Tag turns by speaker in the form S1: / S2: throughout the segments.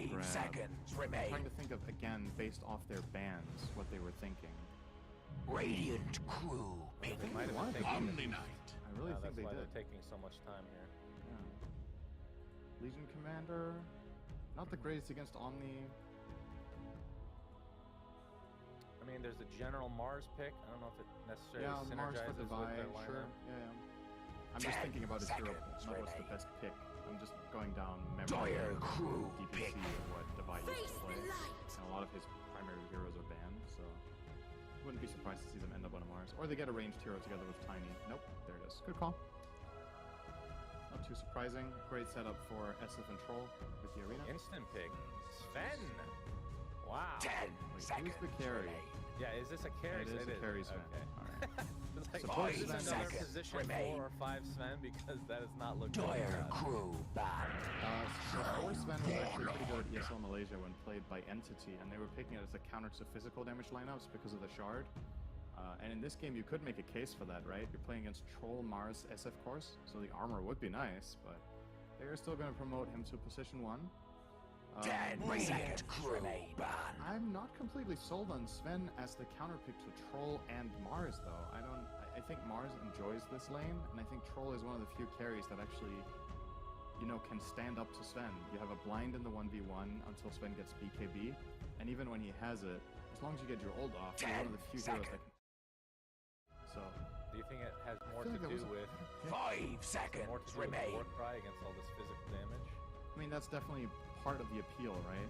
S1: grab.
S2: seconds
S1: I'm
S2: remain.
S1: trying to think of, again, based off their bans, what they were thinking.
S2: Radiant crew pick
S1: They
S3: might have
S1: wanted
S3: been
S1: to
S3: taking-
S1: beat
S4: Omni
S1: it.
S4: Knight.
S1: I really think
S3: that's
S1: they
S3: why
S1: did.
S3: they're taking so much time here.
S1: Yeah. Legion Commander, not the greatest against Omni.
S3: I mean, there's a general Mars pick. I don't know if it necessarily
S1: Yeah, Mars for
S3: synergizes with their
S1: Divide,
S3: lineup.
S1: sure. Yeah. I'm just thinking about his hero, not what's the
S2: remain.
S1: best pick. I'm just going down memory
S2: Dire
S1: lane
S2: crew
S1: DPC
S2: pick.
S1: of what Divide used
S5: Face
S1: to
S5: the
S1: play.
S5: light.
S1: And a lot of his primary heroes are banned, so wouldn't be surprised to see them end up on a Mars. Or they get a ranged hero together with Tiny. Nope, there it is. Good call. Not too surprising. Great setup for SF and Troll with the arena.
S3: Instant pick. Sven! Wow.
S2: 10
S1: Wait,
S2: seconds
S1: who's the carry?
S2: remain.
S3: Yeah, is this a carry?
S1: It is a carry Sven.
S3: Okay.
S1: Alright.
S3: It's like,
S1: Suppose
S3: is this
S1: Sven
S3: another
S2: seconds
S3: position
S2: remain.
S3: 4 or 5 Sven? Because that is not looking
S2: Dire
S3: bad.
S2: crew banned.
S1: So Sven was actually pretty good at ESL Malaysia when played by Entity, and they were picking it as a counter to physical damage lineups because of the shard. And in this game, you could make a case for that, right? You're playing against Troll, Mars, SF course, so the armor would be nice, but they're still going to promote him to position 1.
S2: 10 seconds remain. Ban.
S1: I'm not completely sold on Sven as the counterpick to Troll and Mars, though. I think Mars enjoys this lane, and I think Troll is one of the few carries that actually, you know, can stand up to Sven. You have a blind in the 1v1 until Sven gets BKB, and even when he has it, as long as you get your ult off, you're one of the few heroes that can. So,
S3: Do you think it has more
S1: feel
S3: to
S1: like that was
S3: do
S1: a-
S3: with
S2: 5
S3: more to
S2: seconds
S3: do with
S2: remain.
S3: Warcry against all this physical damage?
S1: I mean, that's definitely part of the appeal, right?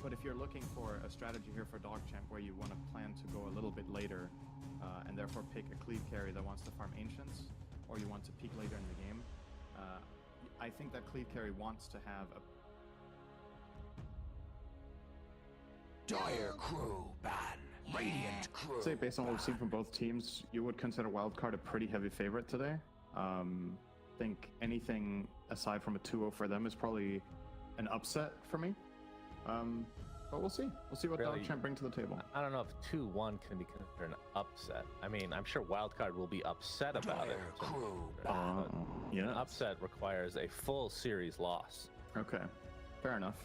S1: But if you're looking for a strategy here for Dogchamp where you want to plan to go a little bit later and therefore pick a cleave carry that wants to farm Ancients, or you want to peek later in the game, I think that cleave carry wants to have a...
S2: Dire crew ban. Radiant crew.
S1: I'd say based on what we've seen from both teams, you would consider Wildcard a pretty heavy favorite today. I think anything aside from a 2-0 for them is probably an upset for me. But we'll see. We'll see what
S3: Really?
S1: Dogchamp bring to the table.
S3: I don't know if 2-1 can be considered an upset. I mean, I'm sure Wildcard will be upset about it.
S2: Dire crew ban.
S3: An upset requires a full series loss.
S1: Okay, fair enough.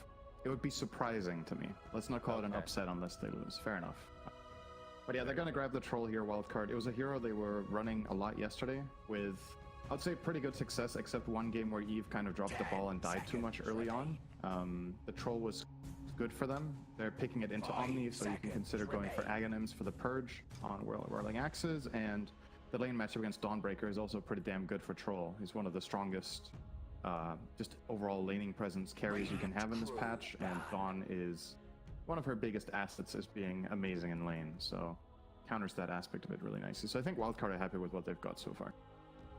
S1: It would be surprising to me. Let's not call it an
S3: Okay.
S1: upset unless they lose. Fair enough. But yeah, they're going to grab the Troll here, Wildcard. It was a hero they were running a lot yesterday with, I'd say, pretty good success, except one game where Eve kind of dropped the ball and died too much early on. The Troll was good for them. They're picking it into Omni, so you can consider going for Aghanims for the Purge on Whirling Axes, and the lane matchup against Dawnbreaker is also pretty damn good for Troll. He's one of the strongest just overall laning presence carries you can have in this patch, and Dawn is one of her biggest assets is being amazing in lane, so counters that aspect of it really nicely. So I think Wildcard are happy with what they've got so far.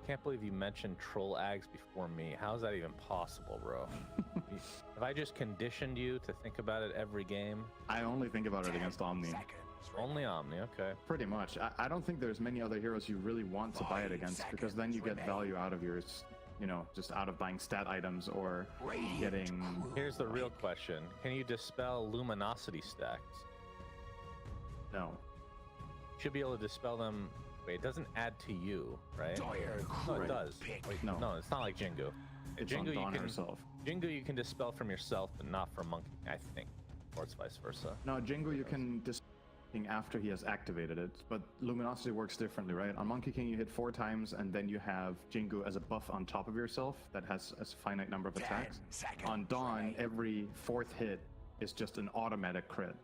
S3: Can't believe you mentioned Troll Ags before me. How is that even possible, bro? Have I just conditioned you to think about it every game?
S1: I only think about it against Omni.
S3: Only Omni, okay.
S1: Pretty much. I don't think there's many other heroes you really want to buy it against, because then you get value out of yours, you know, just out of buying stat items or getting...
S3: Here's the real question. Can you dispel luminosity stacks?
S1: No.
S3: You should be able to dispel them. Wait, it doesn't add to you, right?
S2: Dire
S3: No, it
S2: crew
S3: does.
S2: pick.
S3: Wait,
S1: No.
S3: no, it's not like Jingu.
S1: It's on Dawn herself.
S3: Jingu you can dispel from yourself, but not from Monkey, I think. Or it's vice versa.
S1: No, Jingu you can dispel after he has activated it, but Luminosity works differently, right? On Monkey King you hit 4 times, and then you have Jingu as a buff on top of yourself that has a finite number of attacks. On Dawn, every 4th hit is just an automatic crit.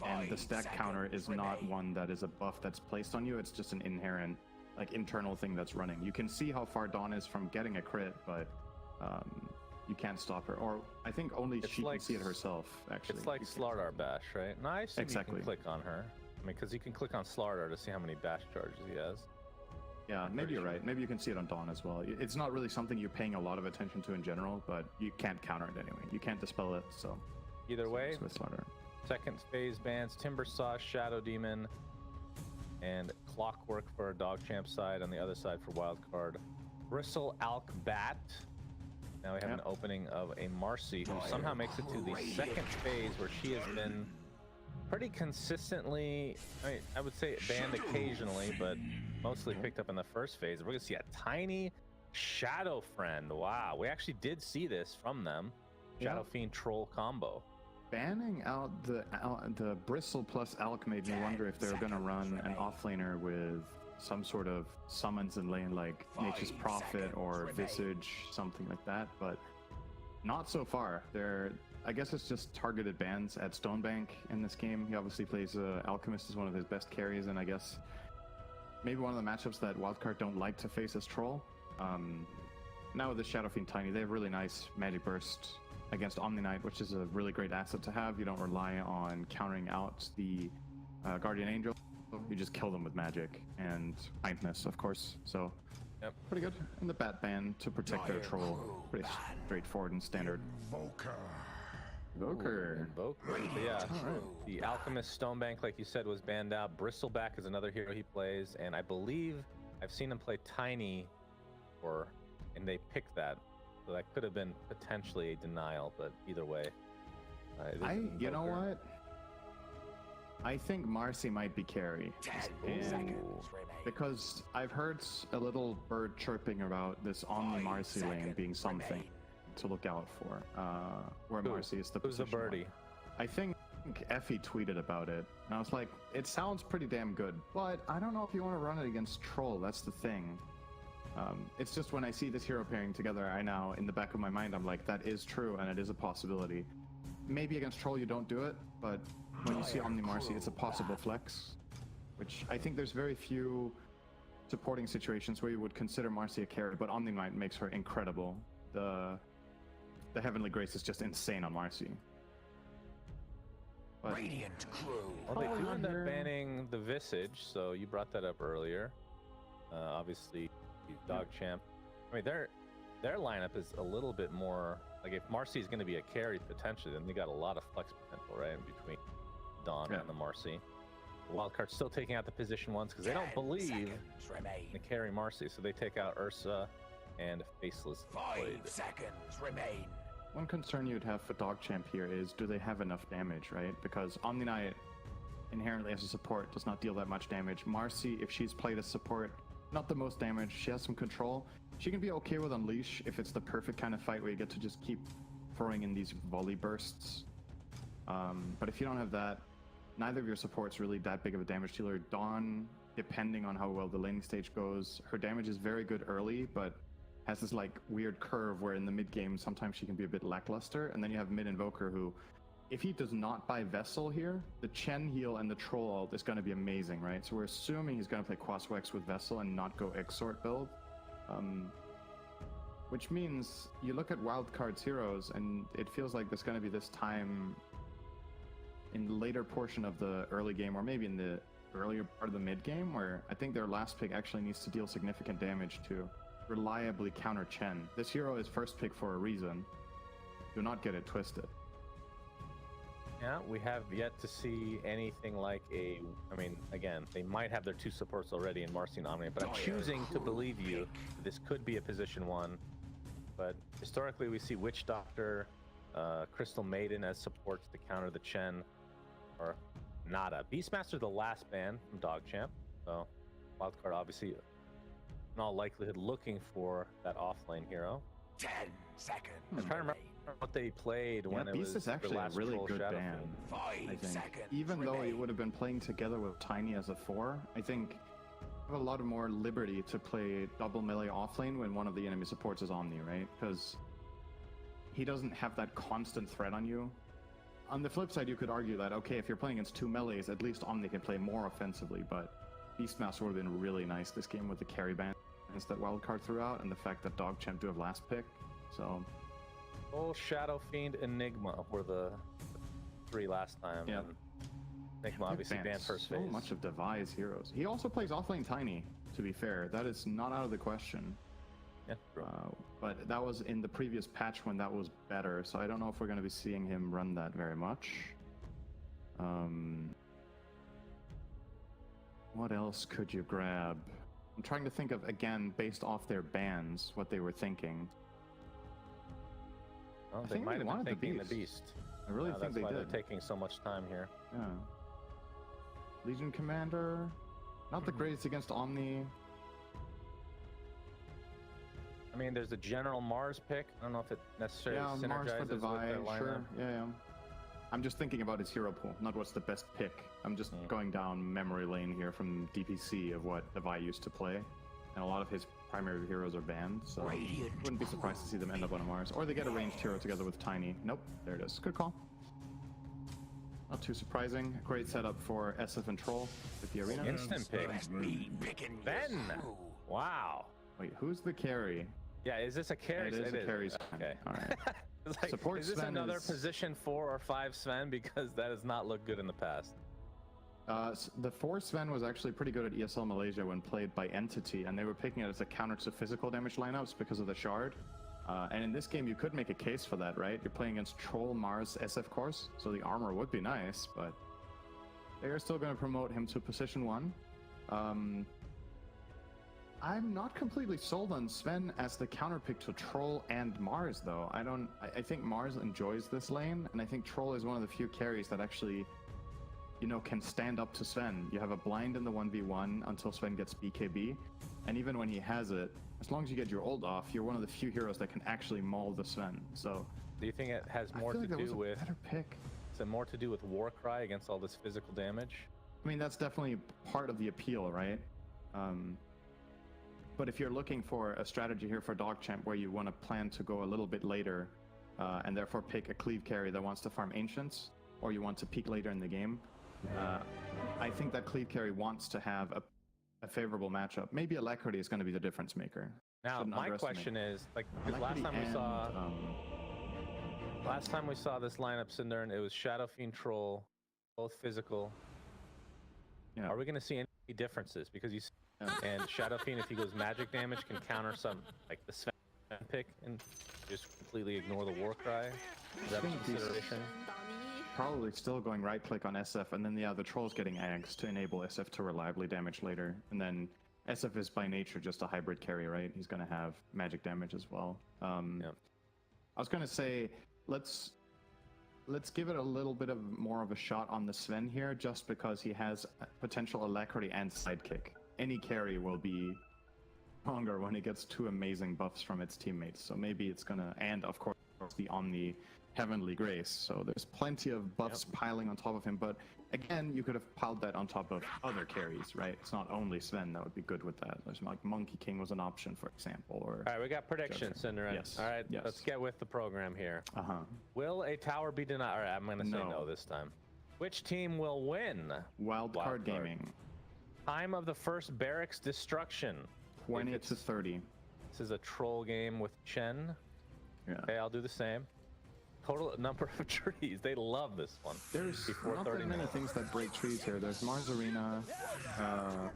S1: And the stack counter is not one that is a buff that's placed on you, it's just an inherent, like, internal thing that's running. You can see how far Dawn is from getting a crit, but you can't stop her. Or I think only she
S3: like
S1: can see it herself, actually.
S3: It's like Slardar Bash, right? No, I assume
S1: Exactly.
S3: you can click on her. I mean, because you can click on Slardar to see how many bash charges he has.
S1: Yeah, maybe you're right. Maybe you can see it on Dawn as well. It's not really something you're paying a lot of attention to in general, but you can't counter it anyway. You can't dispel it, so...
S3: Either way,
S1: it's with Slaughter.
S3: second phase bans Timber Saw, Shadow Demon, and Clockwork for Dogchamp side. On the other side for Wildcard, Bristle Alk Bat. Now we have an opening of a Marcy, who somehow makes it to the second phase, where she has been pretty consistently, I would say banned occasionally, but mostly picked up in the first phase. We're going to see a tiny Shadow Friend. Wow, we actually did see this from them. Shadow Fiend Troll combo.
S1: Banning out the Bristle plus Alk made me wonder if they were going to run an offlaner with some sort of summons in lane like Nature's Prophet or Visage, something like that, but not so far. I guess it's just targeted bans at Stonebank in this game. He obviously plays Alchemist as one of his best carries, and I guess maybe one of the matchups that Wildcard don't like to face is Troll. Now with the Shadow Fiend Tiny, they have really nice Magic Burst against Omni Knight, which is a really great asset to have. You don't rely on countering out the Guardian Angel. You just kill them with magic and kindness, of course. So pretty good. And the Bat ban to protect their Troll. Pretty straightforward and standard. Invoker.
S3: So yeah, the Alchemist Stonebank, like you said, was banned out. Bristleback is another hero he plays, and I believe I've seen him play Tiny, and they picked that. So that could have been potentially a denial, but either way,
S1: you know what? I think Marcy might be carry.
S2: 10 seconds
S1: Because I've heard a little bird chirping about this Omni Marcy lane being something to look out for. Where Marcy is the
S3: Who's the
S1: position
S3: birdie?
S1: one. I think Effie tweeted about it, and I was like, it sounds pretty damn good, but I don't know if you want to run it against Troll. That's the thing. It's just when I see this hero pairing together, I now, in the back of my mind, I'm like, that is true, and it is a possibility. Maybe against Troll you don't do it, but when you see Omni Marcy, it's a possible flex, which I think there's very few supporting situations where you would consider Marcy a carry, but Omni Knight makes her incredible. The Heavenly Grace is just insane on Marcy. But
S2: Radiant crew.
S3: Well, they do end up banning the Visage, so you brought that up earlier. Obviously, Dog Champ. I mean, their lineup is a little bit more like, if Marcy is going to be a carry potentially, then they got a lot of flex potential, right, in between Dawn and the Marcy. Wildcard's still taking out the position ones because they don't believe in the carry Marcy, so they take out Ursa and Faceless
S2: 5
S3: Blade.
S2: seconds remain.
S1: one concern you'd have for Dog Champ here is, do they have enough damage, right? Because Omni Knight inherently as a support does not deal that much damage. Marcy, if she's played as support, not the most damage. She has some control. She can be okay with Unleash if it's the perfect kind of fight where you get to just keep throwing in these volley bursts. But if you don't have that, neither of your supports really that big of a damage dealer. Dawn, depending on how well the laning stage goes, her damage is very good early, but has this like weird curve where in the mid game sometimes she can be a bit lackluster. And then you have mid Invoker who, if he does not buy Vessel here, the Chen heal and the Troll ult is going to be amazing, right? So we're assuming he's going to play Quaswex with Vessel and not go Exort build. Which means you look at Wildcard's heroes and it feels like there's going to be this time in the later portion of the early game, or maybe in the earlier part of the mid game, where I think their last pick actually needs to deal significant damage to reliably counter Chen. This hero is first pick for a reason. Do not get it twisted.
S3: Yeah, we have yet to see anything like I mean, again, they might have their two supports already in Marcy and Omni, but I'm choosing to believe you this could be a position one. But historically, we see Witch Doctor, Crystal Maiden as supports to counter the Chen, or Nada. Beastmaster, the last ban from Dog Champ, so Wildcard obviously, in all likelihood, looking for that offlane hero.
S2: 10 seconds.
S3: I'm trying to remember what they played when it
S1: Beast
S3: was
S1: is actually
S3: the
S1: a
S3: last
S1: really
S3: Troll
S1: good
S3: Shadow
S1: ban.
S3: Fiend.
S2: 5
S1: I think,
S2: seconds
S1: even though
S2: remain.
S1: it would have been playing together with Tiny as a 4, I think you have a lot more liberty to play double melee offlane when one of the enemy supports is Omni, right? Because he doesn't have that constant threat on you. On the flip side, you could argue that, okay, if you're playing against two melees, at least Omni can play more offensively, but Beastmaster would have been really nice this game with the carry bans that Wildcard threw out, and the fact that Dog Champ do have last pick, so...
S3: Oh, Shadow Fiend, Enigma were the three last time.
S1: Yeah.
S3: And Enigma obviously banned first phase.
S1: So much of Devi's heroes. He also plays offlane Tiny, to be fair. That is not out of the question.
S3: Yeah, true.
S1: But that was in the previous patch when that was better, so I don't know if we're going to be seeing him run that very much. What else could you grab? I'm trying to think of, again, based off their bans, what they were thinking.
S3: Well,
S1: I
S3: they
S1: think
S3: might
S1: they
S3: have
S1: wanted
S3: been
S1: the
S3: thinking the
S1: Beast.
S3: Beast.
S1: I really think
S3: that's
S1: they
S3: why
S1: did.
S3: they're taking so much time here.
S1: Yeah. Legion Commander, not the greatest against Omni.
S3: I mean, there's a general Mars pick. I don't know if it necessarily
S1: Yeah, Mars for
S3: synergizes with
S1: Divide,
S3: their lineup.
S1: sure. Yeah. I'm just thinking about his hero pool, not what's the best pick. I'm just going down memory lane here from DPC of what Levi used to play. And a lot of his primary heroes are banned, so wouldn't be surprised to see them end up on a Mars. Or they get a ranged hero together with Tiny. Nope, there it is. Good call. Not too surprising. Great setup for SF and Troll with the arena.
S3: Instant pick.
S2: Let me picking
S3: Ben! Wow.
S1: Wait, who's the carry?
S3: Yeah, is this a carry?
S1: It is a carry Sven.
S3: Okay.
S1: Alright.
S3: It's like,
S1: Support
S3: is this
S1: Sven
S3: another
S1: is-
S3: position 4 or 5 Sven? Because that has not looked good in the past.
S1: The 4 Sven was actually pretty good at ESL Malaysia when played by Entity, and they were picking it as a counter to physical damage lineups because of the shard. And in this game, you could make a case for that, right? You're playing against Troll, Mars, SF course, so the armor would be nice, but they are still going to promote him to position 1. I'm not completely sold on Sven as the counterpick to Troll and Mars, though. I think Mars enjoys this lane, and I think Troll is one of the few carries that actually, you know, can stand up to Sven. You have a blind in the 1v1 until Sven gets BKB, and even when he has it, as long as you get your ult off, you're one of the few heroes that can actually maul the Sven. So,
S3: Do you think it has
S1: I
S3: more
S1: feel
S3: to
S1: like that was
S3: do
S1: a
S3: with
S1: better pick.
S3: is it more to do with Warcry against all this physical damage?
S1: I mean, that's definitely part of the appeal, right? But if you're looking for a strategy here for Dogchamp where you want to plan to go a little bit later, and therefore pick a cleave carry that wants to farm Ancients, or you want to peak later in the game, I think that cleave carry wants to have a favorable matchup. Maybe Alacrity is going to be the difference maker.
S3: Now,
S1: Shouldn't
S3: my
S1: underestimate.
S3: question is, like, 'cause
S1: Alacrity
S3: last time we saw this lineup, Cinder, it was Shadow Fiend Troll, both physical.
S1: yeah.
S3: Are we going to see any differences? Because you see, and Shadow Fiend, if he goes magic damage, can counter some, like the Sven pick and just completely ignore the Warcry. Is that a
S1: think these-
S3: consideration?
S1: Probably still going right click on SF, and then the Troll's getting Ags to enable SF to reliably damage later. And then SF is by nature just a hybrid carry, right? He's going to have magic damage as well. I was going to say, let's give it a little bit of more of a shot on the Sven here, just because he has potential Alacrity and Sidekick. Any carry will be stronger when it gets 2 amazing buffs from its teammates. So maybe it's going to, and of course the Omni Heavenly Grace. So there's plenty of buffs piling on top of him, but again, you could have piled that on top of other carries, right? It's not only Sven that would be good with that. There's like Monkey King was an option, for example, or...
S3: All right, we got predictions, Cinder.
S1: Yes.
S3: All right,
S1: Yes.
S3: let's get with the program here.
S1: Uh-huh.
S3: Will a tower be denied? All right, I'm going to say
S1: No.
S3: no this time. Which team will win?
S1: Wildcard Gaming,
S3: Time of the first barracks destruction.
S1: 20
S3: If
S1: to
S3: it's-
S1: 30.
S3: This is a troll game with Chen.
S1: Yeah.
S3: Okay, I'll do the same. Total number of trees. They love this one.
S1: There's
S3: Before
S1: not that
S3: 30
S1: many
S3: minutes.
S1: things that break trees here. There's Mars Arena,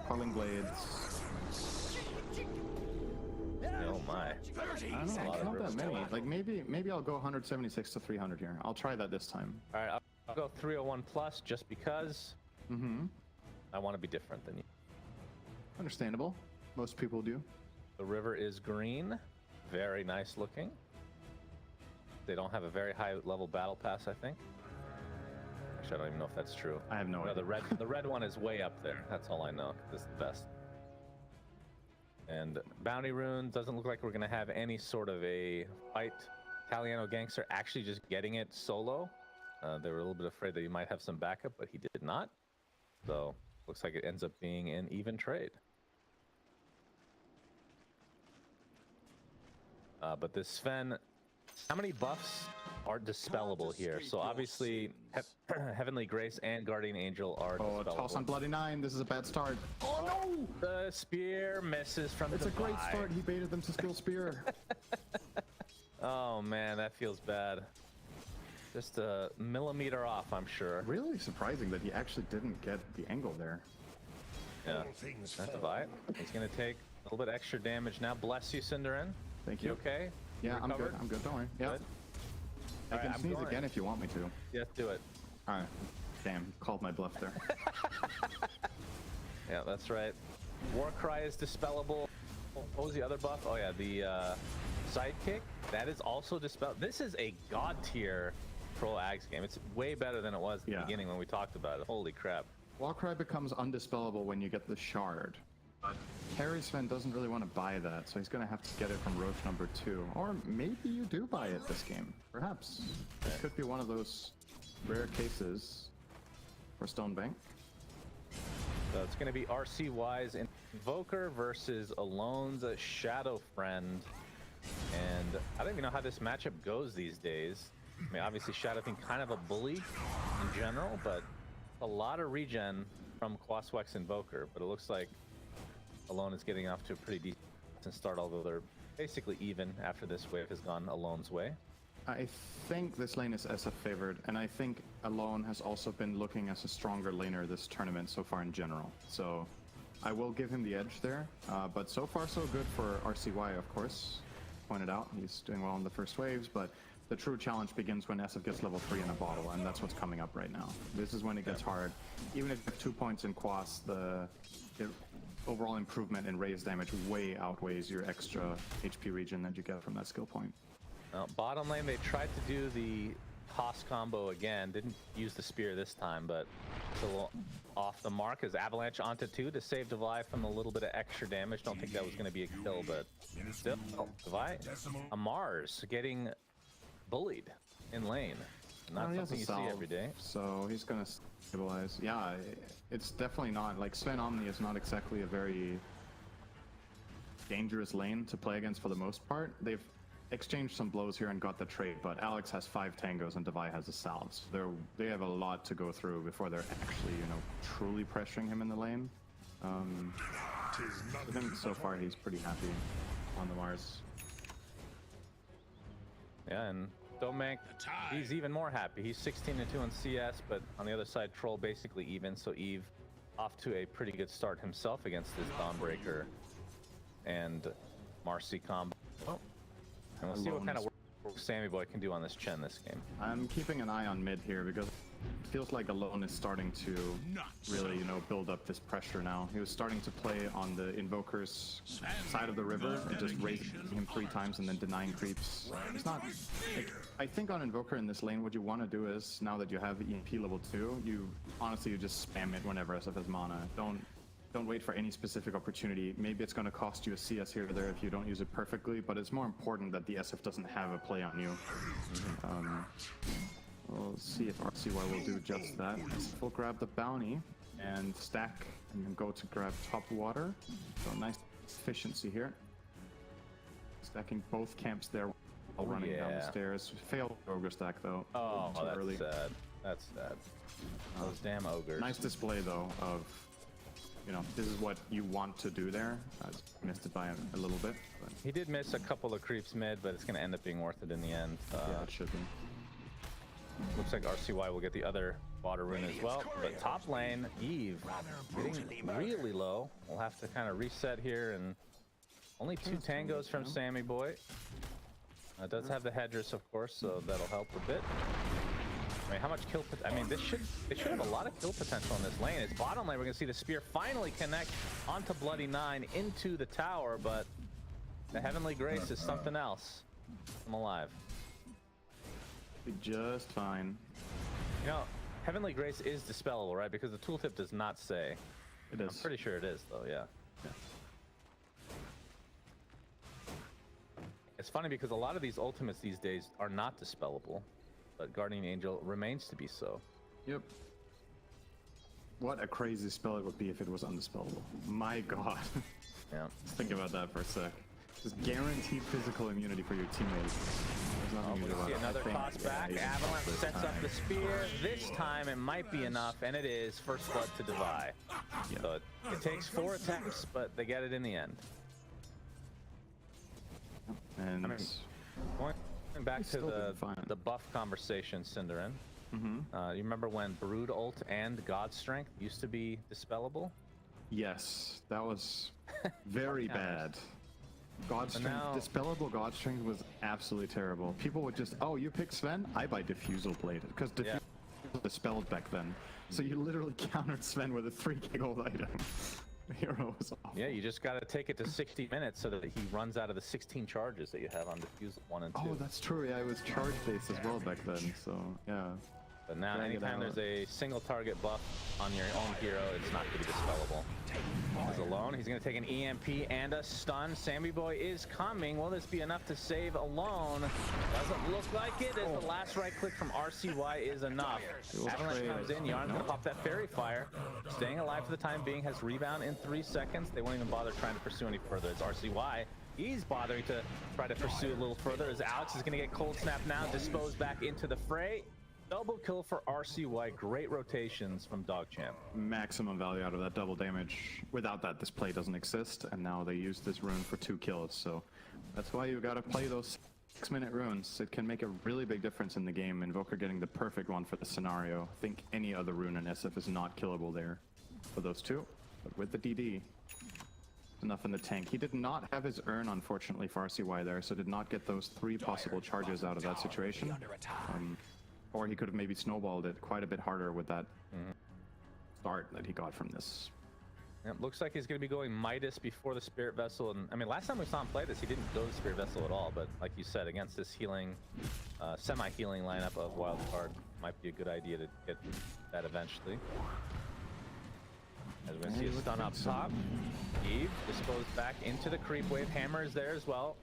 S1: Quelling Blades.
S3: Oh my.
S2: 30
S1: I don't know,
S2: seconds.
S1: it's not that many. Like maybe I'll go 176 to 300 here. I'll try that this time.
S3: All right, I'll go 301 plus just because
S1: Mm-hmm.
S3: I want to be different than you.
S1: Understandable. Most people do.
S3: The river is green. Very nice looking. They don't have a very high level battle pass, I think. Actually, I don't even know if that's true.
S1: I have no
S3: No,
S1: idea.
S3: the red one is way up there. That's all I know. This is the best. And Bounty Rune doesn't look like we're gonna have any sort of a fight. Italiano Gangster actually just getting it solo. They were a little bit afraid that he might have some backup, but he did not. So looks like it ends up being an even trade. But this Sven, how many buffs are dispellable here? So obviously, Heavenly Grace and Guardian Angel are
S1: Oh,
S3: dispellable.
S1: toss on Bloody 9. This is a bad start. Oh no!
S3: The spear misses from
S1: It's a great
S3: Divide.
S1: start. He baited them to skill spear.
S3: Oh man, that feels bad. Just a millimeter off, I'm sure.
S1: Really surprising that he actually didn't get the angle there.
S3: Yeah.
S2: All things
S3: That's
S2: fall.
S3: Divide. He's gonna take a little bit extra damage now. Bless you, Cinderin.
S1: Thank
S3: You
S1: you.
S3: okay? You
S1: Yeah, I'm good.
S3: recovered?
S1: I'm good. Don't worry. Yeah.
S3: Good?
S1: I
S3: Alright,
S1: can
S3: I'm
S1: sneeze
S3: going.
S1: again if you want me to.
S3: Yes, do it.
S1: All right. Damn, called my bluff there.
S3: Yeah, that's right. Warcry is dispellable. What was the other buff? Oh yeah, the sidekick. That is also dispelled. This is a god tier Troll Ags game. It's way better than it was at the
S1: Yeah.
S3: beginning when we talked about it. Holy crap.
S1: Warcry becomes undispellable when you get the shard. But Harry Sven doesn't really want to buy that, so he's going to have to get it from Roche number 2. Or maybe you do buy it this game. Perhaps. It could be one of those rare cases for Stonebank.
S3: So it's going to be RCY's Invoker versus Alone's Shadow Friend. And I don't even know how this matchup goes these days. I mean, obviously Shadow being kind of a bully in general, but a lot of regen from Quaswex Invoker. But it looks like Alone is getting off to a pretty decent start, although they're basically even after this wave has gone Alone's way.
S1: I think this lane is SF favored, and I think Alone has also been looking as a stronger laner this tournament so far in general. So I will give him the edge there, but so far so good for RCY, of course. Pointed out, he's doing well in the first waves, but the true challenge begins when SF gets level 3 in a bottle, and that's what's coming up right now. This is when it gets hard. Even if you have 2 points in Quas, the overall improvement in raise damage way outweighs your extra HP regen that you get from that skill point.
S3: Bottom lane, they tried to do the toss combo again. Didn't use the spear this time, but still off the mark as Avalanche onto 2 to save Devi from a little bit of extra damage. Don't think that was going to be a kill, but still, Devi, a Mars getting bullied in lane. Not something you see every day.
S1: So he's going to stabilize. Yeah, it's definitely not, like Sven Omni is not exactly a very dangerous lane to play against for the most part. They've exchanged some blows here and got the trade, but Alex has 5 tangos and Devi has a salve. So they have a lot to go through before they're actually, you know, truly pressuring him in the lane. I think so far he's pretty happy on the Mars.
S3: Yeah, and Domek, he's even more happy. He's 16-2 in CS, but on the other side, Troll basically even. So Eve off to a pretty good start himself against this Dawnbreaker and Marcy combo. And we'll see what kind of work Sammy Boy can do on this Chen this game.
S1: I'm keeping an eye on mid here because it feels like Alone is starting to really, you know, build up this pressure now. He was starting to play on the Invoker's side of the river and just raising him 3 times and then denying creeps. It's not, like, I think on Invoker in this lane, what you want to do is, now that you have EMP level 2, you honestly, you just spam it whenever SF has mana. Don't wait for any specific opportunity. Maybe it's going to cost you a CS here or there if you don't use it perfectly, but it's more important that the SF doesn't have a play on you. We'll see if RCY will do just that. We'll grab the bounty and stack and then go to grab top water. So nice efficiency here. Stacking both camps there while running down the stairs. Failed ogre stack though.
S3: Oh,
S1: too early.
S3: Sad. That's sad. Those damn ogres.
S1: Nice display though of, you know, this is what you want to do there. I just missed it by a little bit. But
S3: he did miss a couple of creeps mid, but it's going to end up being worth it in the end.
S1: yeah, it should be.
S3: Looks like RCY will get the other water rune as well. But top lane, Eve getting really low. We'll have to kind of reset here, and only 2 tangos from Sammy Boy. It does have the Hedress, of course, so that'll help a bit. I mean, how much kill? I mean, they should have a lot of kill potential in this lane. It's bottom lane. We're gonna see the spear finally connect onto Bloody 9 into the tower, but the Heavenly Grace is something else. I'm alive.
S1: Be just fine.
S3: You know, Heavenly Grace is dispellable, right? Because the tooltip does not say.
S1: It is.
S3: I'm pretty sure it is, though. Yeah. It's funny because a lot of these ultimates these days are not dispellable. But Guardian Angel remains to be so.
S1: Yep. What a crazy spell it would be if it was undispellable. My god.
S3: Yeah.
S1: Just think about that for a sec. Just guaranteed physical immunity for your teammates. There's nothing you can do about it.
S3: See another toss back. Avalanche sets up the spear. This time it might be enough, and it is. First blood to Devi. Yeah. So it takes 4 attempts, but they get it in the end.
S1: And
S3: I mean, going back to the buff conversation, Cinderin. You remember when Brood ult and God Strength used to be dispellable?
S1: yes, that was very bad. God Strength, dispellable God Strength was absolutely terrible. People would just, oh, you pick Sven? I buy Diffusal Blade, because Diffusal was dispelled back then. So you literally countered Sven with a 3k gold item. The hero was awful.
S3: Yeah, you just got to take it to 60 minutes so that he runs out of the 16 charges that you have on Diffusal 1 and 2.
S1: Oh, that's true. Yeah, it was charge based as well back then. So yeah.
S3: But now,
S1: Drag it
S3: anytime
S1: out.
S3: there's a single target buff on your own hero, it's not going to be dispellable. He's alone. He's going to take an EMP and a stun. Sammy Boy is coming. Will this be enough to save alone? Doesn't look like it, as the last right click from RCY is enough. Avalanche comes in. Yarn's going to pop that Fairy Fire. Staying alive for the time being, has rebound in 3 seconds. They won't even bother trying to pursue any further. It's RCY. He's bothering to try to pursue a little further, as Alex is going to get cold snap now, disposed back into the fray. Double kill for RCY. Great rotations from Dogchamp.
S1: Maximum value out of that double damage. Without that, this play doesn't exist, and now they use this rune for 2 kills, so that's why you gotta play those 6-minute runes. It can make a really big difference in the game. Invoker getting the perfect one for the scenario. I think any other rune in SF is not killable there for those 2, but with the DD, enough in the tank. He did not have his urn, unfortunately, for RCY there, so did not get those 3 possible charges out of that situation. Or he could have maybe snowballed it quite a bit harder with that start that he got from this.
S3: It looks like he's going to be going Midas before the Spirit Vessel. And I mean, last time we saw him play this, he didn't go to Spirit Vessel at all. But like you said, against this healing, semi-healing lineup of Wildcard, might be a good idea to get that eventually. As we're going to see a stun up top. Eve disposed back into the creep wave. Hammer is there as well.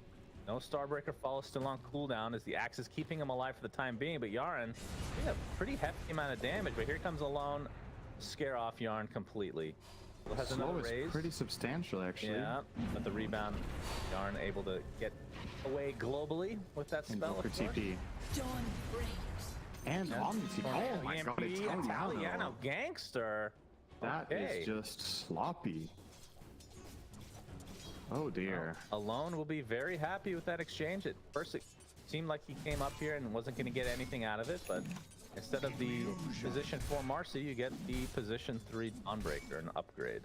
S3: No Starbreaker follow, still on cooldown, as the axe is keeping him alive for the time being. But Yarn doing a pretty hefty amount of damage. But here comes Alone, scare off Yarn completely. Still has another raise.
S1: Pretty substantial, actually.
S3: Yeah, but the rebound, Yarn able to get away globally with that spell.
S1: Invoker TP. And Omni TP. Oh my god,
S3: Italiano gangster.
S1: That is just sloppy. Oh dear.
S3: Alone will be very happy with that exchange. At first it seemed like he came up here and wasn't going to get anything out of it, but instead of the position 4 Marcy, you get the position 3 Dawnbreaker, an upgrade.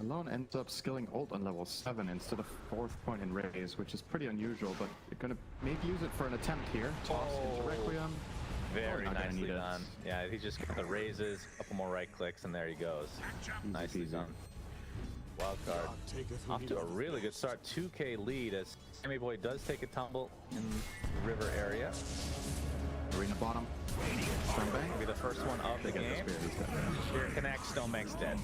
S1: Alone ends up skilling ult on level 7 instead of 4th point in raise, which is pretty unusual, but you're going to maybe use it for an attempt here. Toss into Requiem.
S3: Very nicely done. Yeah, he just got the raises, a couple more right clicks, and there he goes. Nicely done. Wildcard off to a really good start. 2k lead as Sammy Boy does take a tumble in the river area.
S1: Arena bottom. Stonebank.
S3: Be the first one of the game. Spirit connects, Stonebank's dead.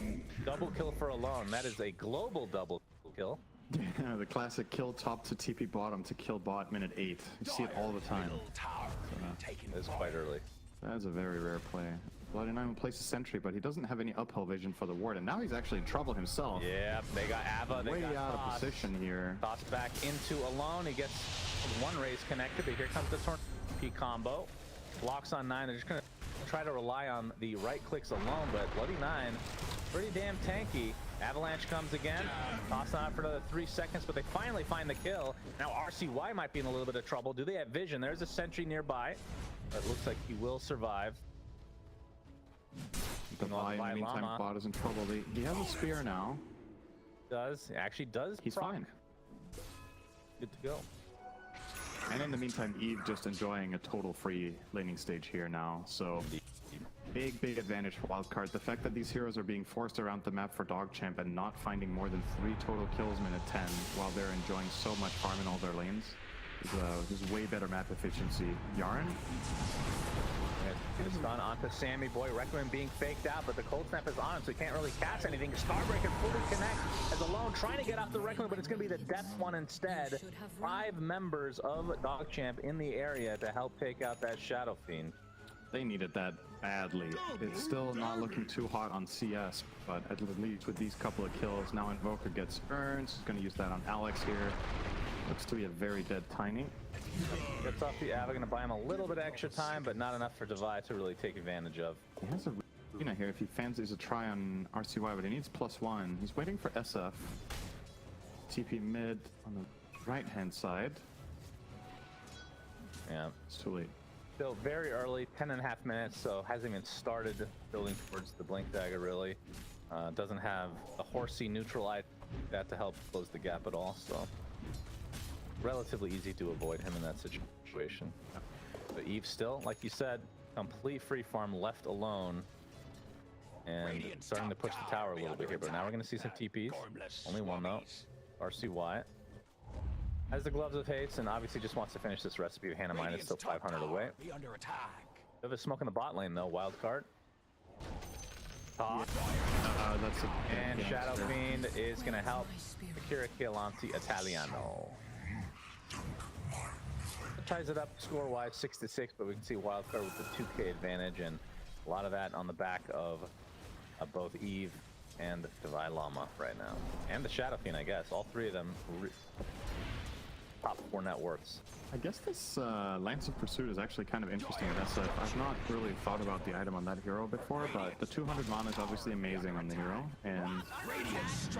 S3: Double kill for Alone. That is a global double kill.
S1: Yeah, the classic kill top to TP bottom to kill bot minute 8. You see it all the time.
S3: It's quite early.
S1: That's a very rare play. Bloody Nine places sentry, but he doesn't have any uphill vision for the ward, and now he's actually in trouble himself.
S3: Yeah, they got Ava, they
S1: way
S3: got
S1: out
S3: Toss.
S1: of position here.
S3: Toss back into Alone. He gets one raise connected, but here comes the Torn combo. Blocks on 9. They're just gonna try to rely on the right clicks alone, but Bloody Nine, pretty damn tanky. Avalanche comes again. Toss on for another 3 seconds, but they finally find the kill. Now RCY might be in a little bit of trouble. Do they have vision? There's a sentry nearby, but it looks like he will survive.
S1: The Vi, in the meantime, bot is in trouble. He has a spear now.
S3: Actually does.
S1: He's
S3: proc.
S1: fine.
S3: Good to go.
S1: And in the meantime, Eve just enjoying a total free laning stage here now. So big advantage for Wildcard. The fact that these heroes are being forced around the map for Dogchamp and not finding more than 3 total kills minute 10 while they're enjoying so much farm in all their lanes is way better map efficiency. Yarn?
S3: Get a stun onto Sammy Boy. Requiem being faked out, but the cold snap is on him, so he can't really cast anything. Starbreaker fully connect as Alone trying to get off the Requiem, but it's going to be the death one instead. 5 members of Dogchamp in the area to help take out that Shadow Fiend.
S1: They needed that badly. It's still not looking too hot on CS, but at least with these couple of kills, now Invoker gets burns. He's going to use that on Alex here. Looks to be a very dead Tiny.
S3: Gets off the Ava, going to buy him a little bit extra time, but not enough for Devi to really take advantage of.
S1: He has a Arena here if he fancies a try on RCY, but he needs +1. He's waiting for SF. TP mid on the right-hand side.
S3: Yeah.
S1: It's too late.
S3: Still very early, 10.5 minutes, so hasn't even started building towards the Blink Dagger, really. Doesn't have a horsey neutral eye that to help close the gap at all, so relatively easy to avoid him in that situation. But Eve still, like you said, complete free farm, left alone, and starting to push the tower a little bit here. But now we're going to see some TPs. Only one though. RCY has the gloves of haste and obviously just wants to finish this recipe. Hannah Mine is still 500 away. Bit of a smoke in the bot lane though. Wild card. Top.
S1: That's a
S3: And
S1: yeah,
S3: Shadow
S1: sure.
S3: Fiend is going to help Akira Keelanti Italiano. It ties it up score-wise 6-6, but we can see Wildcard with the 2K advantage, and a lot of that on the back of both Eve and Divine Llama right now. And the Shadow Fiend, I guess. All three of them top 4 net worths.
S1: I guess this Lance of Pursuit is actually kind of interesting in that set. I've not really thought about the item on that hero before, but the 200 mana is obviously amazing on the hero, and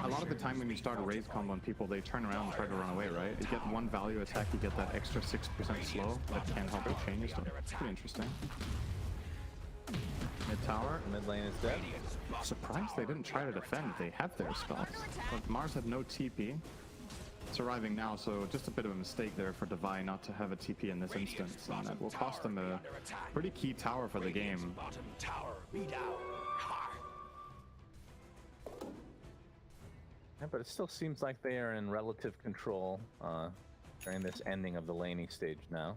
S1: a lot of the time when you start a raise combo on people, they turn around and try to run away, right? You get one value attack, you get that extra 6% slow that can help with changes, so it's pretty interesting. Mid tower.
S3: Mid lane is dead.
S1: Surprised they didn't try to defend. They have their spells, but Mars had no TP. It's arriving now, so just a bit of a mistake there for Divine not to have a TP in this instance, and that will cost them a pretty key tower for the game.
S2: Bottom tower, be down. Hard.
S3: Yeah, but it still seems like they are in relative control during this ending of the laning stage now.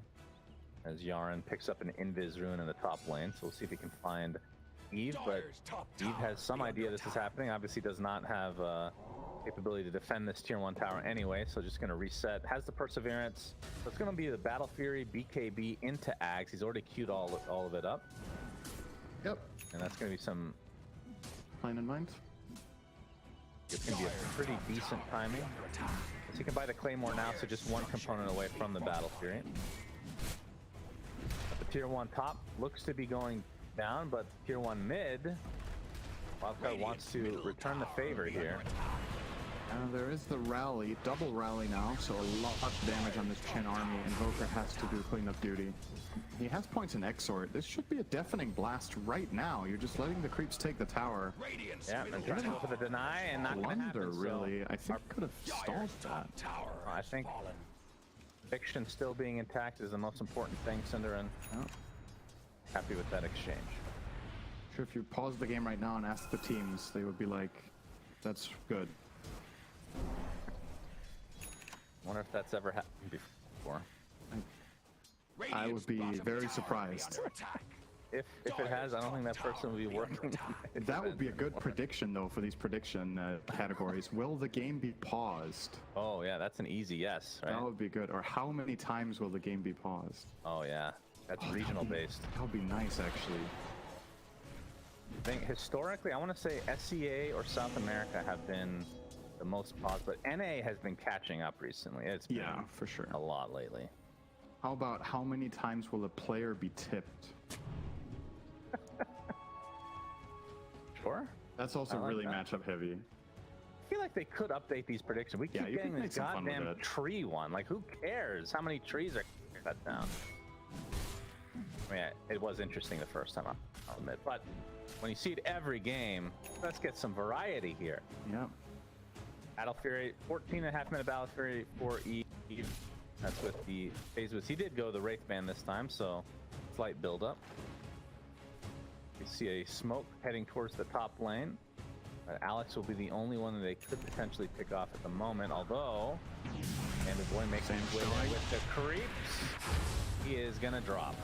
S3: As Yaren picks up an Invis rune in the top lane, so we'll see if he can find Eve, but Eve has some idea this is happening. Obviously does not have capability to defend this tier 1 tower anyway, so just going to reset. Has the Perseverance, so it's going to be the Battle Fury BKB into Ags. He's already queued all of it up.
S1: Yep.
S3: And that's going to be some...
S1: Plan in mind.
S3: It's going to be a pretty decent timing. So he can buy the Claymore now, so just one component away from the Battle Fury. The tier 1 top looks to be going down, but tier 1 mid, Wildcard wants to return the favor here.
S1: There is the rally, double rally now, so a lot of damage on this Chen army. Invoker has to do cleanup duty. He has points in Exort. This should be a deafening blast right now. You're just letting the creeps take the tower.
S3: Yeah, and trying to go for the deny and not going to happen.
S1: Blunder, really. I think could have stalled that.
S3: I think Fiction still being intact is the most important thing, Cinderin.
S1: Oh.
S3: Happy with that exchange.
S1: Sure, if you pause the game right now and ask the teams, they would be like, that's good.
S3: Wonder if that's ever happened before.
S1: I would be very surprised.
S3: If it has, I don't think that person will be working.
S1: That would be a good prediction, though, for these prediction categories. Will the game be paused?
S3: Oh yeah, that's an easy yes, right?
S1: That would be good. Or how many times will the game be paused?
S3: Oh yeah, that's regional based.
S1: That would be nice, actually.
S3: I think historically, I want to say SCA or South America have been the most paused, but NA has been catching up recently. It's been
S1: for sure.
S3: a lot lately.
S1: How about how many times will a player be tipped?
S3: Sure.
S1: That's also
S3: I like
S1: really
S3: that.
S1: matchup heavy.
S3: I feel like they could update these predictions. We keep
S1: you
S3: getting
S1: could
S3: this
S1: make some fun with
S3: goddamn
S1: it.
S3: tree one. Like, who cares how many trees are cut down? I mean, it was interesting the first time, I'll admit. But when you see it every game, let's get some variety here.
S1: Yeah.
S3: Battle Fury, 14.5 minute Battle Fury for Eve. That's with the phase boost. He did go the Wraith Band this time, so slight build up. You see a smoke heading towards the top lane. But Alex will be the only one that they could potentially pick off at the moment, although and the boy makes his way in with the creeps. He is gonna drop.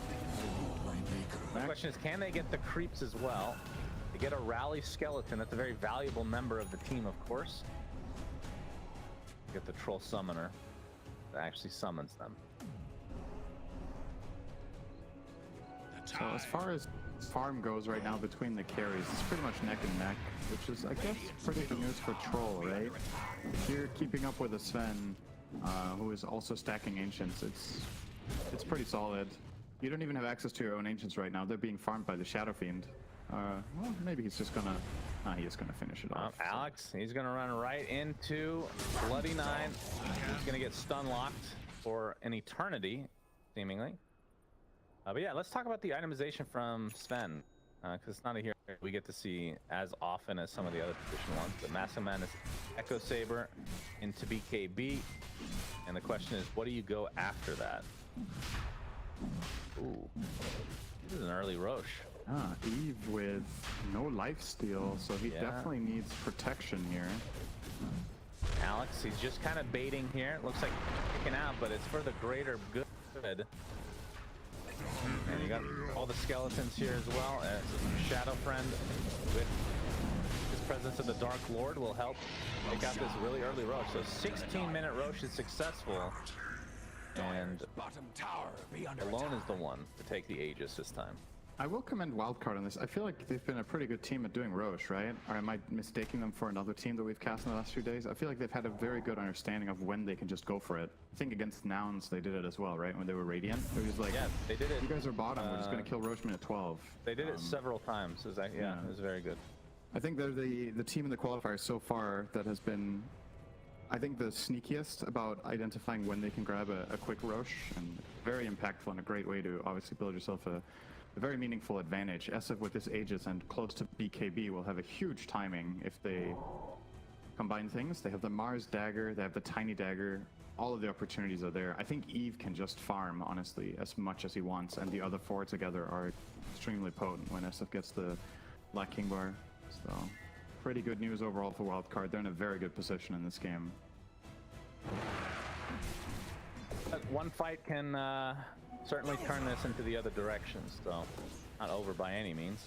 S3: The question is, can they get the creeps as well? They get a rally skeleton. That's a very valuable member of the team, of course. Get the troll summoner that actually summons them.
S1: So as far as farm goes right now between the carries, it's pretty much neck and neck, which is, I guess, pretty good news for Troll, right? If you're keeping up with a Sven, who is also stacking Ancients, it's pretty solid. You don't even have access to your own Ancients right now. They're being farmed by the Shadow Fiend. Well, maybe he's just gonna... he is gonna finish it off.
S3: Alex, he's gonna run right into Bloody Nine. He's gonna get stun locked for an eternity, seemingly. But yeah, let's talk about the itemization from Sven, because it's not a hero we get to see as often as some of the other traditional ones. But Massive Man is Echo Saber into BKB, and the question is, what do you go after that? Ooh, this is an early Roche.
S1: Eve with no lifesteal, so he definitely needs protection here.
S3: Alex, he's just kind of baiting here. It looks like kicking out, but it's for the greater good. And you got all the skeletons here as well. Shadow Friend with his presence of the Dark Lord will help take out this really early Roche. So 16-minute Roche is successful. And
S2: Bottom tower be under
S3: Alone
S2: attack.
S3: is the one to take the Aegis this time.
S1: I will commend Wildcard on this. I feel like they've been a pretty good team at doing Roche, right? Or am I mistaking them for another team that we've cast in the last few days? I feel like they've had a very good understanding of when they can just go for it. I think against Nouns they did it as well, right? When they were Radiant. It was like,
S3: Yeah, they did it.
S1: you guys are bottom, we're just going to kill Roche minute 12.
S3: They did it several times. It was like, yeah, it was very good.
S1: I think they're the team in the qualifiers so far that has been, I think, the sneakiest about identifying when they can grab a quick Roche, and very impactful and a great way to obviously build yourself a very meaningful advantage. SF with this Aegis and close to BKB will have a huge timing if they combine things. They have the Mars dagger, they have the tiny dagger, all of the opportunities are there. I think Eve can just farm, honestly, as much as he wants, and the other four together are extremely potent when SF gets the Black King bar. So, pretty good news overall for Wildcard. They're in a very good position in this game.
S3: One fight can certainly turn this into the other direction, so not over by any means.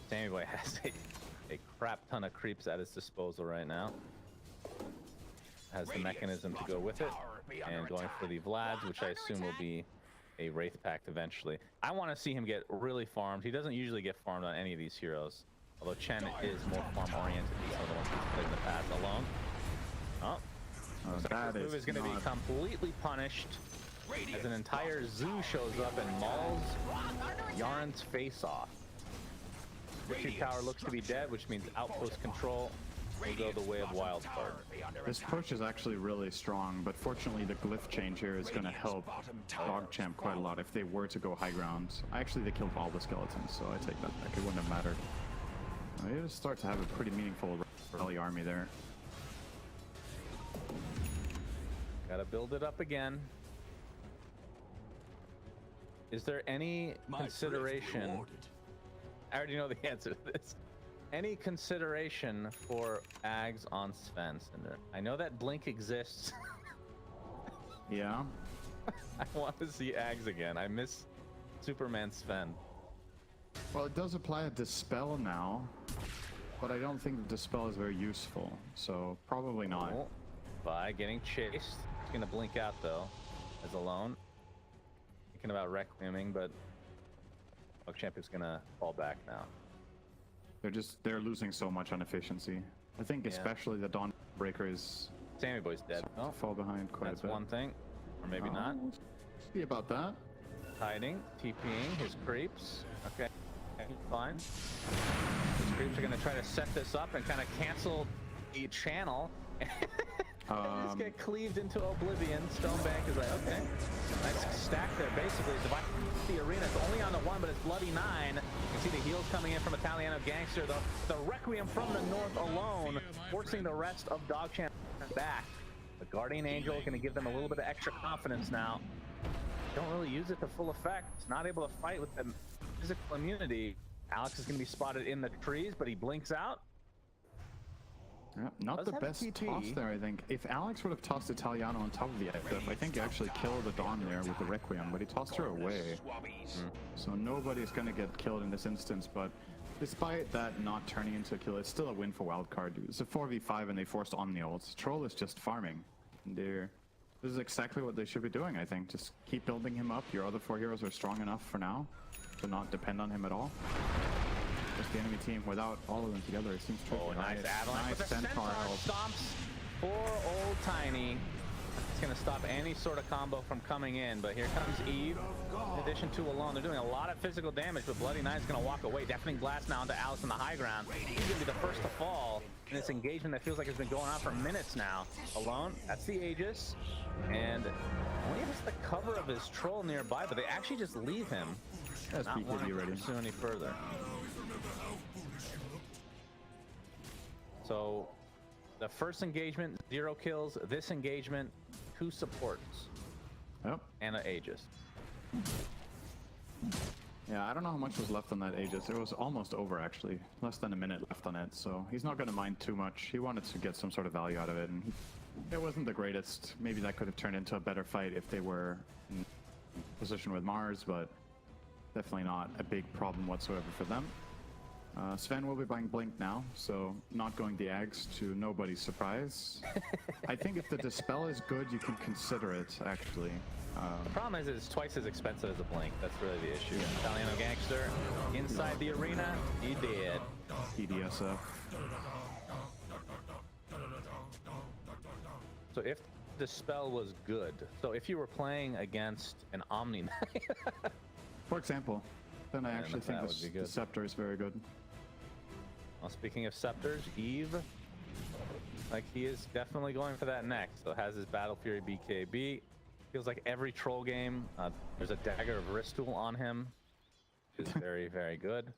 S3: Sammy Boy has a crap ton of creeps at his disposal right now. Has the mechanism to go with it, and going for the Vlads, which I assume will be a Wraith Pact eventually. I want to see him get really farmed. He doesn't usually get farmed on any of these heroes, although Chen is more farm-oriented than some of the ones he's played in the past. Alone. Oh.
S1: That
S3: This move is going to be completely punished as an entire zoo shows up and mauls Yaren's face off. Victory Tower looks to be dead, which means outpost control will go the way of Wildcard.
S1: This push is actually really strong, but fortunately the glyph change here is going to help Dogchamp quite a lot if they were to go high ground. Actually, they killed all the skeletons, so I take that back. It wouldn't have mattered. They just start to have a pretty meaningful rally army there.
S3: Gotta build it up again. Is there any consideration? I already know the answer to this. Any consideration for Ags on Sven, Cinder? I know that Blink exists.
S1: Yeah.
S3: I want to see Ags again. I miss Superman Sven.
S1: Well, it does apply a Dispel now, but I don't think the Dispel is very useful, so probably not.
S3: Oh, by getting chased. He's gonna blink out though, as Alone. Thinking about Requieming, but Dogchamp is gonna fall back now.
S1: They're losing so much on efficiency. I think especially the Dawnbreaker is
S3: Sammy Boy's dead.
S1: to fall behind quite a bit.
S3: That's one thing, or maybe not.
S1: See about that.
S3: Hiding, TPing his creeps. Okay, fine. His creeps are gonna try to set this up and kind of cancel the channel. Just get cleaved into oblivion. Stonebank is like, okay, nice stack there. Basically, divide the arena. It's only on the one, but it's Bloody 9. You can see the heals coming in from Italiano Gangster. The Requiem from the north Alone, forcing the rest of Dogchamp back. The Guardian Angel is going to give them a little bit of extra confidence now. Don't really use it to full effect. Not able to fight with the physical immunity. Alex is going to be spotted in the trees, but he blinks out.
S1: Yeah, not the best toss there, I think. If Alex would have tossed Italiano on top of the FF, I think he actually killed the Dawn there with the Requiem, but he tossed her away. So nobody's going to get killed in this instance, but despite that not turning into a kill, it's still a win for Wildcard. It's a 4v5 and they forced Omni ults. Troll is just farming. This is exactly what they should be doing, I think. Just keep building him up. Your other four heroes are strong enough for now to not depend on him at all. Just the enemy team without all of them together, it seems tricky.
S3: Oh, nice avalanche.
S1: Nice
S3: But the
S1: Centaur help.
S3: stomps poor old Tiny. It's going to stop any sort of combo from coming in, but here comes Eve. In addition to Alone, they're doing a lot of physical damage, but Bloody Knight's going to walk away. Deafening Blast now into Alice in the high ground. He's going to be the first to fall in this engagement that feels like it's been going on for minutes now. Alone, that's the Aegis, and only has the cover of his troll nearby, but they actually just leave him.
S1: That's
S3: Not wanting to
S1: ready.
S3: pursue any further. So, the first engagement, 0 kills. This engagement, 2 supports.
S1: Yep.
S3: And an Aegis.
S1: Yeah, I don't know how much was left on that Aegis. It was almost over, actually. Less than a minute left on it, so he's not going to mind too much. He wanted to get some sort of value out of it, and it wasn't the greatest. Maybe that could have turned into a better fight if they were in position with Mars, but definitely not a big problem whatsoever for them. Sven will be buying Blink now, so not going the Ags to nobody's surprise. I think if the Dispel is good, you can consider it, actually.
S3: The problem is it's twice as expensive as a Blink. That's really the issue. Italiano Gangster inside the arena, he did.
S1: PDSF.
S3: So if the spell was good, so if you were playing against an Omni Knight,
S1: For example, then I actually think
S3: that would be
S1: the
S3: good.
S1: Scepter is very good.
S3: well, speaking of scepters, Eve, like he is definitely going for that next. So has his Battle Fury BKB. Feels like every troll game, there's a Dagger of Ristul on him, which is very, very good.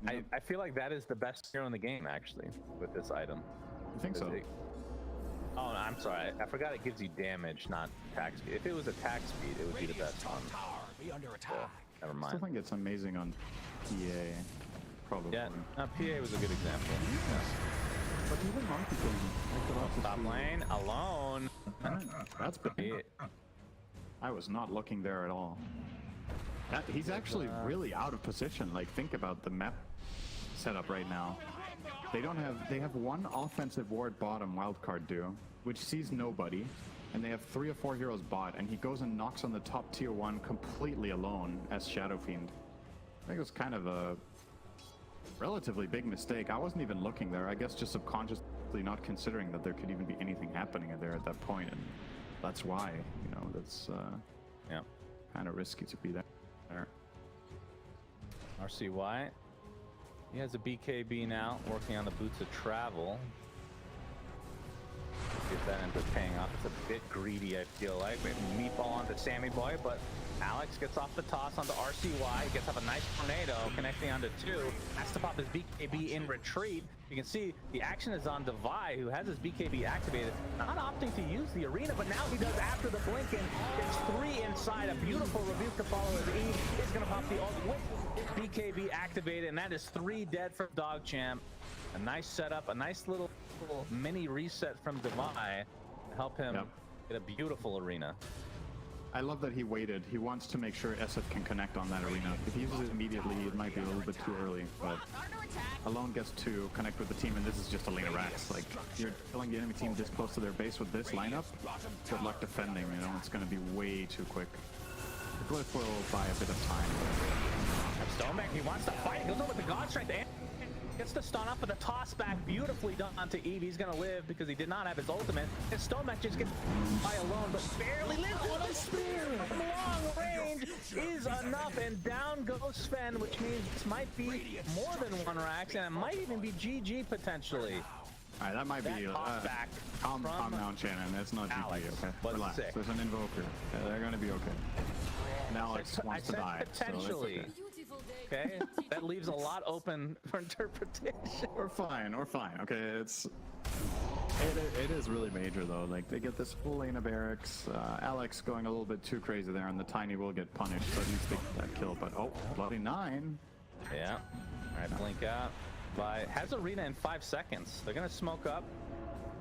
S1: Yeah.
S3: I feel like that is the best hero in the game, actually, with this item.
S1: I think so.
S3: Oh, no, I'm sorry. I forgot it gives you damage, not attack speed. If it was attack speed, it would be the best one.
S2: Tower be under attack.
S3: Never
S1: I still
S3: mind.
S1: think it's amazing on PA, probably.
S3: Yeah, PA was a good example.
S1: But even Monkey King, like the last
S3: Top lane, alone.
S1: That's big. I was not looking there at all. He's actually really out of position. Like, think about the map setup right now. They have one offensive ward bottom wildcard do, which sees nobody, and they have 3 or 4 heroes bot, and he goes and knocks on the top tier 1 completely alone as Shadow Fiend. I think it was kind of a relatively big mistake. I wasn't even looking there. I guess just subconsciously not considering that there could even be anything happening there at that point, and that's why, you know, that's
S3: Yeah.
S1: kind of risky to be there.
S3: RCY. He has a BKB now, working on the Boots of Travel. See if that ends up paying off. It's a bit greedy, I feel like. Maybe meatball onto Sammy Boy, but Alex gets off the toss onto RCY. Gets up a nice tornado, connecting onto 2. Has to pop his BKB in retreat. You can see the action is on Devi, who has his BKB activated. Not opting to use the arena, but now he does after the blink, and gets 3 inside. A beautiful rebuke to follow as E is going to pop the ult with BKB activated, and that is 3 dead from Dogchamp. A nice setup, a nice little mini reset from Devi to help him get a beautiful arena.
S1: I love that he waited. He wants to make sure SF can connect on that arena. If he uses it immediately, it might be a little bit too early, but Alone gets to connect with the team, and this is just a lane of racks. Like, you're killing the enemy team this close to their base with this lineup. Good luck defending, you know, it's going to be way too quick. The Glyph will buy a bit of time.
S3: Stoneback, he wants to fight. Goes over with the God Strength and gets the stun up with a toss back. Beautifully done onto Eve. He's going to live because he did not have his ultimate. And Stoneback just gets by Alone, but barely lives. What a spear! Long range is enough, and down goes Sven, which means this might be more than 1 Rax, and it might even be GG potentially.
S1: All right, that might be
S3: back
S1: calm down, Shannon. That's not
S3: Alex,
S1: GG, okay?
S3: but
S1: Relax.
S3: sick.
S1: There's an invoker. Yeah, they're going to be okay. And Alex wants to
S3: said
S1: die.
S3: potentially.
S1: So
S3: Okay, that leaves a lot open for interpretation.
S1: We're fine. Okay, it is really major though. Like, they get this full lane of barracks. Alex going a little bit too crazy there, and the Tiny will get punished. So at least they get that kill. But oh, bloody 9.
S3: Yeah. All right, blink out. Has arena in 5 seconds. They're gonna smoke up.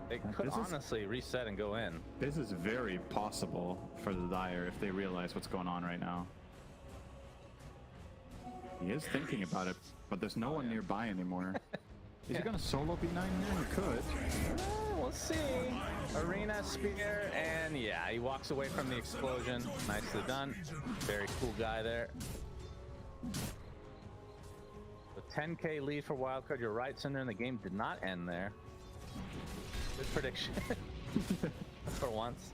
S3: They could honestly reset and go in.
S1: This is very possible for the Dire if they realize what's going on right now. He is thinking about it, but there's no one nearby anymore. Is he gonna solo B9 here? He could.
S3: We'll see. Arena, spear, and yeah, he walks away from the explosion. Nicely done. Very cool guy there. The 10K lead for Wildcard. You're right, Cinder, and the game did not end there. Good prediction. For once.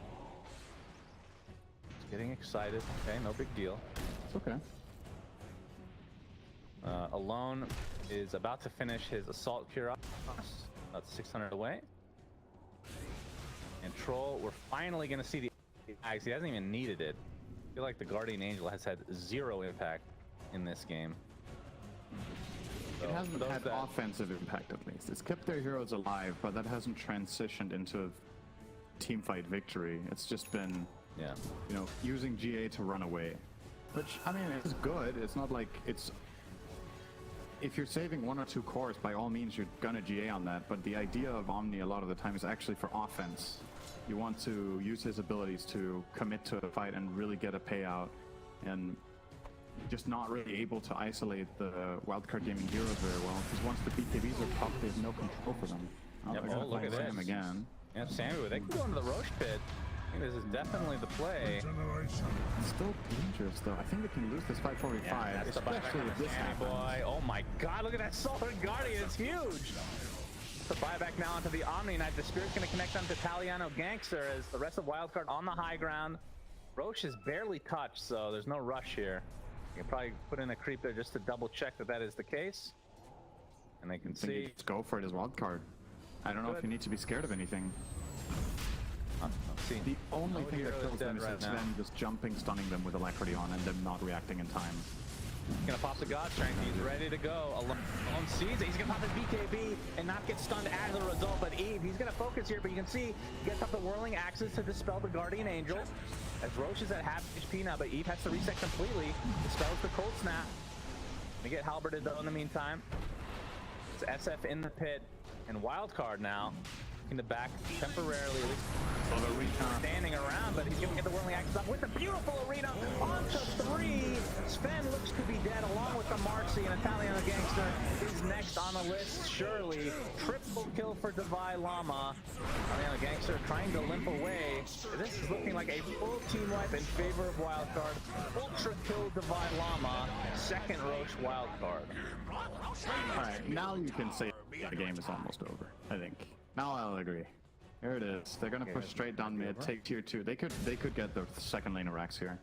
S3: Just getting excited. Okay, no big deal.
S1: It's okay.
S3: Alone is about to finish his Assault Cure, about 600 away. And Troll, we're finally going to see the Axe. He hasn't even needed it. I feel like the Guardian Angel has had 0 impact in this game.
S1: It hasn't had offensive impact, at least. It's kept their heroes alive, but that hasn't transitioned into team fight victory. It's just been, you know, using GA to run away. Which, I mean, it's good. It's not like it's... If you're saving 1 or 2 cores, by all means, you're gonna GA on that. But the idea of Omni a lot of the time is actually for offense. You want to use his abilities to commit to a fight and really get a payout. and just not really able to isolate the wildcard gaming heroes very well. Because once the BKBs are popped, there's no control for them.
S3: Yep,
S1: they're gonna
S3: look
S1: find
S3: at
S1: Sam
S3: this.
S1: again.
S3: Yeah, Samuel, they can go into the Roche pit. I think this is definitely the play.
S1: It's still dangerous though. I think they can lose this fight 45,
S3: That's the buyback
S1: especially
S3: on
S1: if
S3: the
S1: this
S3: Sammy
S1: happens.
S3: boy. Oh my god, look at that Solar Guardian, it's huge! The buyback now onto the Omni Knight. The Spirit's going to connect onto Italiano Gangster as the rest of Wildcard on the high ground. Roche is barely touched, so there's no rush here. You can probably put in a creep there just to double check that that is the case. And they can
S1: I think you
S3: see.
S1: just go for it as wildcard. I don't know if you need to be scared of anything.
S3: See.
S1: The only
S3: No
S1: thing that
S3: hero
S1: kills
S3: is
S1: them
S3: dead
S1: is
S3: right
S1: it's
S3: now.
S1: them just jumping, stunning them with Alacrity and them not reacting in time.
S3: He's gonna pop the God Strength. He's ready to go. Alone sees it. He's gonna pop his BKB and not get stunned as a result. But Eve, he's gonna focus here. But you can see he gets up the Whirling Axes to dispel the Guardian Angel. As Roche is at half HP now, but Eve has to reset completely. Dispels the Cold Snap. They get halberded though in the meantime. It's SF in the pit and Wildcard now. In the back temporarily, at least standing around, but he's gonna get the Whirling Axes up with the beautiful Arena onto 3. Sven looks to be dead along with the Marcy, and Italiano Gangster is next on the list. Surely triple kill for Divine Llama. Italiano Gangster trying to limp away. This is looking like a full team wipe in favor of Wildcard. Ultra kill Divine Llama. Second Roche Wildcard.
S1: Alright, now you can say the game is almost over, I think. Now I'll agree. Here it is. They're gonna push straight down mid, take tier 2. They could get the second lane of Rax here.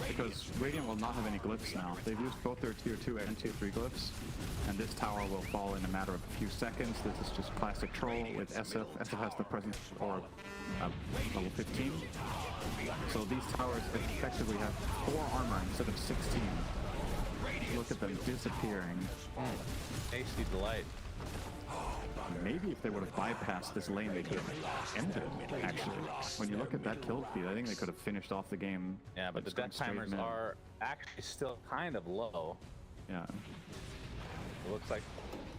S1: Because Radiant will not have any glyphs now. They've used both their tier 2 and tier 3 glyphs. And this tower will fall in a matter of a few seconds. This is just classic troll with SF. SF has the presence or level 15. So these towers effectively have 4 armor instead of 16. Look at them disappearing.
S3: Tasty delight.
S1: Maybe if they would have bypassed this lane, they could have ended, actually. When you look at that kill feed, I think they could have finished off the game.
S3: Yeah, but the
S1: just going
S3: death
S1: straight
S3: timers
S1: mid.
S3: are actually still kind of low.
S1: Yeah.
S3: It looks like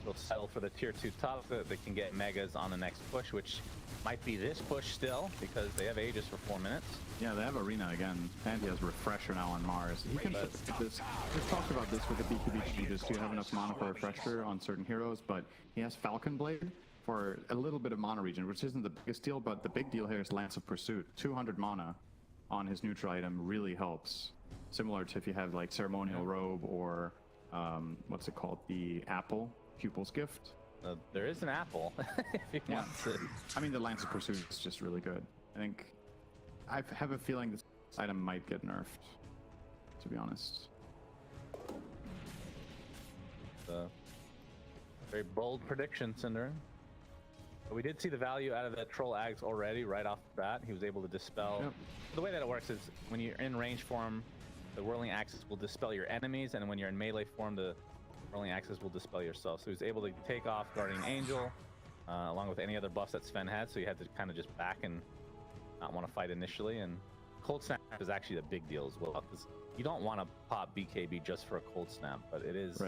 S3: they'll settle for the tier 2 top so that they can get megas on the next push, which might be this push still because they have Aegis for 4 minutes.
S1: Yeah, they have Arena again, and he has Refresher now on Mars. He can this. We've talked about this with the BKB changes. You have enough mana for Refresher on certain heroes, but he has Falcon Blade for a little bit of mana regen, which isn't the biggest deal, but the big deal here is Lance of Pursuit. 200 mana on his neutral item really helps. Similar to if you have like Ceremonial Robe or what's it called? The Apple, Pupil's Gift.
S3: There is an apple if you want to.
S1: I mean, the Lance of Pursuit is just really good. I think I have a feeling this item might get nerfed, to be honest.
S3: Very bold prediction, Cinder. But we did see the value out of that Troll Ags already right off the bat. He was able to dispel.
S1: Yep.
S3: The way that it works is when you're in range form, the Whirling Axis will dispel your enemies, and when you're in melee form, the Whirling Axis will dispel yourself. So he was able to take off Guardian Angel, along with any other buffs that Sven had, so you had to kind of just back and not want to fight initially. And Cold Snap is actually a big deal as well, because you don't want to pop BKB just for a Cold Snap, but it is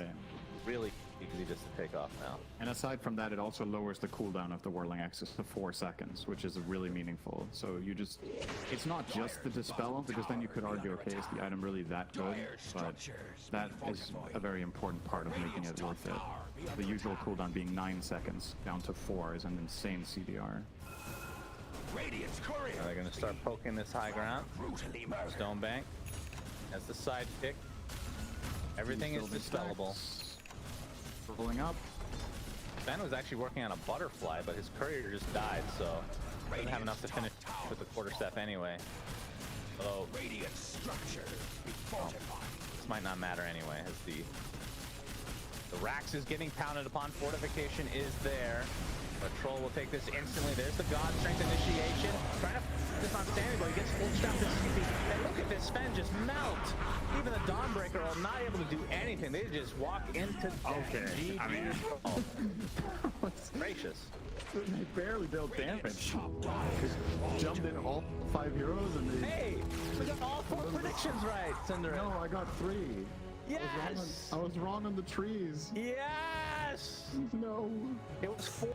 S3: really easy just to take off now.
S1: And aside from that, it also lowers the cooldown of the Whirling Axis to 4 seconds, which is really meaningful. So you just, it's not just the dispel, because then you could argue, okay, is the item really that good? But that is a very important part of making it worth it. The usual cooldown being 9 seconds down to 4 is an insane CDR.
S3: Now they're going to start poking this high ground. Stonebank has the side kick. Everything is dispellable.
S1: Pulling up.
S3: Ben was actually working on a butterfly, but his courier just died, so doesn't have enough to finish with the quarterstaff anyway. So this might not matter anyway, as the Rax is getting pounded upon. Fortification is there. But Troll will take this instantly. There's the God Strength initiation. Trying to this on standing, but he gets full strapped to CP. And look at this Sven just melt. Even the Dawnbreaker are not able to do anything. They just walk into death.
S1: Okay, I mean,
S3: gracious.
S1: They barely dealt damage. Just jumped in all 5 heroes and they...
S3: Hey, we got all 4 predictions right, Cinder.
S1: No, I got 3.
S3: Yes!
S1: I was wrong on the trees.
S3: Yes!
S1: No.
S3: It was 4.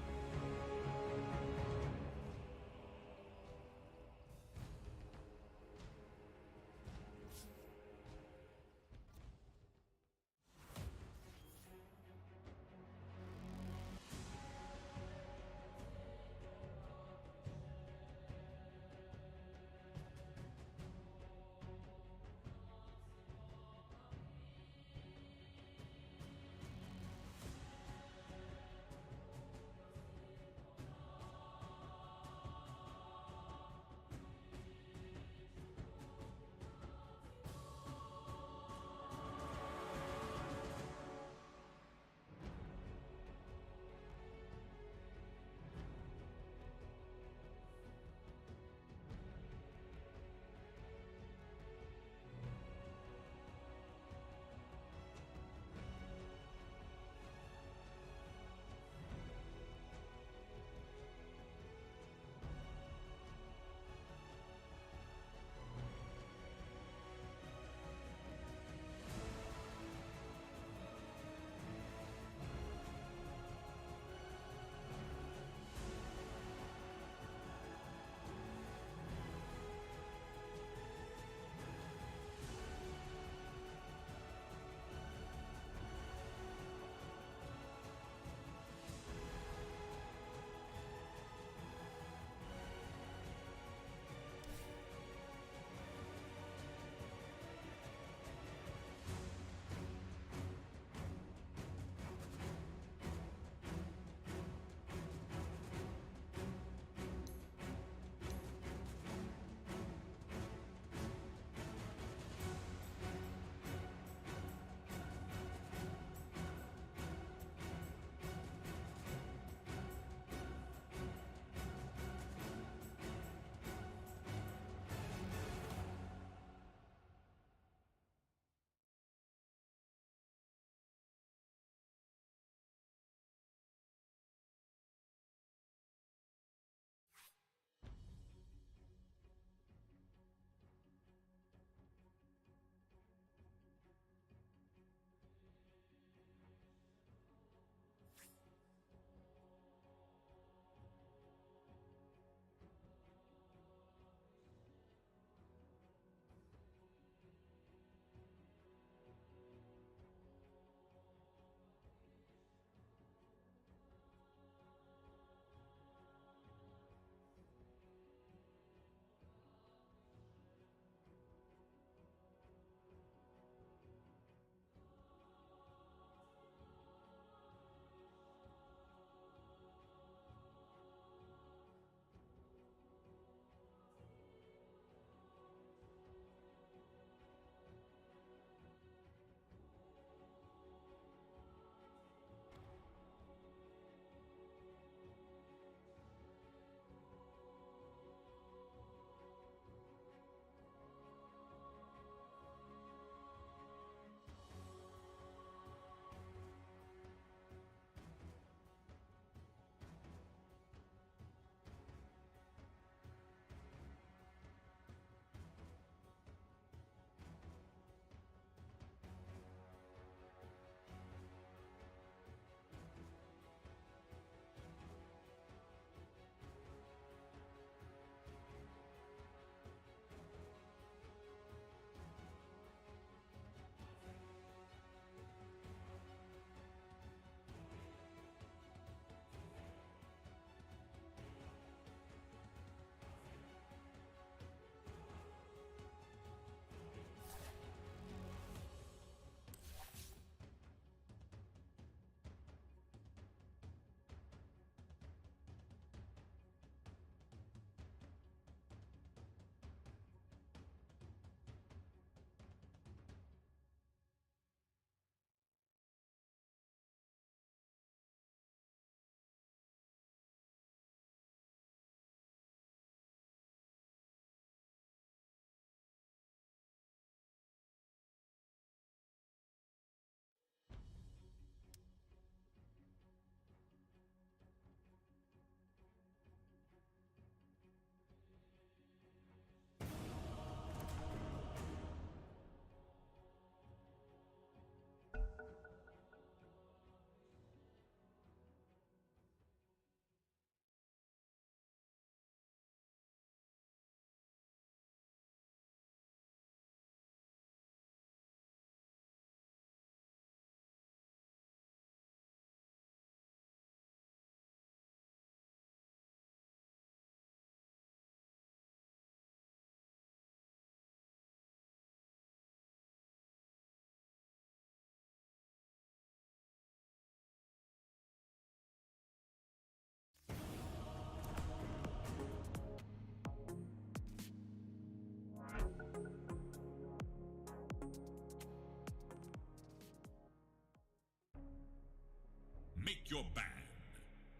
S2: Make your band.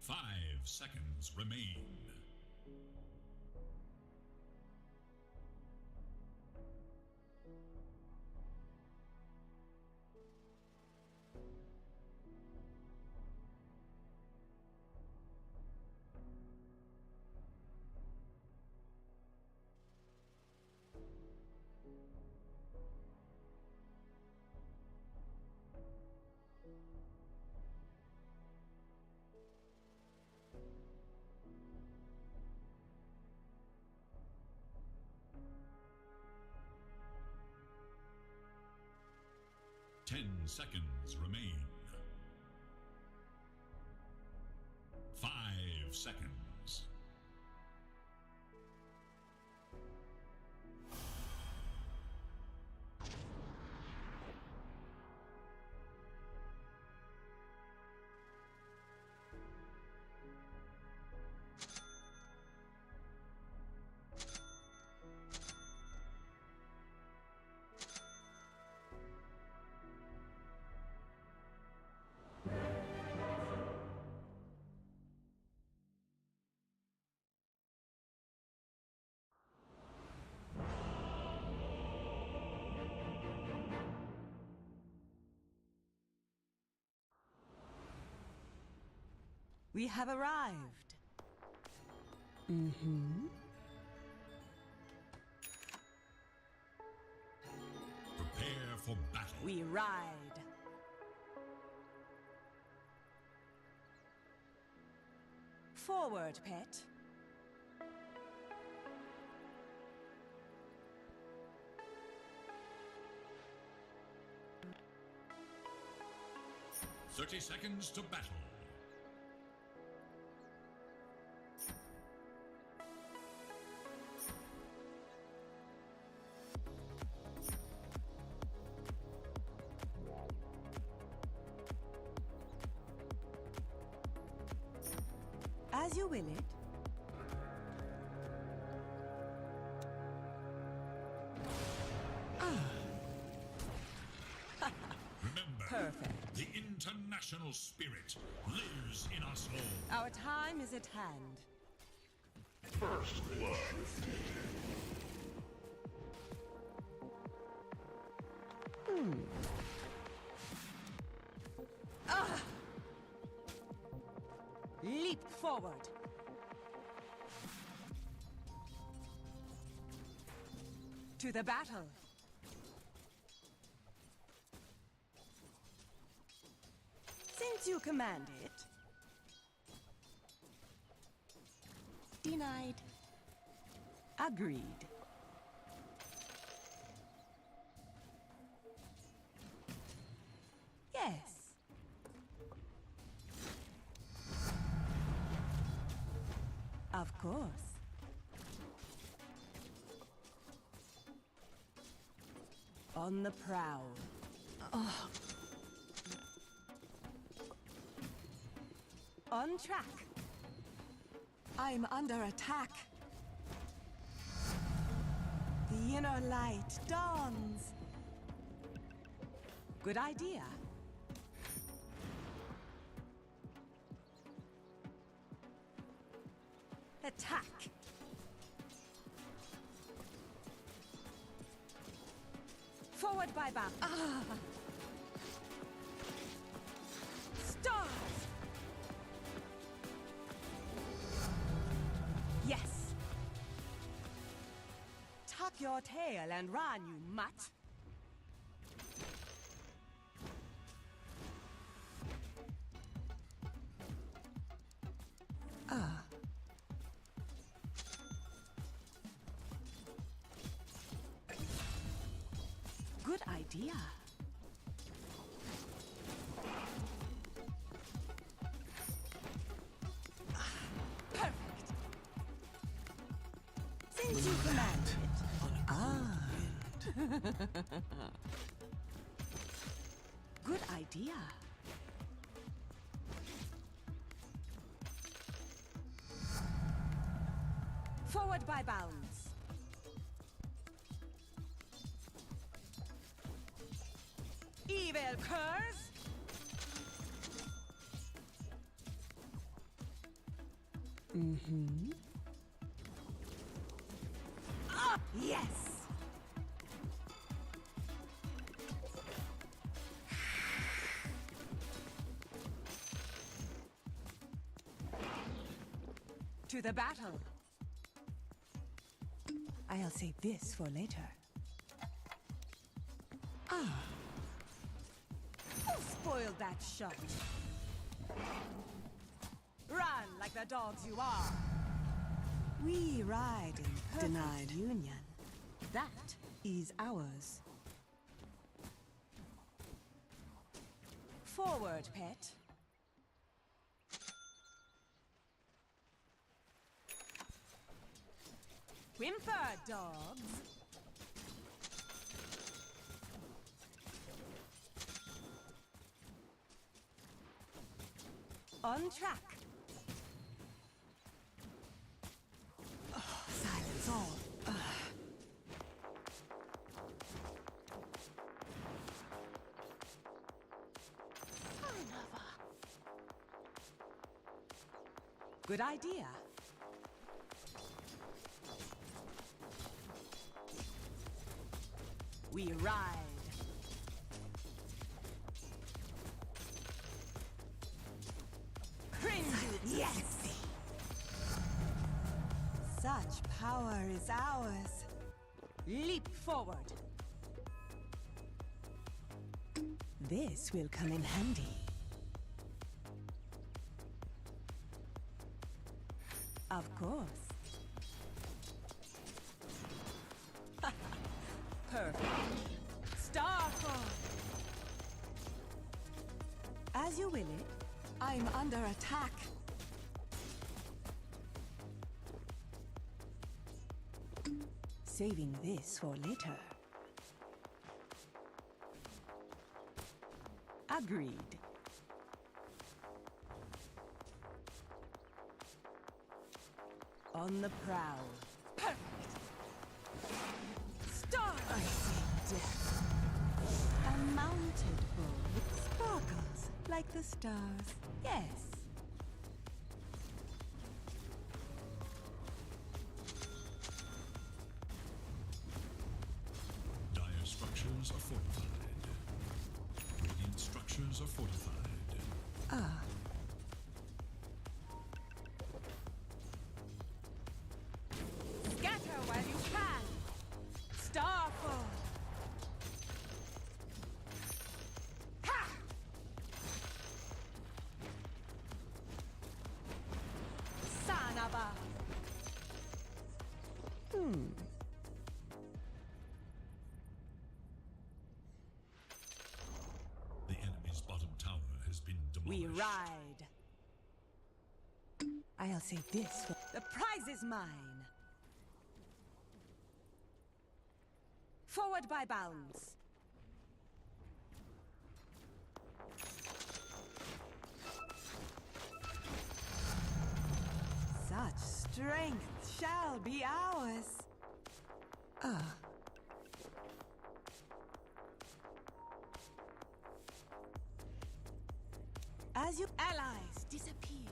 S2: 5 seconds remain. Ten seconds remain. 5 seconds.
S4: We have arrived. Mm-hmm.
S2: Prepare for battle.
S4: We ride. Forward, pet.
S2: "30 seconds to battle.
S4: As you will it.
S2: Remember,
S4: Perfect.
S2: the international spirit lives in us all.
S4: Our time is at hand.
S2: First blood.
S4: Leap forward. To the battle. Since you command it. Denied. Agreed. Yes. Of course. On the prowl. On track. I'm under attack. The inner light dawns. Good idea. Attack. Forward by bow. Stars. Yes. Tuck your tail and run, you mutt. Good idea. Perfect. Since you command it. Good idea. Forward by bounds. Evil curse! Yes! To the battle! I'll save this for later. Ah! Who spoiled that shot? Run like the dogs you are! We ride in perfect denied union. That is ours. Forward, pet. Whimper, dogs. On track. Silence all. Good idea. We ride. Cringe. Yes. Such power is ours. Leap forward. This will come in handy. Of course. Perfect. Starfall! As you will it, I'm under attack. Saving this for later. Agreed. On the prowl. Perfect. Star! I see death. A mounted bull with sparkles like the stars. Yes.
S2: Dire structures are fortified. Radiant structures are fortified.
S4: Ah. Scatter while you can. Starfall. Ha! Sanaba.
S2: The enemy's bottom tower has been
S4: We
S2: demolished.
S4: ride. I'll say this. The prize is mine. Forward by bounds. Such strength shall be ours. Ah. As your allies disappear.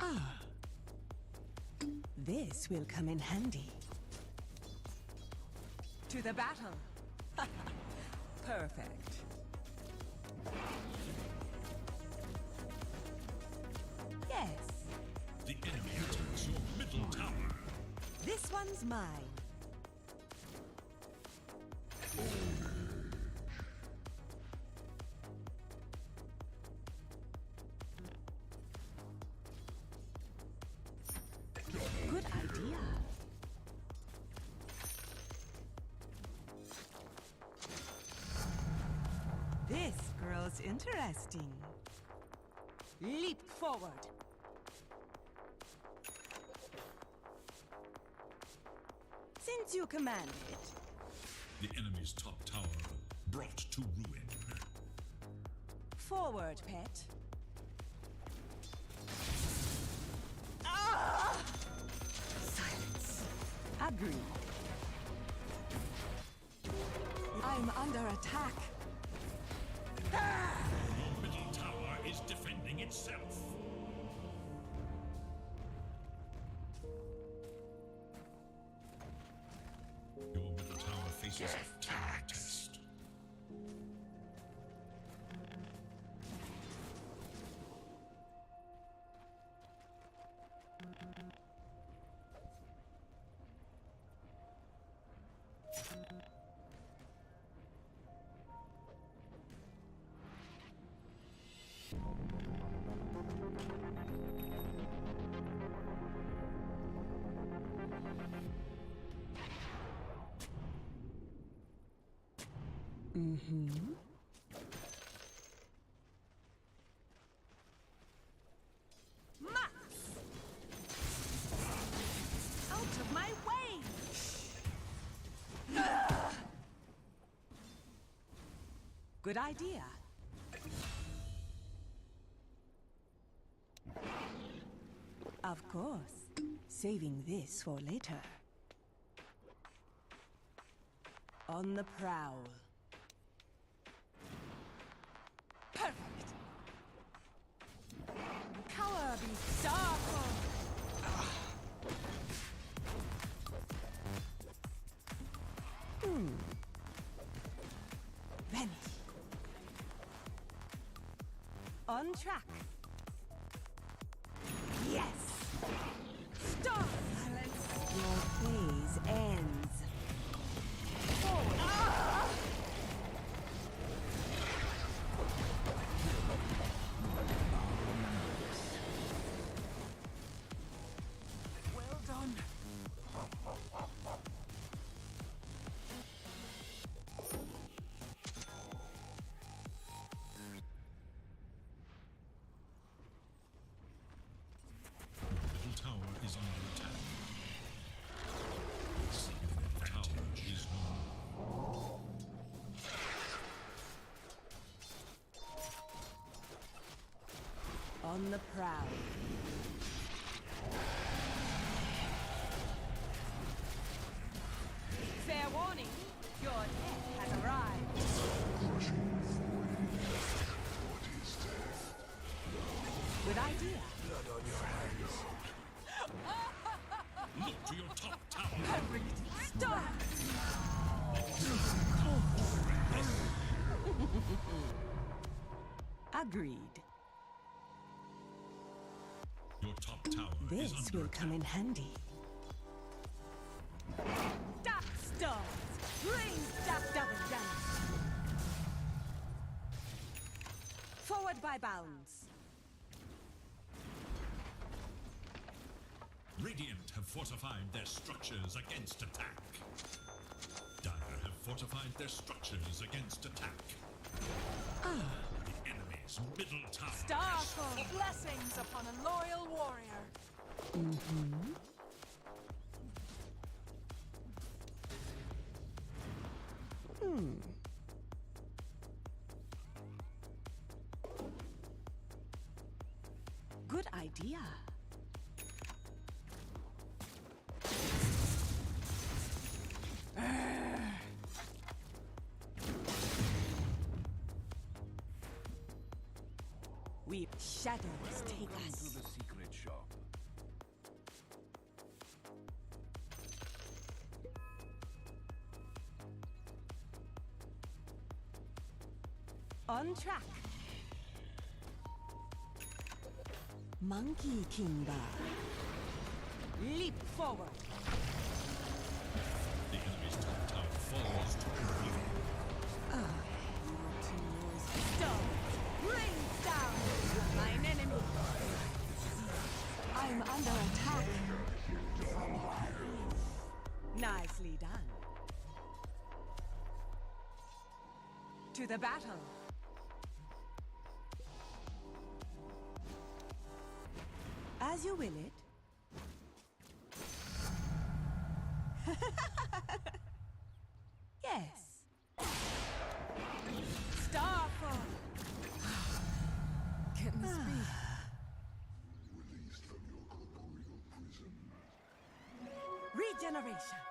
S4: Ah. This will come in handy. To the battle. Perfect. Yes.
S2: The enemy attacks your middle tower.
S4: This one's mine. Good idea. This grows interesting. Leap forward. Since you command it,
S2: The enemy's top tower brought to ruin.
S4: forward, pet. Ah! Silence. Agreed. I'm under attack.
S2: Your middle tower is itself. Your middle tower faces a tower test.
S4: Max! Out of my way! Good idea. Of course. Saving this for later. On the prowl. Perfect. Cower be startled. Vanish. On track. Yes. Stop. Silence. Your phase ends. Forward. Well done.
S2: Middle tower is under attack. Tower is known.
S4: On the prowl. Fair warning, your death has arrived. Good idea.
S2: Look to your top tower.
S4: Stop! Agreed.
S2: Your top tower is
S4: This
S2: under
S4: will
S2: attack.
S4: come in handy. Dark stones! Rain dark double damage! Forward by bounds.
S2: Radiant have fortified their structures against attack. Dire have fortified their structures against attack. The enemy's middle tower is
S4: Starfall! Blessings upon a loyal warrior. Good idea. We shadows take us.
S5: To the secret shop.
S4: On track. Monkey Kimba. Leap forward.
S2: the enemy's top tower falls to oblivion.
S4: Stone. Bring down mine enemy. I'm under attack. Nicely done. To the battle. As you will it. Yes. Starfall. Can this be?
S5: Released from your corporeal prison.
S4: Regeneration.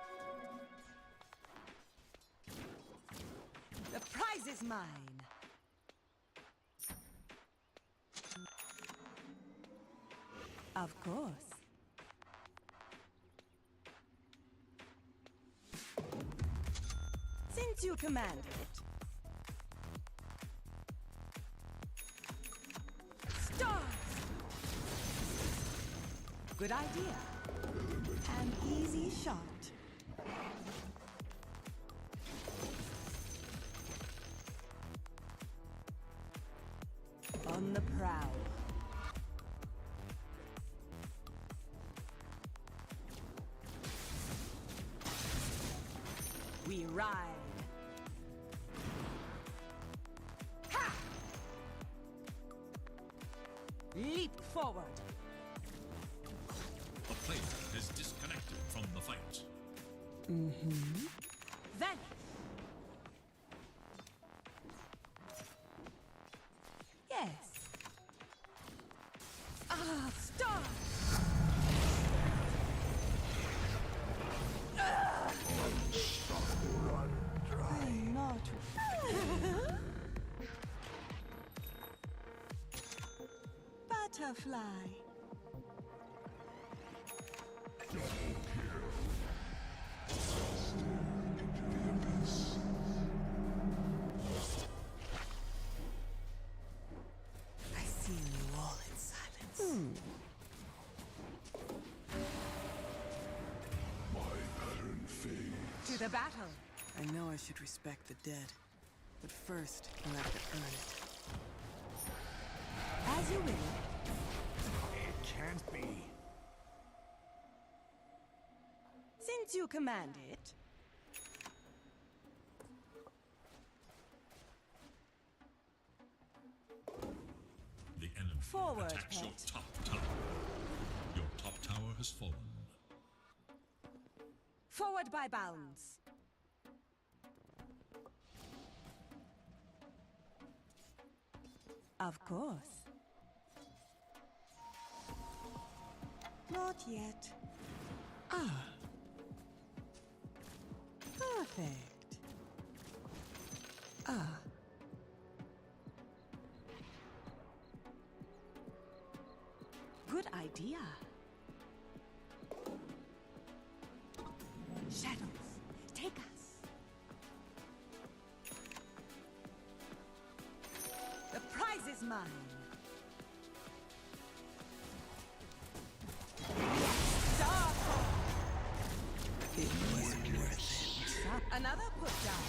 S4: The prize is mine. Of course. Since you command it. Stars! Good idea. An easy shot. On the prowl. We ride. Ha! Leap forward.
S2: A player is disconnected from the fight.
S4: Vanish. Yes. Ah, stop! I'm not. Butterfly. I see you all in silence.
S5: My pattern fades.
S4: To the battle.
S6: I know I should respect the dead, but first you'll have to earn it.
S4: As you will.
S5: It can't be.
S4: Since you command it.
S2: The enemy
S4: Forward,
S2: attacks your
S4: pet.
S2: top tower. Your top tower has fallen.
S4: Forward by bounds. Of course. Not yet. Ah. Perfect. Ah. Good idea. Shadows, take us. The prize is mine. Starfall.
S6: It was worth it.
S4: Another put down.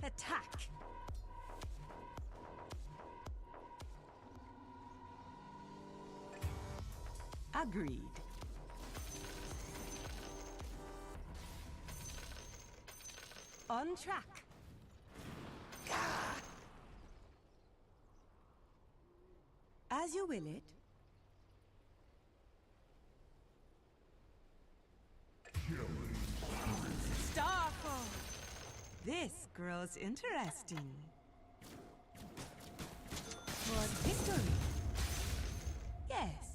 S4: Attack. Agreed. On track. As you will it. Starfall. This grows interesting. Toward victory. Yes.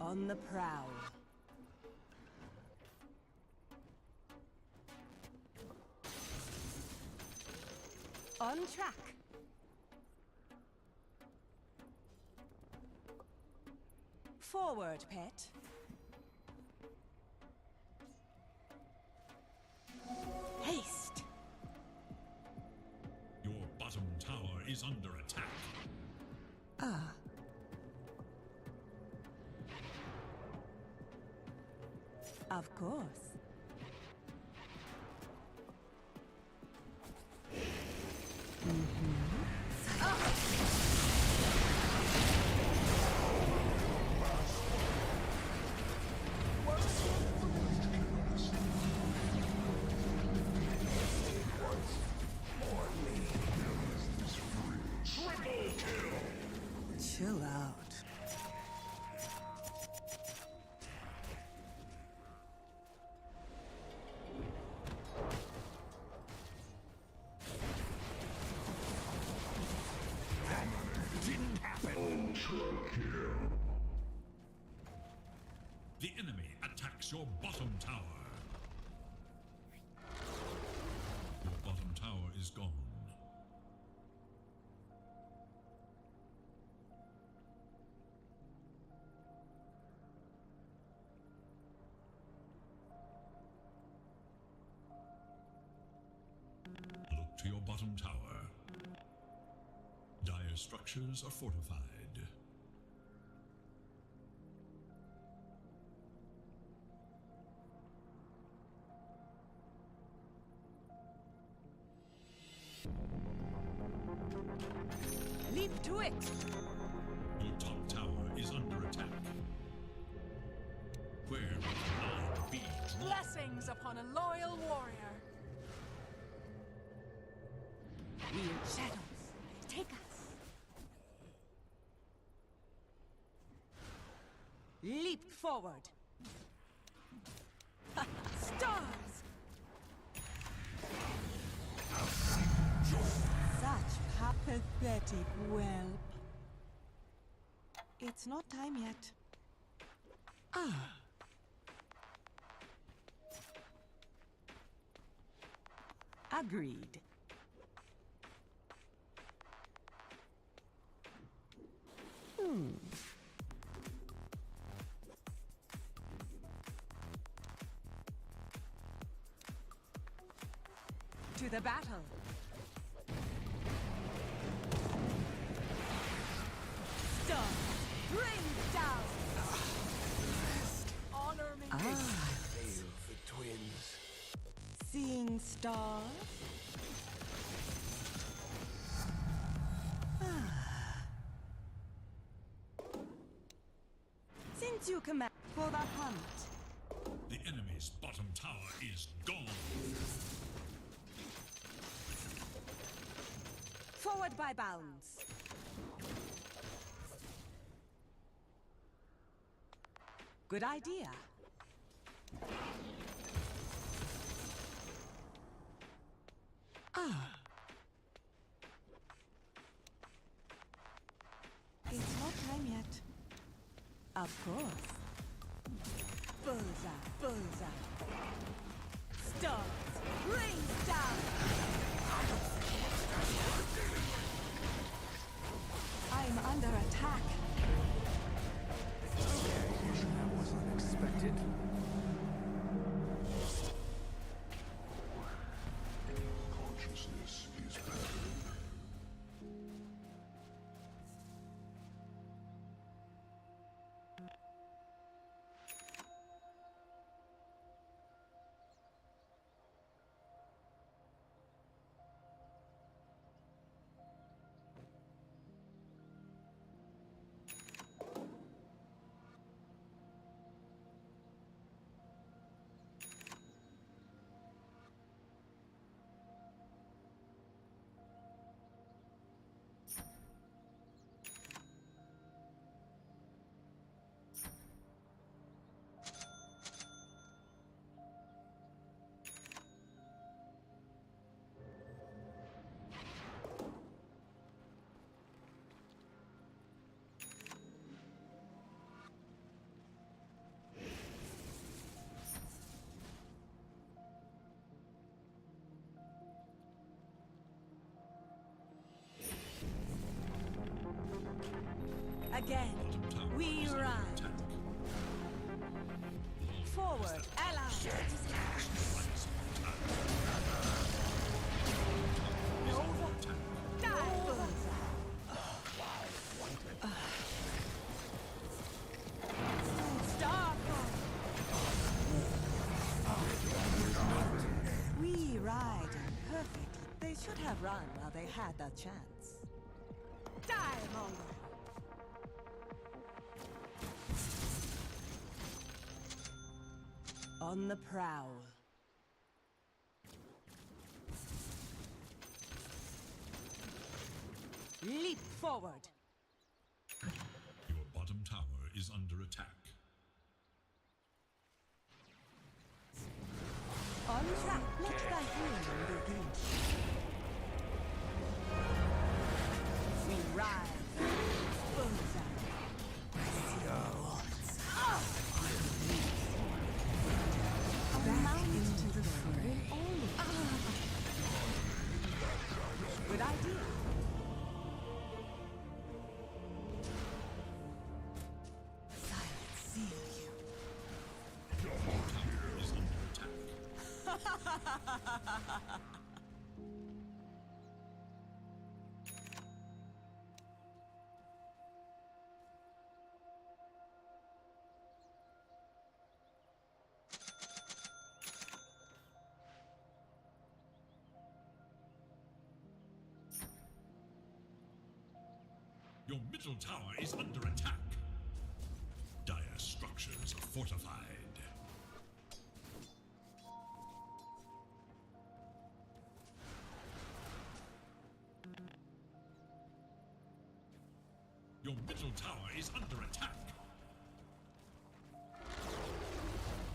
S4: On the prowl. On track. Forward, pet. Haste.
S2: Your bottom tower is under attack.
S4: Ah. Of course. Chill out.
S5: Didn't happen.
S2: The enemy attacks your bottom tower. Your bottom tower is gone. to your bottom tower. Dire structures are fortified.
S4: Leap to it!
S2: Your top tower is under attack. Where will the line be drawn?
S4: Blessings upon a loyal warrior. Weird shadows, take us. Leap forward. Stars! Such pathetic whelp. It's not time yet. Ah. Agreed. To the battle. Stone, bring down. Honor me.
S5: Hail the twins.
S4: Seeing stars. Since you command for the hunt.
S2: The enemy's bottom tower is gone.
S4: Forward by bounds. Good idea. It's not time yet. Of course. Bullseye, bullseye. Stars, rain down. I'm under attack.
S5: That was unexpected.
S7: Consciousness is pattern.
S4: Again, we run. Forward, allies. Nova, dive. Starfall. We ride in perfect. They should have run while they had that chance. Dive on. On the prowl. Leap forward.
S2: Your bottom tower is under attack.
S4: On track. Let thy healing begin. We ride. Bullseye. Back into the fray. Good idea. Silence seal you.
S2: Your tower is under attack. middle tower is under attack. Dire structures are fortified. Your middle tower is under attack.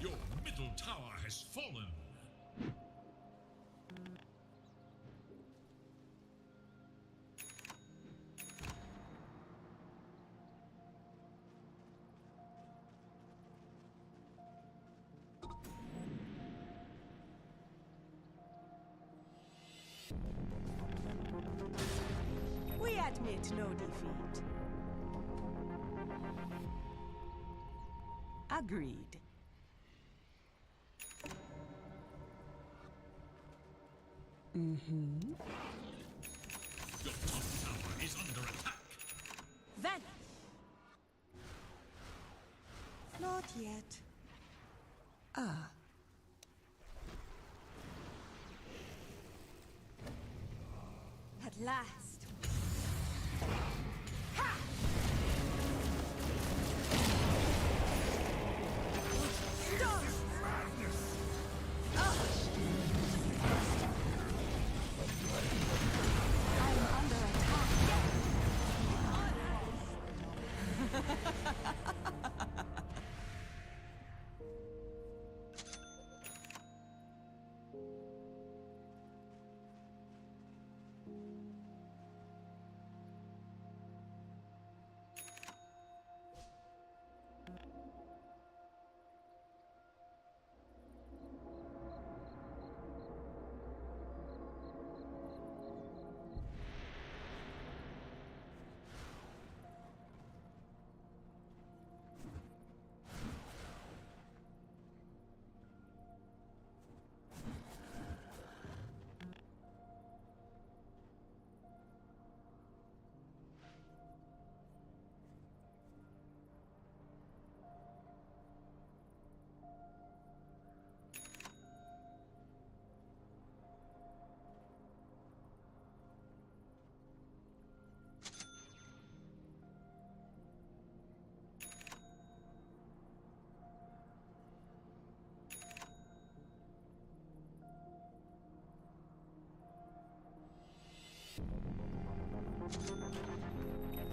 S2: Your middle tower has fallen.
S4: We admit no defeat. Agreed.
S2: Your top tower is under attack.
S4: Vanish! Not yet. Ah. At last. Ha! Stop! Ah! I'm under attack.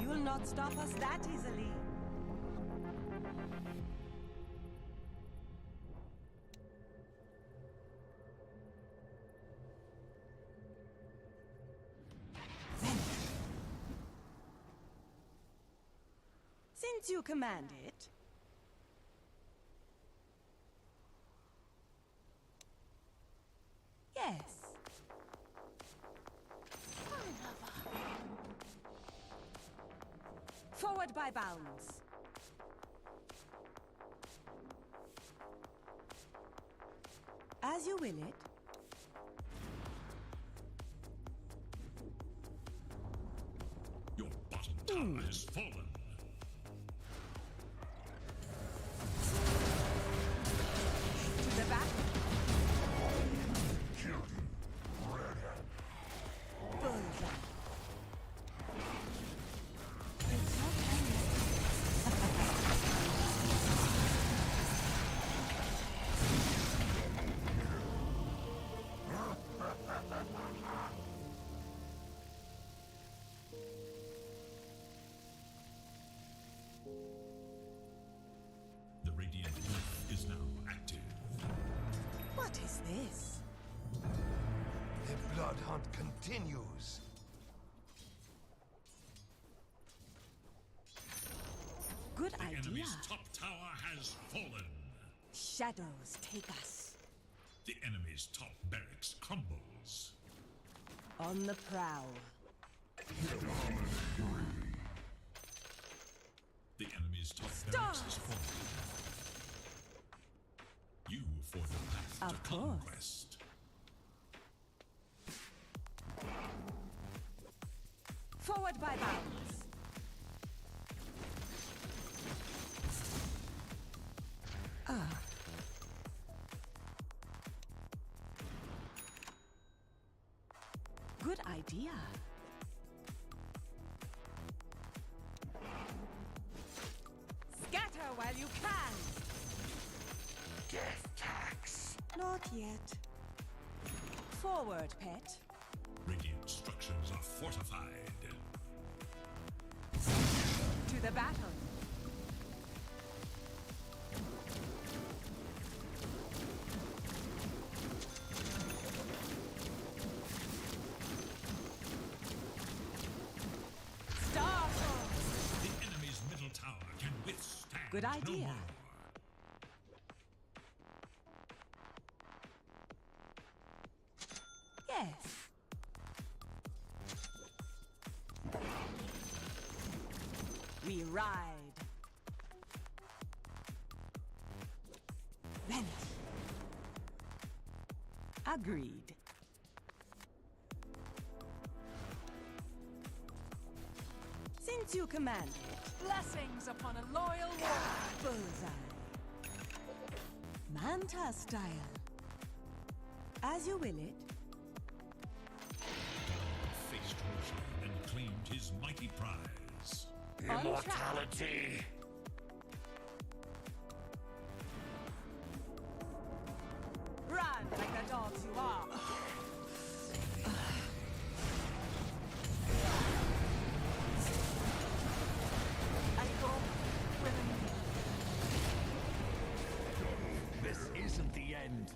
S4: You'll not stop us that easily. Since you command it. Yes. Forward by bounds. As you will it.
S2: Your bottom tower has fallen.
S4: To the back. Bullseye. It's not
S2: The radiant glyph is now active.
S4: What is this?
S5: The blood hunt continues.
S4: Good
S2: The
S4: idea.
S2: enemy's top tower has fallen.
S4: Shadows take us.
S2: The enemy's top barracks crumbles.
S4: On the prowl.
S2: The enemy's top barracks is fallen. You for the path
S4: Of
S2: to
S4: course.
S2: conquest.
S4: Forward by bounds. Ah. Good idea. Not yet. Forward, pet.
S2: Radiant structures are fortified.
S4: To the battle. Startle.
S2: The enemy's middle tower can withstand
S4: Good
S2: no
S4: idea.
S2: more.
S4: Yes. We ride. Vanish. Agreed. Since you command it,
S7: Blessings upon a loyal war.
S4: bullseye. Manta style. As you will it.
S2: Faced Roshan and claimed his mighty prize.
S4: On track. Run like the dogs you are.
S7: I go willingly.
S8: This isn't the end.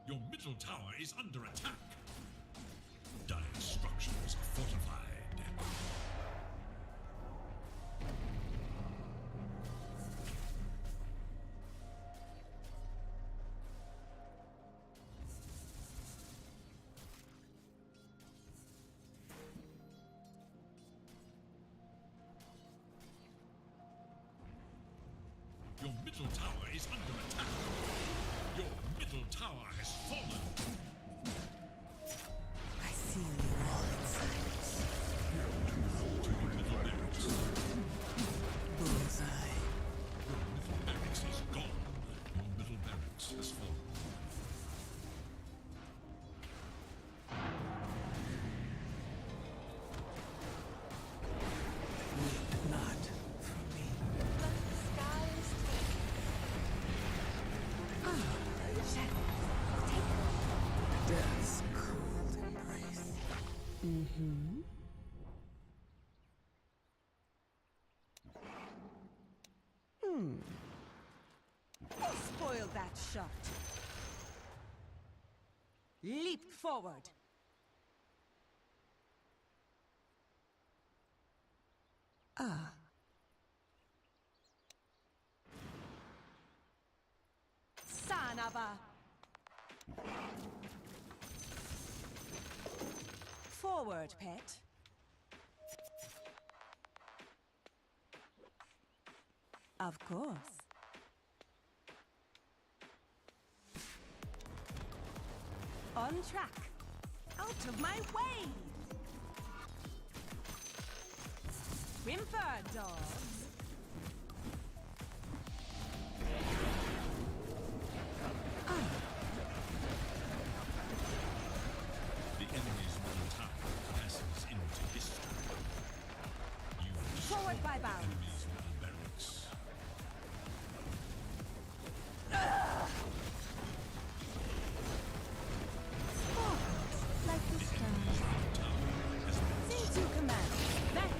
S2: Your middle tower is under attack. Dire structures are fortified. Your middle tower is under attack. Your middle tower has fallen.
S6: I seal you all in silence.
S2: To your middle barracks.
S6: Bullseye.
S2: Your middle barracks is gone. Your middle barracks has fallen.
S6: Weep not for me.
S7: The skies
S6: Death's cold embrace. Mm-hmm.
S4: Spoil that shot. Leap forward. Ah. Sanaba. Forward, pet. Of course. On track. Out of my way! Whimper, dogs.
S2: The enemy's middle tower passes into history. You
S4: Forward by
S2: destroyed the
S4: bounds.
S2: enemy's middle barracks.
S4: Like the stars.
S2: Middle tower has been
S4: Since you command, then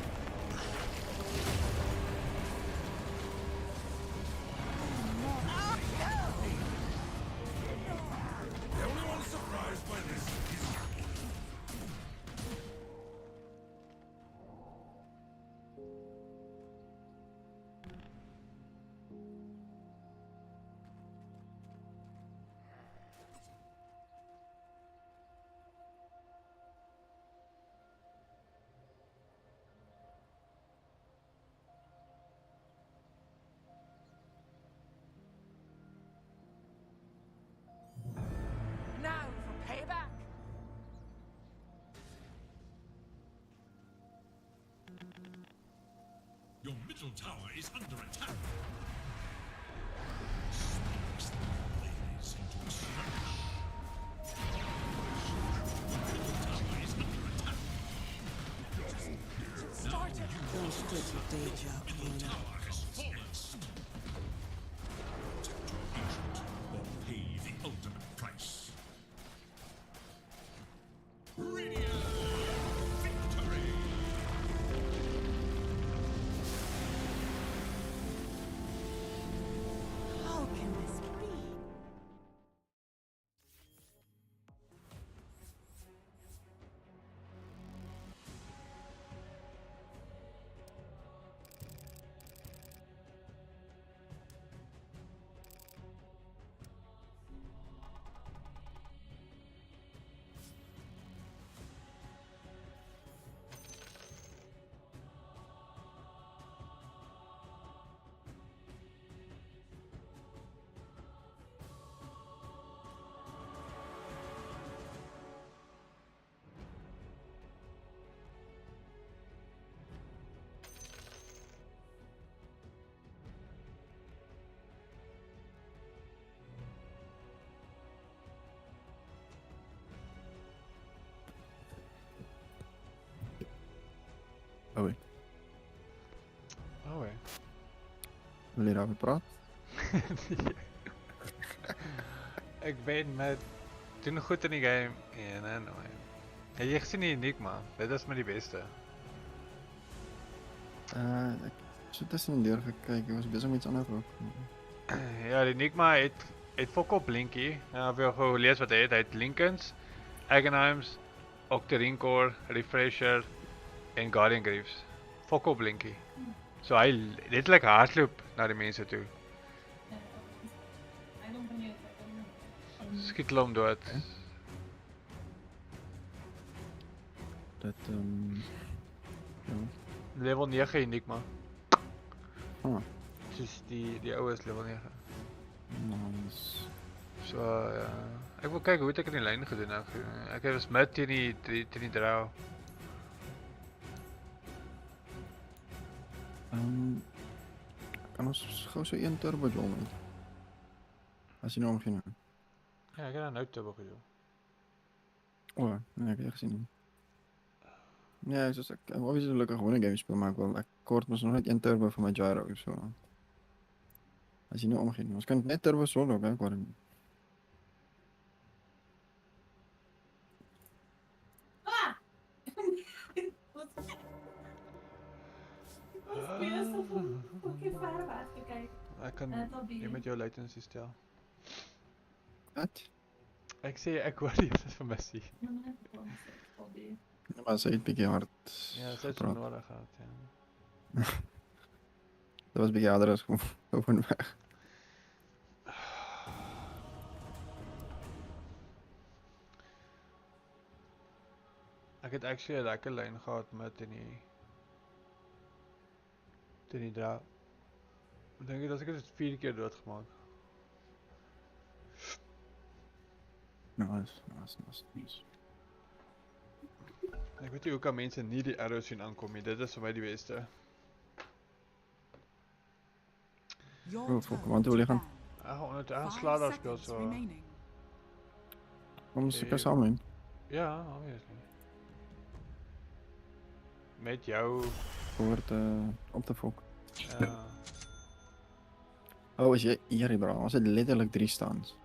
S2: middle tower is under attack. Sparks blaze into a skirmish. Middle tower is under attack.
S7: Started.
S6: Don't quit your day job,
S2: Middle
S6: Luna.
S2: tower has fallen. Protect your ancient or pay the ultimate price. Radiant victory!
S4: How can this be?
S9: Oh,
S10: Oh,
S9: wil je daarover praten?
S10: ik weet met doen goed in die game en heb je gezien die Enigma? Dit is maar die beste.
S9: Ik zit tussenin deur gekeken, ik was bezig met iets anders ook.
S10: Ja, die Enigma het fok Blinky. Nou, wil gewoon lees wat hy het. Hy het Lincolns, Aghanim's, Octarincor, Refresher en Guardian Greaves. Fok Blinky. So hy letterlik hardloop na die mense toe. Skiet hulle hom dood.
S9: Dat, ja.
S10: Level 9 Enigma.
S9: Ah,
S10: Soos die ou is level 9.
S9: nice.
S10: So ja, ek wil kyk hoe het ek in die lyn gedoen. Ek was mid teen die draw.
S9: Kan ons gauw zo 1 turbo jol met? Als je nou omging.
S10: Ja, ek het nou nou turbo gedoen.
S9: Oh, nee, ik heb het gezien. Ja, dus ik heb obviously gelukkig gewoon een game spelen, maar ik kort nog net 1 turbo voor mijn gyro of zo. Als je nu omging. Ons kan net turbo solo, hè, waarom?
S10: Ek kan jy met jou latency stel.
S9: Wat?
S10: Ek sê ek hoor jy dit vir Missy.
S9: Ja, maar ze heeft een beetje hard
S10: Ja, sy het
S9: gepraat.
S10: nodig gehad, ja.
S9: Dat was een beetje harder als gewoon weg.
S10: Ek het actually 'n lekker lyn gehad met in die draw. Ek dink dat ek dit 4 keer doodgemaak.
S9: Nice.
S10: Ek weet nie hoe kan mense nie die arrows sien aankom nie. Dit is vir my die beste.
S6: Your
S9: fuck,
S6: turn
S9: want
S6: to
S9: hoe liggen?
S6: ban.
S10: Ek gaan net
S6: 5
S10: aanslaan daar speel
S6: seconds
S10: so.
S6: remaining.
S9: Waarom is ik samen in?
S10: Ja, obviously. Met jou
S9: Gehoord op de fok.
S10: ja.
S9: Oh, als je hier bro, als het letterlijk 3 stands.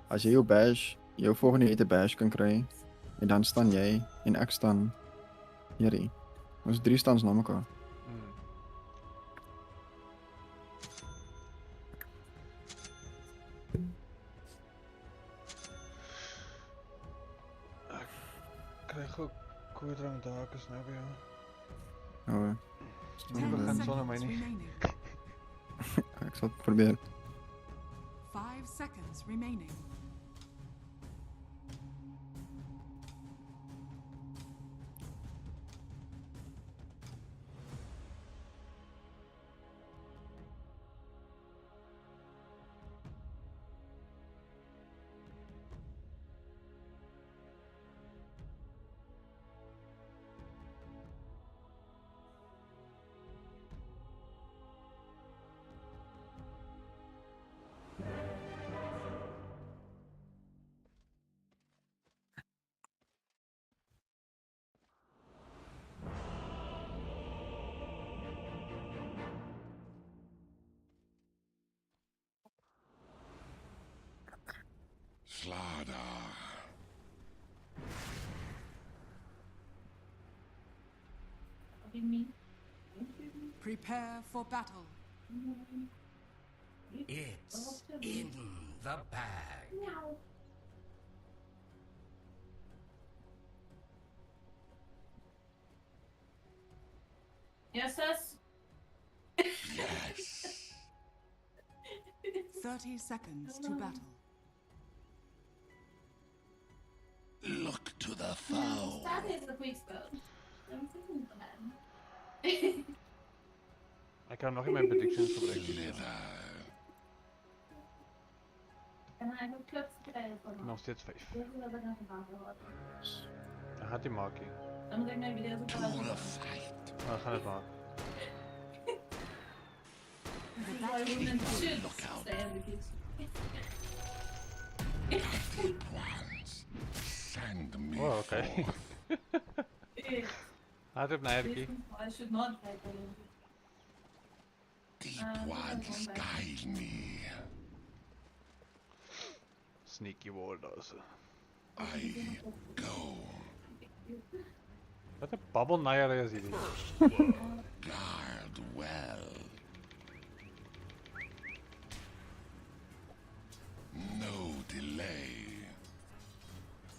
S9: Als je jouw bash, jouw volgende eten bash kan krijgen. En dan staan jij en ik staan hier. Dat is 3 stands naar elkaar.
S10: Ek kry ook koedrang dalk is nou by jou.
S9: Oh,
S6: 10
S10: begin
S6: seconds
S10: zonder my nie.
S6: remaining.
S9: ik zal het proberen.
S6: 5 seconds remaining.
S4: Prepare for battle.
S8: It's in the bag.
S7: Yes, sis?
S5: Yes.
S4: 30 seconds to battle.
S5: Look to the foe.
S7: That is the quick spell.
S10: Ik kan nog in mijn predictions gebruiken.
S5: Slither.
S10: Nog steeds 5. Dan gaat hij maken.
S7: Dan moet ik mijn video's
S5: To the fight.
S10: We gaan het maken.
S5: Look out. Deep ones. Send me
S10: Oh, oké. Laat op naar Erkie.
S7: I should not fight
S5: Deep ones guide me.
S10: Sneaky wardozen.
S5: I go.
S10: Wat een babbelnaaier is hier.
S5: Guard well. No delay.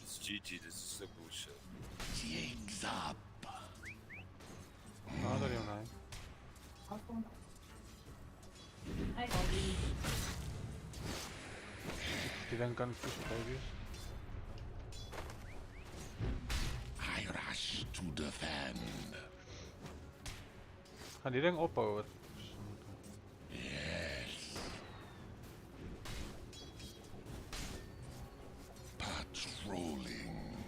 S11: It's GG, this is so bullshit.
S5: Jigs up.
S10: Nou, daar jongen. Die dan kan tussen baby's.
S5: I rush to defend.
S10: Gaan die ding opbouwen?
S5: Yes. Patrolling.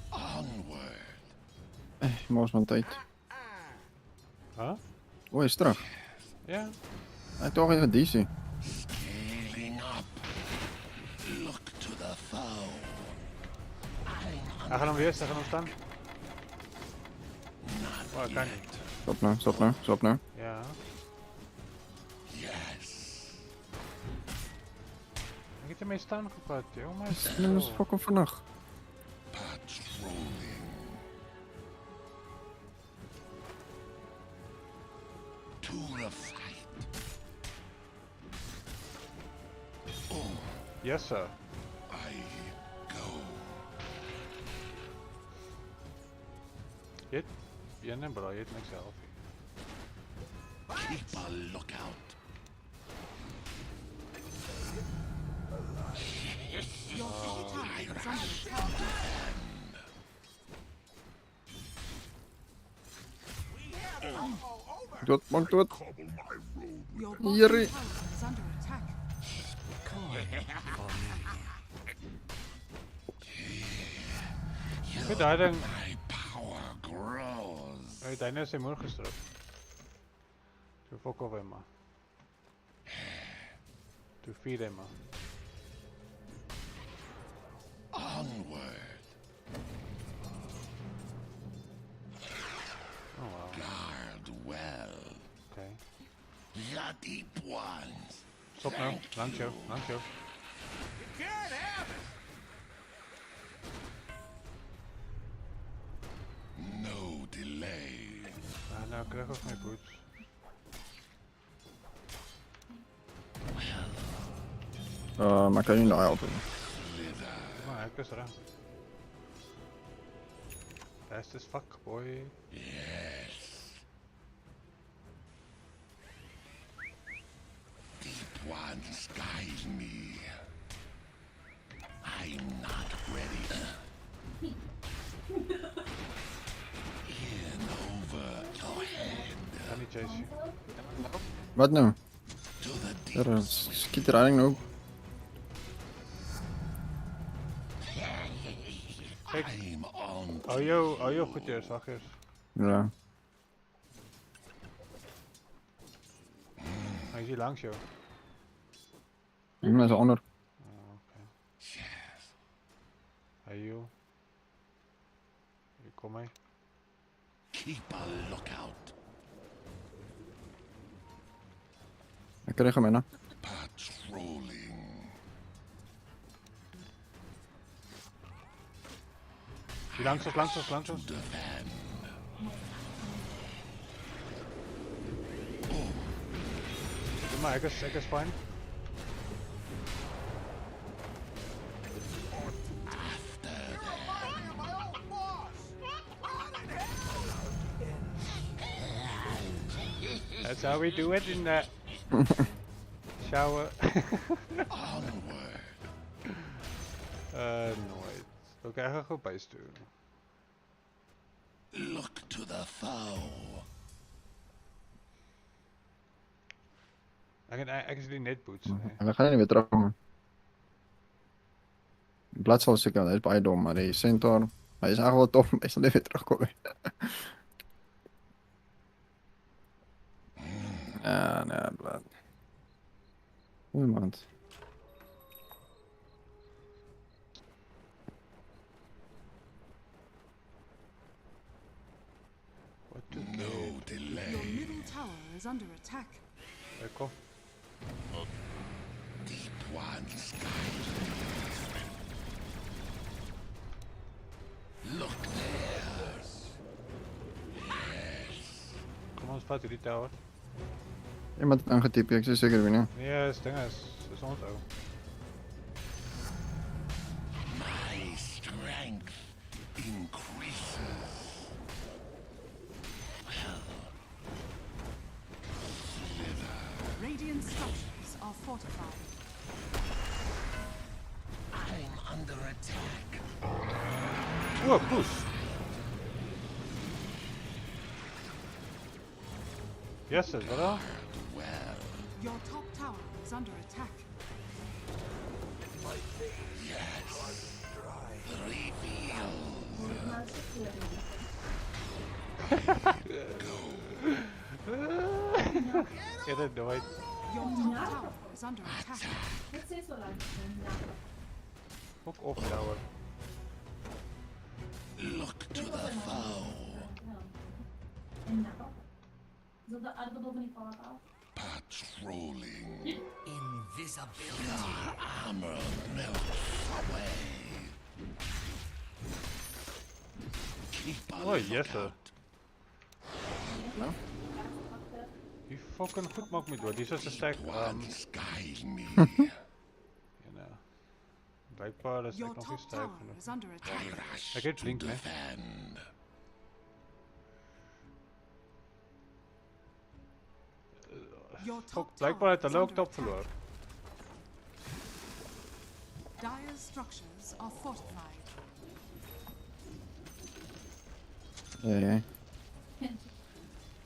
S5: Onward.
S9: Maus van tijd.
S10: Huh?
S9: Oh, hij is terug.
S10: Ja.
S9: Hij toch even DC.
S5: Scaling up. Look to the foe.
S10: Hij gaat hem weer, hij gaat hem staan. Oh, ik kan niet.
S9: Stop nou, stop nou, stop nou.
S10: Ja.
S5: Yes.
S10: Ik heb ermee staan gepakt, joh. Maar
S9: Dat is fucking vannacht.
S5: Patrolling. To the fight. Oh,
S10: yes, sir.
S5: I go.
S10: Hit. Ja, nee, bro, je hebt niks zelf.
S5: Keep a lookout.
S4: Your top tower is under attack.
S9: Dood, man, dood.
S4: Your
S9: Hier.
S4: bottom tower is under attack.
S10: Goed, hij dan.
S5: My power grows.
S10: Hij heeft net zijn moeder gestrukt. To fuck off him, man. To feed him, man.
S5: Onward.
S10: Oh, wow.
S5: Guard well.
S10: Oké.
S5: The deep ones.
S10: Stop nou. Langs jou, langs jou.
S5: No delay.
S10: Ah, nou, ik krijg ook mijn boots.
S9: Maar kan je niet helpen?
S10: Maar hij is eraan. Fast as fuck, boy.
S5: Yes. Deep ones guide me. I'm not ready. In over your head.
S10: Kan niet chase je.
S9: Wat nou?
S5: To the deep.
S9: Er schiet er eigenlijk nog.
S10: Kijk.
S5: I'm on.
S10: Oh yo, goed eerst, wacht eerst.
S9: Ja.
S10: Hij is hier langs jou.
S9: Iemand is onder.
S10: Oh, oké.
S5: Yes.
S10: Hey yo. Hier, kom mee.
S5: Keep a lookout.
S9: Ik krijg hem in, hè.
S5: Patrolling.
S10: Langs ons, langs ons, langs ons.
S5: Defend.
S10: Doe maar, ek is fine. That's how we do it in the shower.
S5: Onward.
S10: Nooit. Oké, ek gaan gou bys toe.
S5: Look to the foe.
S10: Ek is die net boots.
S9: Hulle gaan nie weer terugkom. Blad sal seker, hy is baie dom, maar die centaur, hy is echt wel tof, hy sal nie weer terugkom. Ja, nee, blad. Oei, man.
S5: No delay.
S6: Your middle tower is under attack.
S10: Kom.
S5: Deep ones look there.
S10: Kom ons vat hierdie tower.
S9: Iemand het aangetyp, ek is seker wie nie.
S10: Nee, dis ding is ons ou.
S5: My strength increases.
S6: Radiant structures are fortified.
S5: I'm under attack.
S10: O, push. Yes, is wat daar?
S5: Well,
S6: Your top tower is under attack.
S10: Get it, nooit.
S6: Your top tower is under attack.
S7: Let's say so like.
S10: Fuck off, tower.
S5: look to the foe.
S7: En nou. Zo de aardbol niet vallen af.
S5: Patrolling.
S8: Invisibility.
S5: Armor melts away. Keep a
S10: Oh, yes, sir.
S9: Nou?
S10: Die fucking goed maak my dood. Hier is 'n stack.
S5: ones guide me.
S10: Ja. Blijkbaar is
S6: Your
S10: ek nog
S6: top
S10: nie sterk
S6: tower
S10: genoeg.
S6: is under attack.
S5: Rush
S10: Ek het
S5: to
S10: blink, né?
S5: defend.
S6: Your
S10: Fuck,
S6: top
S10: blijkbaar het
S6: tower
S10: hulle
S6: is
S10: ook
S6: under
S10: top verloor.
S6: attack. Dire's structures are fortified.
S9: Ja.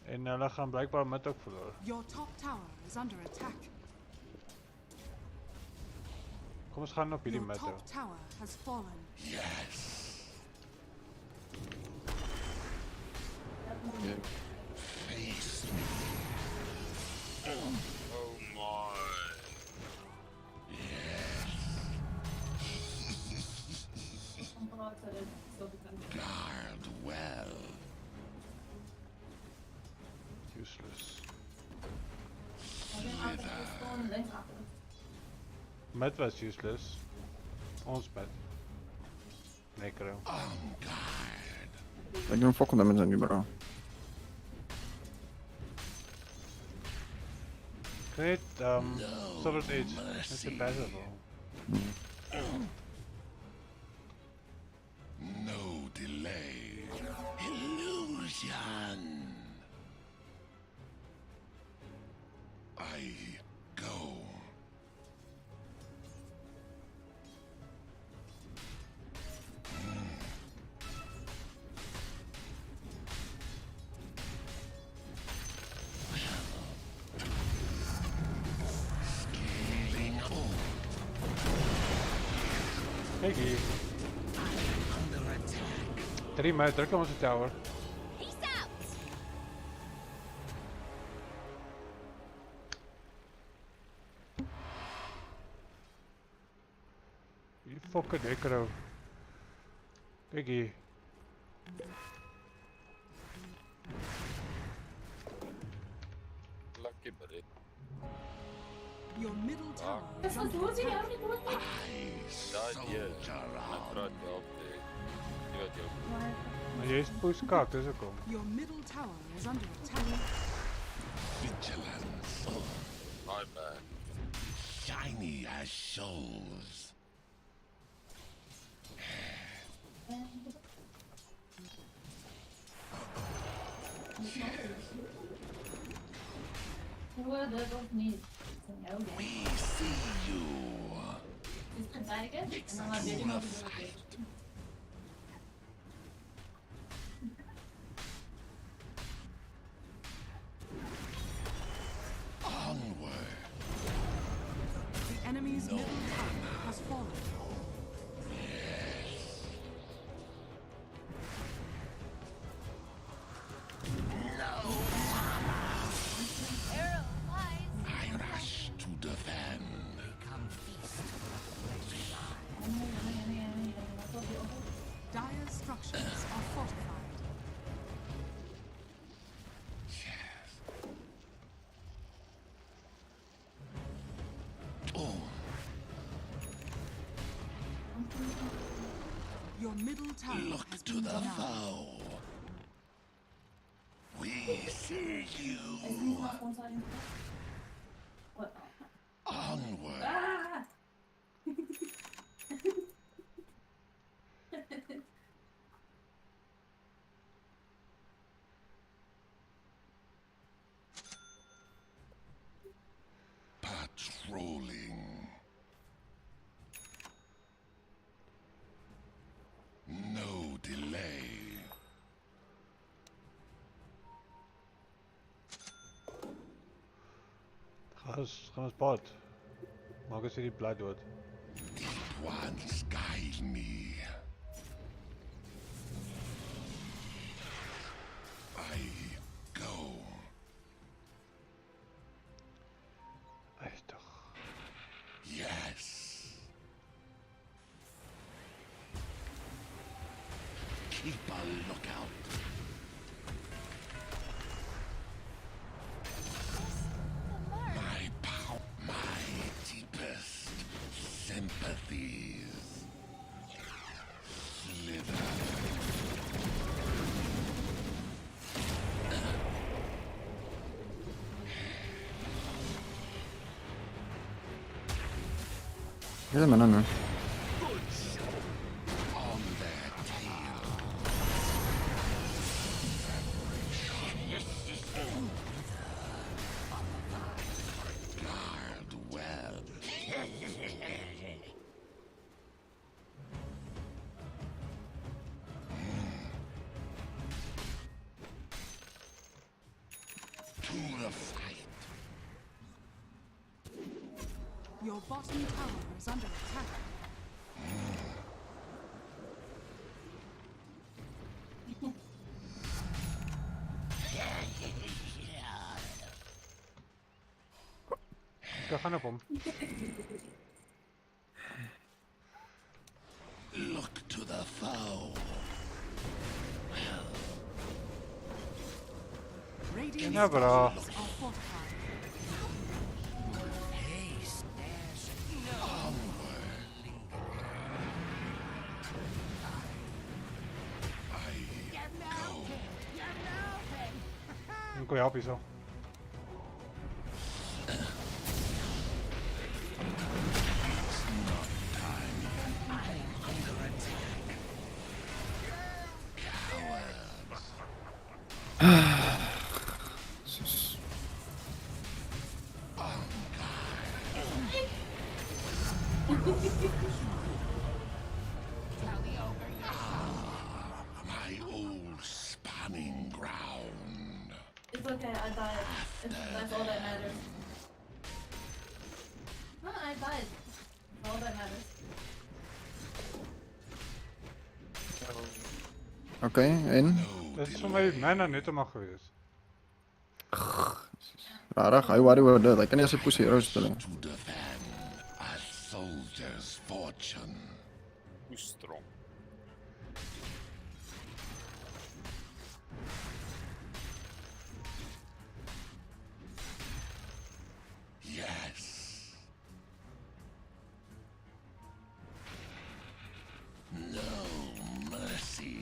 S10: En hulle gaan blijkbaar mid ook verloor.
S6: Your top tower is under attack.
S10: Kom ons gaan op hierdie
S6: Your
S10: mid.
S6: top tower has fallen.
S5: Yes. Face me.
S11: Oh my.
S5: Guard well.
S10: Useless.
S5: Slither.
S10: Mid was useless. Ons mid. Necro.
S5: On guard.
S9: Ek doen fucking damage aan die bro.
S10: Great, Solid Edge. That's a passive.
S5: No delay. Illusion. I go. Scaling up.
S10: Kijk hier.
S5: Under attack.
S10: 3 mid, druk op onze tower. You fucking necro. Kijk hier.
S11: Lucky buddy.
S6: Your middle tower
S7: Dat
S6: is
S7: is
S6: under
S7: wat doe je
S6: attack.
S7: nou niet hoor?
S11: Died here. I tried to help the wat jou bedoel.
S10: Maar jy is pushkak, dis hoekom.
S6: Your middle tower is under attack.
S5: Vigilance.
S11: My bad.
S5: Shiny as shoals.
S7: Hoe dat of niet? Oké.
S5: We see you.
S7: Is het kijken? En
S5: It's
S7: dan
S5: a
S7: laat je
S5: cool
S7: hem
S5: fight. Onward.
S6: The enemy's middle tower has fallen.
S5: I rush to defend.
S6: Dire structures are fortified.
S5: Oh,
S6: Your middle tower
S5: look
S6: has
S5: to
S6: been
S5: the
S6: denied.
S5: foe. We see you.
S7: What?
S5: Onward.
S7: Ah!
S5: Patrolling. No delay.
S10: Gaan ons bad. Maak ons hierdie blad dood.
S5: Deep ones guide me. I go.
S10: Ai tog.
S5: Yes. Keep a lookout. My power, my deepest sympathies. Slither.
S9: Kaya naman ano.
S5: On their tail. Guard well. To the fight.
S6: Your bottom tower is under attack.
S10: Ek gaan op hom.
S5: Look to the foe.
S6: Radiant
S10: Ja, bra.
S6: structures are fortified.
S10: Ek kan jou help hierso.
S5: My old spawning ground.
S7: It's okay, I died. That's all that matters. No, I died. That's all that matters.
S9: Oké, en?
S10: Dit is vir my mana net om mag gewees.
S9: Rarig, hy worry oor dit. Hy kan nie as 'n pussy heroes speel nie.
S5: To defend a soldier's fortune.
S11: Hoe strong.
S5: Yes. No mercy.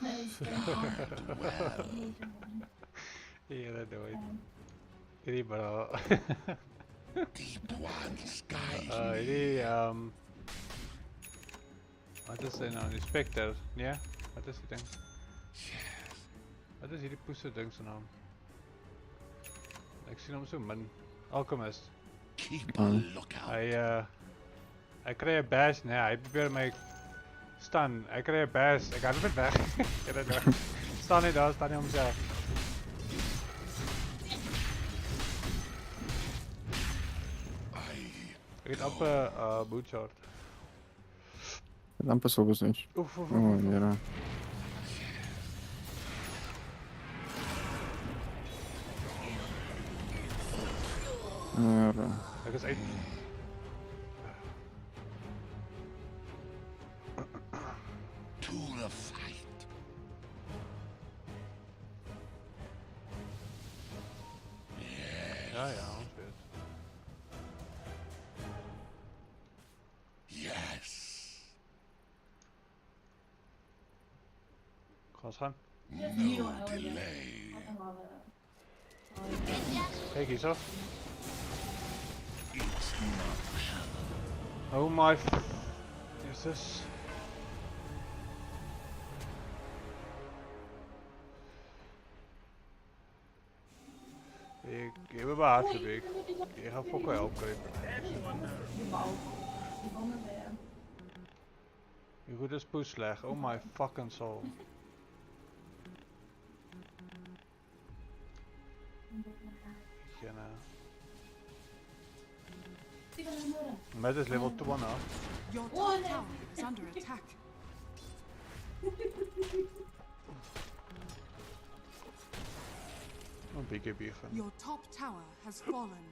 S7: Nee, is
S10: Here nooit. Hierdie bro.
S5: Deep ones guide
S10: Hierdie wat is dit nou? Die Spectre? Nee? Wat is die ding? Wat is hierdie poese ding se naam? Ek sien hom so min. Alchemist.
S5: Keep a lookout.
S10: Hy kry 'n bash, nee, hy probeer my staan. Hy kry 'n bash. Ek gaan net weg. Ek het dit. Staan net daar, staan nie homself. Ek het op 'n bootshort.
S9: Dan pas op eens niet.
S10: Oef, oef,
S9: Oh,
S10: oef.
S9: ja. Ja.
S10: Ek is uit.
S5: To the fight.
S10: Ja, ja, ons weet.
S5: Yes.
S10: Gaan ons gaan.
S5: No delay.
S10: Kijk hier zo.
S5: It's not
S10: Oh my Jesus. Ik heb een waterbeek. Ik ga fokken helpen. Je goed is poes slecht. Oh my fucking soul. Met is level 2 now.
S4: Your top tower is under attack.
S10: Een beetje beefen.
S4: Your top tower has fallen.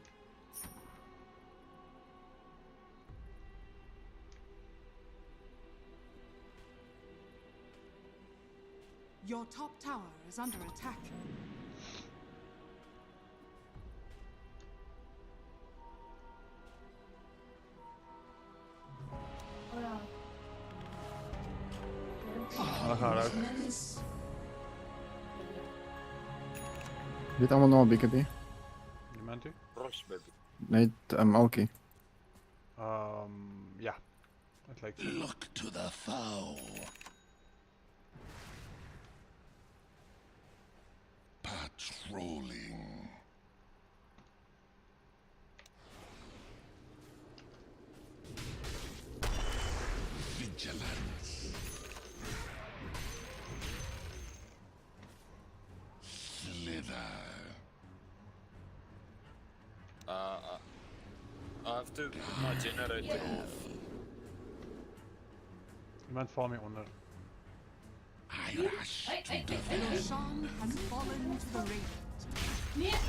S4: Your top tower is under attack.
S10: Dan gaan we ook.
S9: Dit allemaal nog een BKB?
S10: Niemand u?
S11: Ross, baby.
S9: Nee, Alki.
S10: Ja. Het lijkt zo.
S5: look to the foe. Patrolling. Vigilance. Slither.
S11: I have to put my generator off.
S10: Iemand valt mee onder.
S5: I rush to the
S4: Your Shan has fallen to the radiant.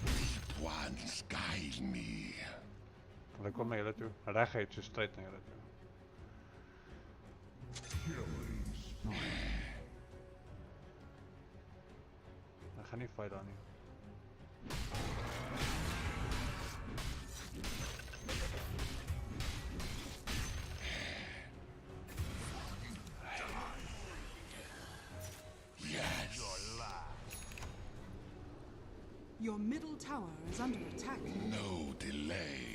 S5: deep ones guide me.
S10: Dan kom naar jullie toe. Rechtheid, zo straight naar jullie toe. Ik ga niet fighten aan nu.
S5: Yes.
S4: Your middle tower is under attack.
S5: No delay.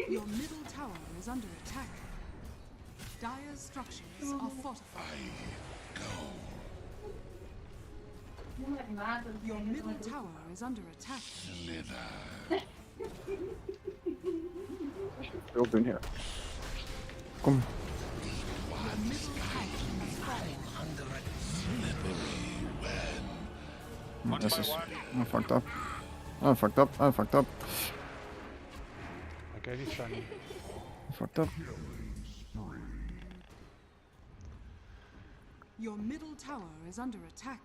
S4: Your middle tower is under attack. Dire's structures are fortified. Your middle tower is under attack.
S5: Slither.
S9: Veel doen hier. Kom.
S4: Your middle tower has fallen.
S9: This is... I fucked up. I fucked up. I fucked up.
S10: Oké, die staan niet.
S9: I fucked up.
S4: Your middle tower is under attack.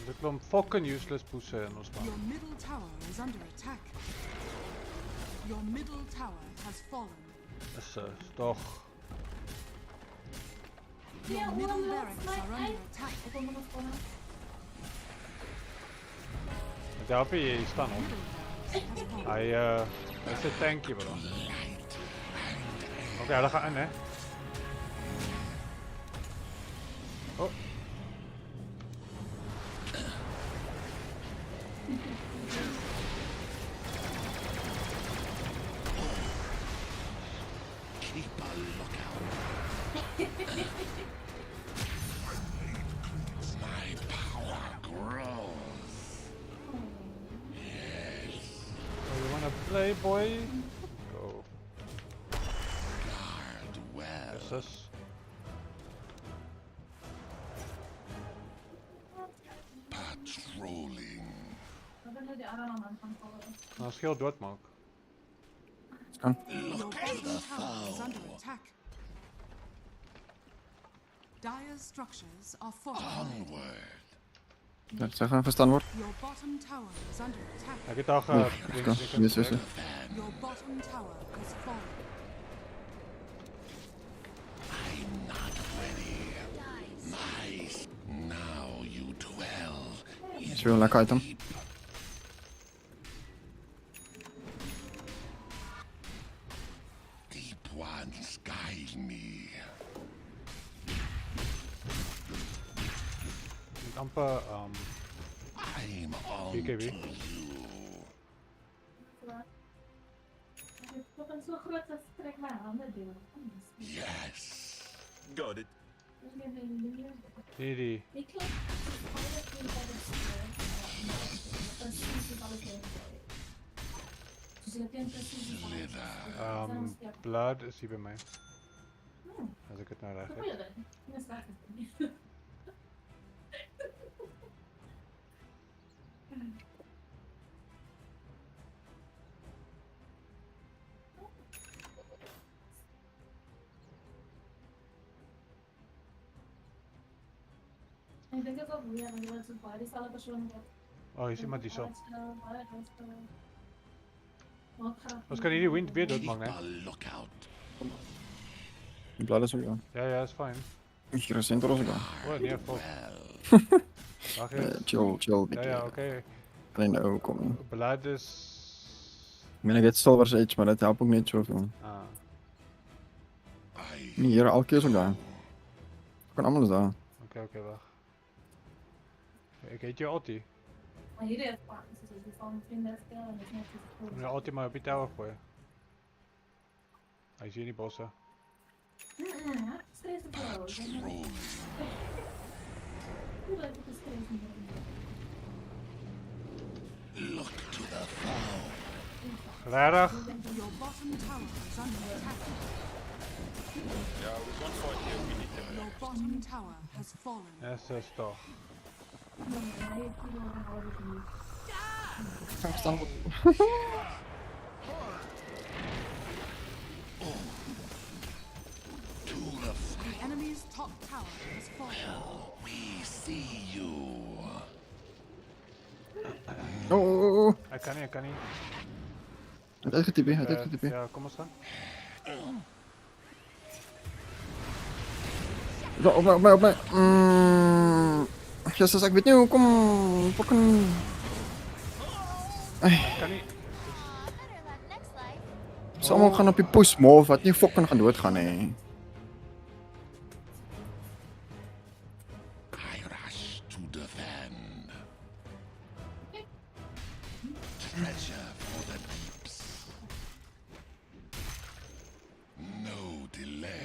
S10: Er klom fucking useless poesen in ons man.
S4: Your middle tower is under attack. Your middle tower has fallen.
S10: Is toch.
S4: Your middle barracks are under attack.
S10: Daar heb je staan op. Hij is een tankje bro. Oké, dat gaat in hè. Oh.
S5: Keep a lookout. My power grows. Yes.
S10: Oh, you wanna play, boy? Go.
S5: Guard well.
S10: Yes.
S5: Patrolling.
S10: Nou, schild dood man.
S9: Kan.
S4: Your bottom tower is under attack. Dire's structures are fortified.
S5: Onward.
S9: Dat zeggen verstaan wordt.
S4: Your bottom tower is under attack.
S10: Ik heb het al
S9: Oeh, kan. Yes, yes, yes.
S4: Your bottom tower has fallen.
S5: I'm not ready. Nice. Now you dwell.
S9: Is weer een lekker item.
S5: Deep ones guide me.
S10: Niet amper
S5: I'm on
S10: BKB.
S5: to you.
S7: Wat een zo groot dat trek mijn handen door.
S5: Yes.
S11: Got it.
S10: Die.
S7: Ik klap alles in precies alles in. Dus je hebt precies
S10: Blood is hier bij mij. Als ik het nou recht heb.
S7: Dat is waar. Ik denk dat het wel weer een grote body zal persoon
S10: Oh, je ziet maar die zo.
S7: Wat gaat
S10: Als kan die wind weer
S5: Keep
S10: doodmaken,
S5: a
S10: hè?
S5: lookout.
S9: Die blad is ook aan.
S10: Ja, is fijn.
S9: Ik ga recent als ik aan.
S10: Oh, nee, fuck. Wacht even.
S9: Chill.
S10: Ja, oké.
S9: Alleen ook kom.
S10: Beleid is...
S9: Ik ben net Silver Age, maar dat helpt ook niet zoveel.
S10: Ah.
S9: Hier, elke keer zo daar. Ik kan allemaal eens daar.
S10: Oké, wacht. Ik heet je ulti.
S7: Maar hier is het dus van vrienden spelen en het is net zo
S10: Ik ga ulti maar op je tower gooien. Hij is hier niet bossen.
S7: Stress het wel. Hoe leuk het is stress niet.
S5: Look to the foe.
S10: Graag.
S4: Your bottom tower is under attack.
S11: Yeah, we can't fight here. We need them.
S4: Your bottom tower has fallen.
S10: SS toch.
S9: Ik ga verstaan.
S4: The enemy's top tower has fallen.
S5: We see you.
S9: Oh.
S10: Hij kan niet.
S9: Het eigen TP,
S10: Ja, kom eens dan.
S9: Zo, op mij. Jezus, ik weet niet hoe, kom. Fucking.
S10: Kan niet.
S9: Ze allemaal gaan op je push, move. Wat niet fucking gaan doodgaan, nee.
S5: I rush to defend. Treasure for the deeps. No delay.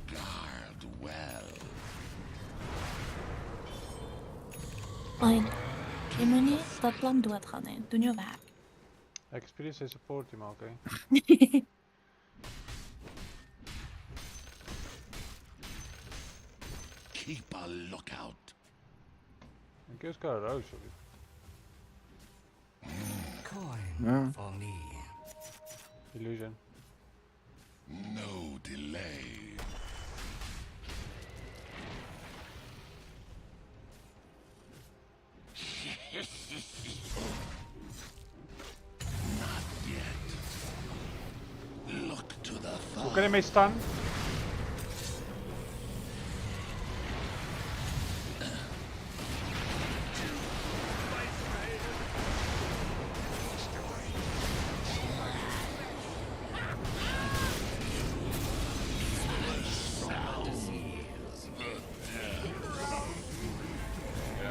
S5: Guard well.
S12: Fine. Je moet niet dat plan doodgaan, hè. Doe je werk.
S10: Experience is support team, oké.
S5: Keep a lookout.
S10: Een keer is kan roos, sorry.
S8: Coin for me.
S10: Illusion.
S5: No delay. Not yet. Look to the
S10: Hoe kan je mee staan?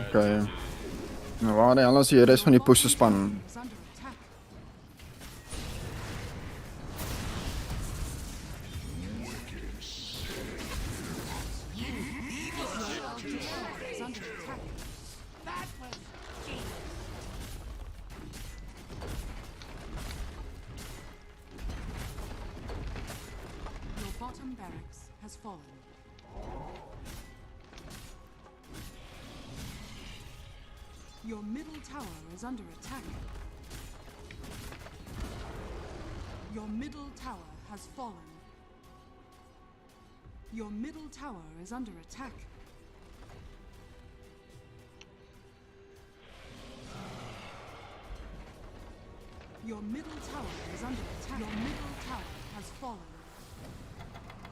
S9: Okay. Nou, waar die hel is die res van die push span?
S6: Is under attack. Is under attack. Your bottom barracks has fallen. Your middle tower is under attack. Your middle tower has fallen. Your middle tower is under attack. Your middle tower is under attack. Your middle tower has fallen.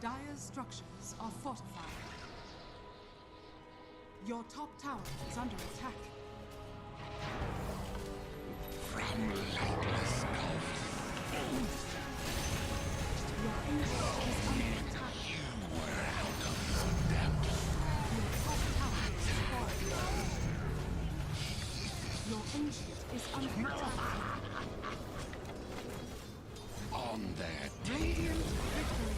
S6: Dire's structures are fortified. Your top tower is under attack.
S5: From lightless
S6: Your ancient is under attack.
S5: you were out of your depth.
S6: Your top tower is fallen. Your ancient is under attack.
S5: On their
S6: Radiant victory.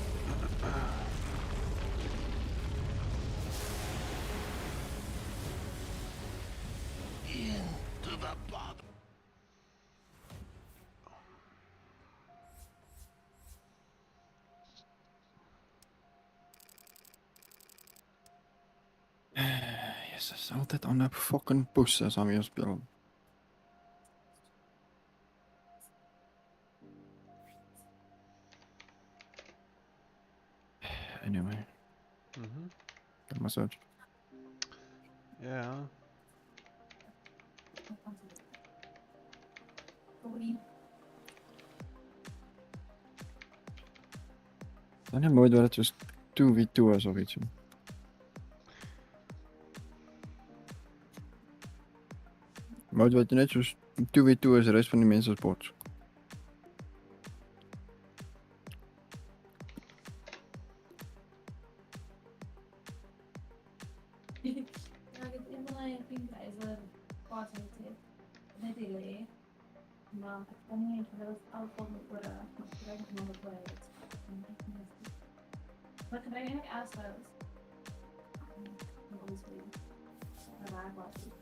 S5: into the bottom.
S9: Jesus, altijd aan dat fucking push as aan weer speel. Anyway. Dat maar zo.
S10: Ja.
S9: Dan is mooi dat het dus 2v2 is of iets. Maar wat je net zoals 2v2 is de rest van die mensen sports.
S7: Ja, ik heb een van mijn vrienden positive. Net delay. Maar ik kan niet even dat alles wat moet worden. Ik gebruik het nog wel. Maar ik gebruik eigenlijk aansluit. Raar was het.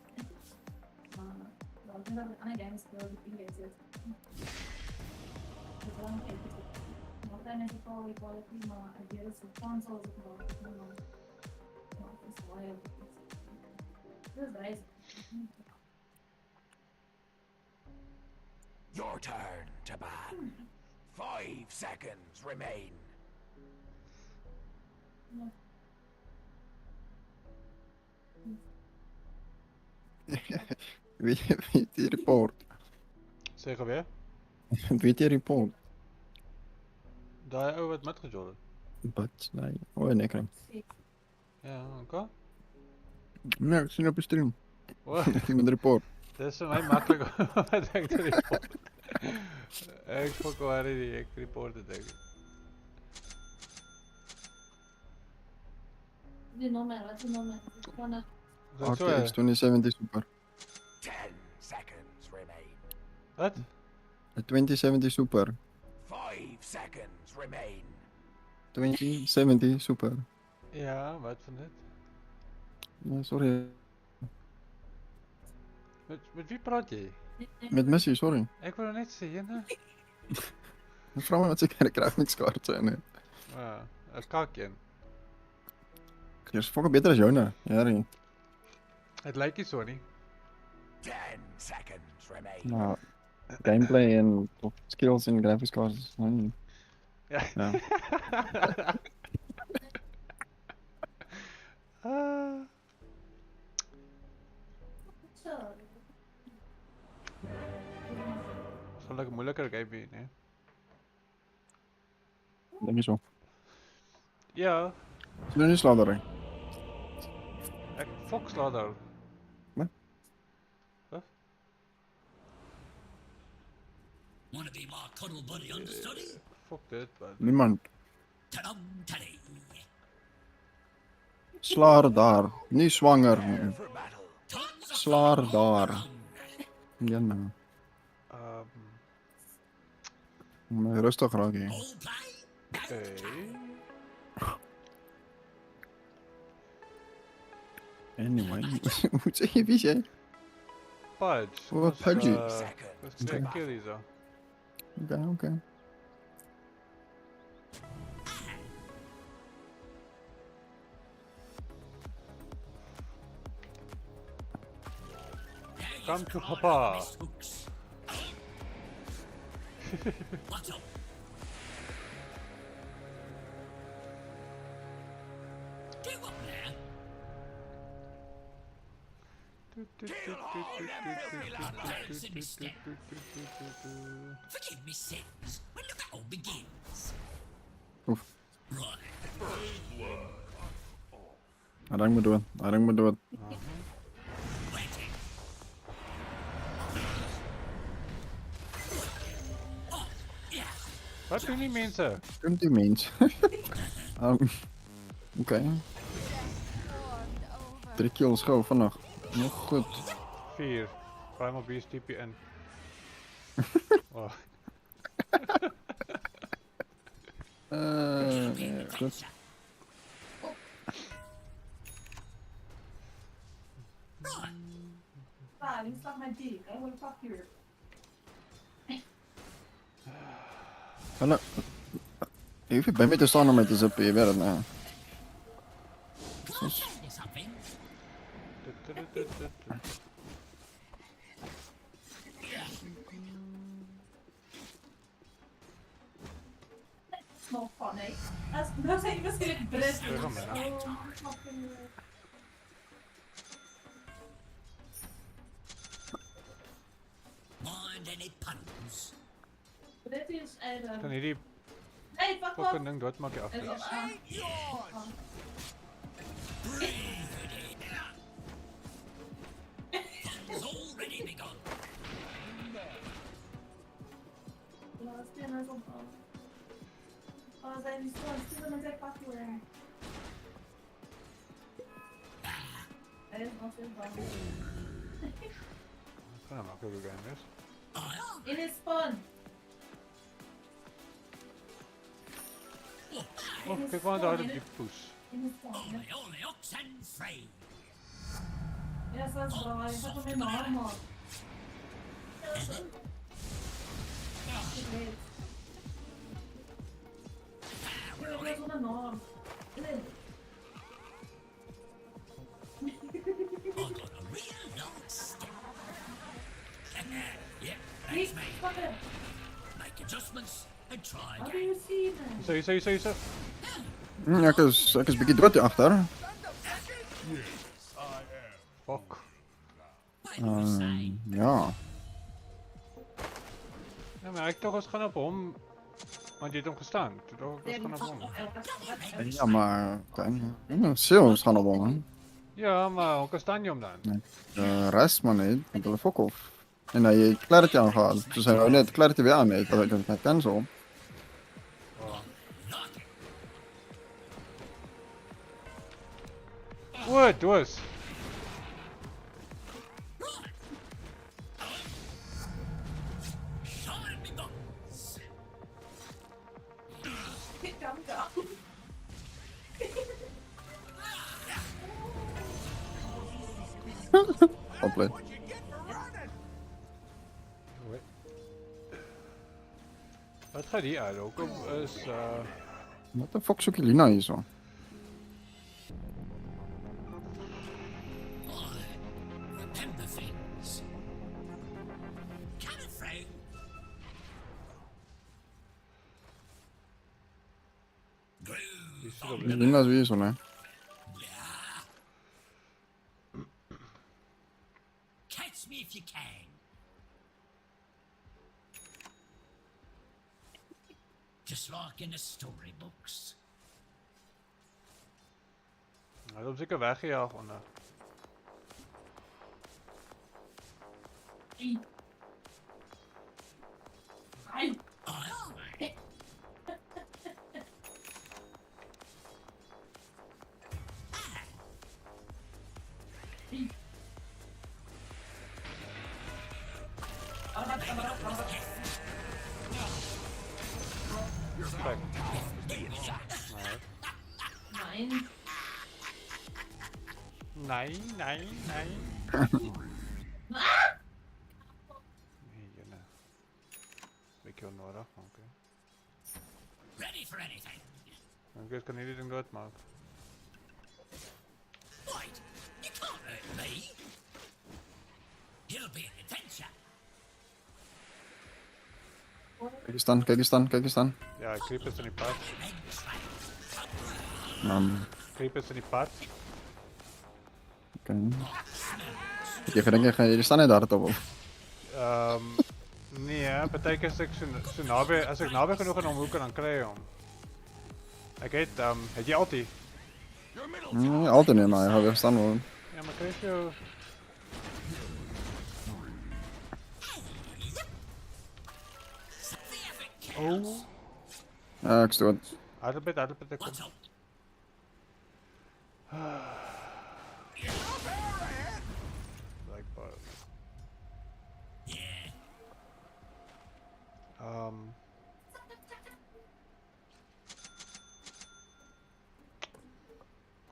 S7: Maar ik denk dat het aan games speel die in zit. Dus dan kijk ik het. Maar uiteindelijk is het quality, maar ik weet het zo consoles of wel. Het is wel heel goed. This is nice.
S8: Your turn to ban. 5 seconds remain.
S9: Weet die report?
S10: Zeg weer.
S9: Weet die report?
S10: Daar over het met gejollen.
S9: Wat? Nee. Oh, nee, kijk.
S10: Ja, oké.
S9: Nee, ik zie op de stream.
S10: Wat?
S9: Ik zie met de report.
S10: Dat is voor mij makkelijk om wat ik te reporten. Ik fok waar die ik reporten denk ik.
S7: Die nummer, wat is die nummer?
S9: Oké, is 2070 super.
S8: 10 seconds remain.
S10: Wat?
S9: De 2070 super.
S8: 5 seconds remain.
S9: 2070 super.
S10: Ja, wat van dit?
S9: Nee, sorry.
S10: Met wie praat je?
S9: Met Messi, sorry.
S10: Ik wil net zeggen.
S9: Vraag me wat ze geen graphics-kaart zijn. Hè.
S10: Ja, een kakje.
S9: Je is fucking beter als jou, nou. Ja, nee.
S10: Het lijkt je zo niet.
S8: 10 seconds remain.
S9: Nou, gameplay en skills en graphics cards. Nee.
S10: Ja.
S9: Ja.
S10: Het is wel lekker moeilijker game, hè?
S9: Denk je zo.
S10: Ja,
S9: Is er een sladder?
S10: ik fok sla daar.
S9: Wat?
S10: Wat?
S8: Wanna be my cuddle buddy understudy?
S10: Fok dit, man.
S9: Niemand.
S8: Ta-dam, taddy.
S9: Slaar daar. Niet zwanger.
S8: For battle. Tons
S9: slaar daar. Ja, nou. Maar rustig raak hier.
S10: Okay.
S9: Anyway, moet zeg je wie jij?
S10: Pudge.
S9: Oh, Pudgy.
S10: Let's check kill hier zo.
S9: Oké.
S10: Come to papa.
S8: Forgive me sins when the battle begins.
S9: Oef. I think we do it.
S10: Wat doen die mensen?
S9: Kunt die mens? Oké. 3 kills gauw vannacht. Nog goed.
S10: 4. Primal Beast TP in. Oh.
S9: Goed.
S7: Ah, you suck my dick. I will fuck you.
S9: Hallo. Je hoeft bij mij te staan om mij te zippen, je weet het nou.
S7: Small funny. Dat zijn waarschijnlijk best.
S8: Mind any puns?
S7: Dit is een...
S10: Kan hierdie
S7: Hey, fuck
S10: fucking
S7: off!
S10: ding doodmaak jy af.
S8: It's already begun.
S7: Ja, spelen is op. Oh, zijn die spelen met zijn pakje. Hij is nog steeds bang.
S10: Kan hem ook weer game is.
S7: It is fun.
S10: Oh, kijk maar daar op die poes.
S8: Only ox and free.
S7: Ja, dat is wel. Ik heb hem in mijn arm, man. Ik weet. Ik heb hem in mijn arm.
S8: Yep, that's me. Make adjustments and try
S7: How do
S8: again.
S7: you see them?
S10: Zo.
S9: Ek is bietjie dood hier agter.
S10: Fuck.
S9: Ja.
S10: Ja, maar ek toch eens gaan op hom. Want jy het hom gestaan. Toe toch eens gaan op hom.
S9: Ja, maar Seals gaan op hom.
S10: Ja, maar hoe staan jy hom dan?
S9: De rest man net, want hulle fok off. En hy het clarity aangehaal. Dus hy wou net clarity weer aan het, dat ek dit net cancel.
S10: Wat was?
S9: Oplet.
S10: Wat gaat die uit ook? Is
S9: Wat de fuck soek Lina hier zo?
S8: Remember things. Come afraid.
S9: Lina is weer zo, hè?
S8: Catch me if you can. Just like in the storybooks.
S10: Hij is op zeker weggejaagd onder. Nee. Nee, jene. Beetje onnodig, maar oké.
S8: Ready for anything.
S10: Ik kan hierdie ding doodmaak.
S8: Wait, you can't hurt me. It'll be an adventure.
S9: Kijk eens dan.
S10: Ja, creep is in die pad. Creep is in die pad.
S9: Oké. Jy gedink jy staan net daar op.
S10: Nee, partykeer as ek so naby, as ek naby genoeg aan hom hoek dan kry hy hom. Ek het jy altyd?
S9: Nee, altyd nie, maar hy gaan weer staan worden.
S10: Ja, maar kry jy jou... Oh.
S9: Ja, ek stoot.
S10: Adelbed, ek kom. Blijkbaar.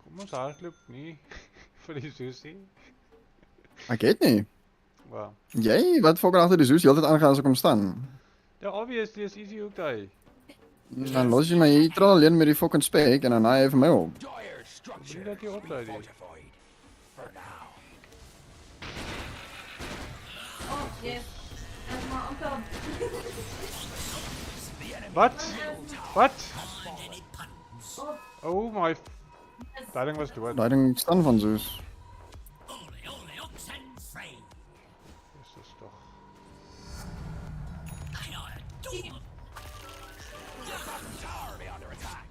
S10: Kom ons hardloop nie vir die sushi.
S9: Ek weet nie.
S10: Wow.
S9: Jy, wat fucking agter die soos, jy altyd aangaan as ek kom staan.
S10: Ja, obviously is easy ook daai.
S9: Dan los jy my hier tral alleen met die fucking spek en dan hy vir my op.
S10: Bring dat jy op daai.
S7: Oh, yes. And my uncle.
S10: Wat? Oh my... Daai ding was dood.
S9: Daai ding staan van soos.
S10: Dis toch...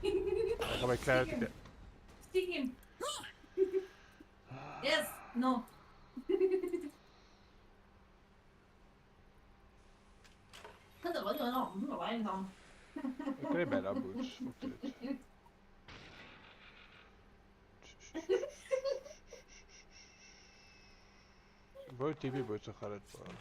S10: Ik ga bij clarity.
S7: Stick him. Yes. No.
S10: Ik krijg bij dat boots. Ik wou TB boots zo gaat het bouwen.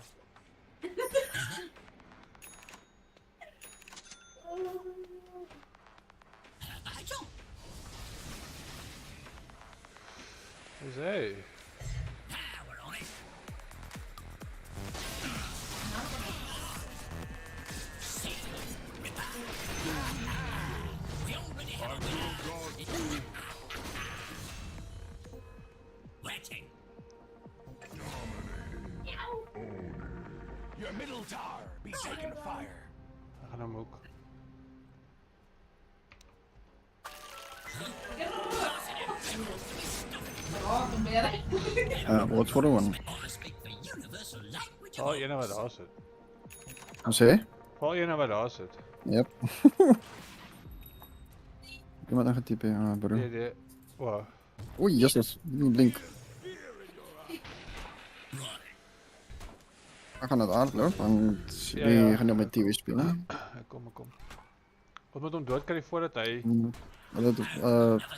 S10: Is hij?
S8: Your middle tower be taking fire.
S10: We gaan hem ook.
S9: What's for the one?
S10: Oh, je nou wat daar zit.
S9: Wat sê?
S10: Val je nou wat daar zit.
S9: Yep. Iemand aan getype, ja, bro.
S10: Nee. Wow.
S9: Oei, Jesus, blink. Ik ga naar het aardloop, want die gaan nu met TV spelen.
S10: Kom. Wat moet hem doodkrijgen voordat hij...
S9: Dat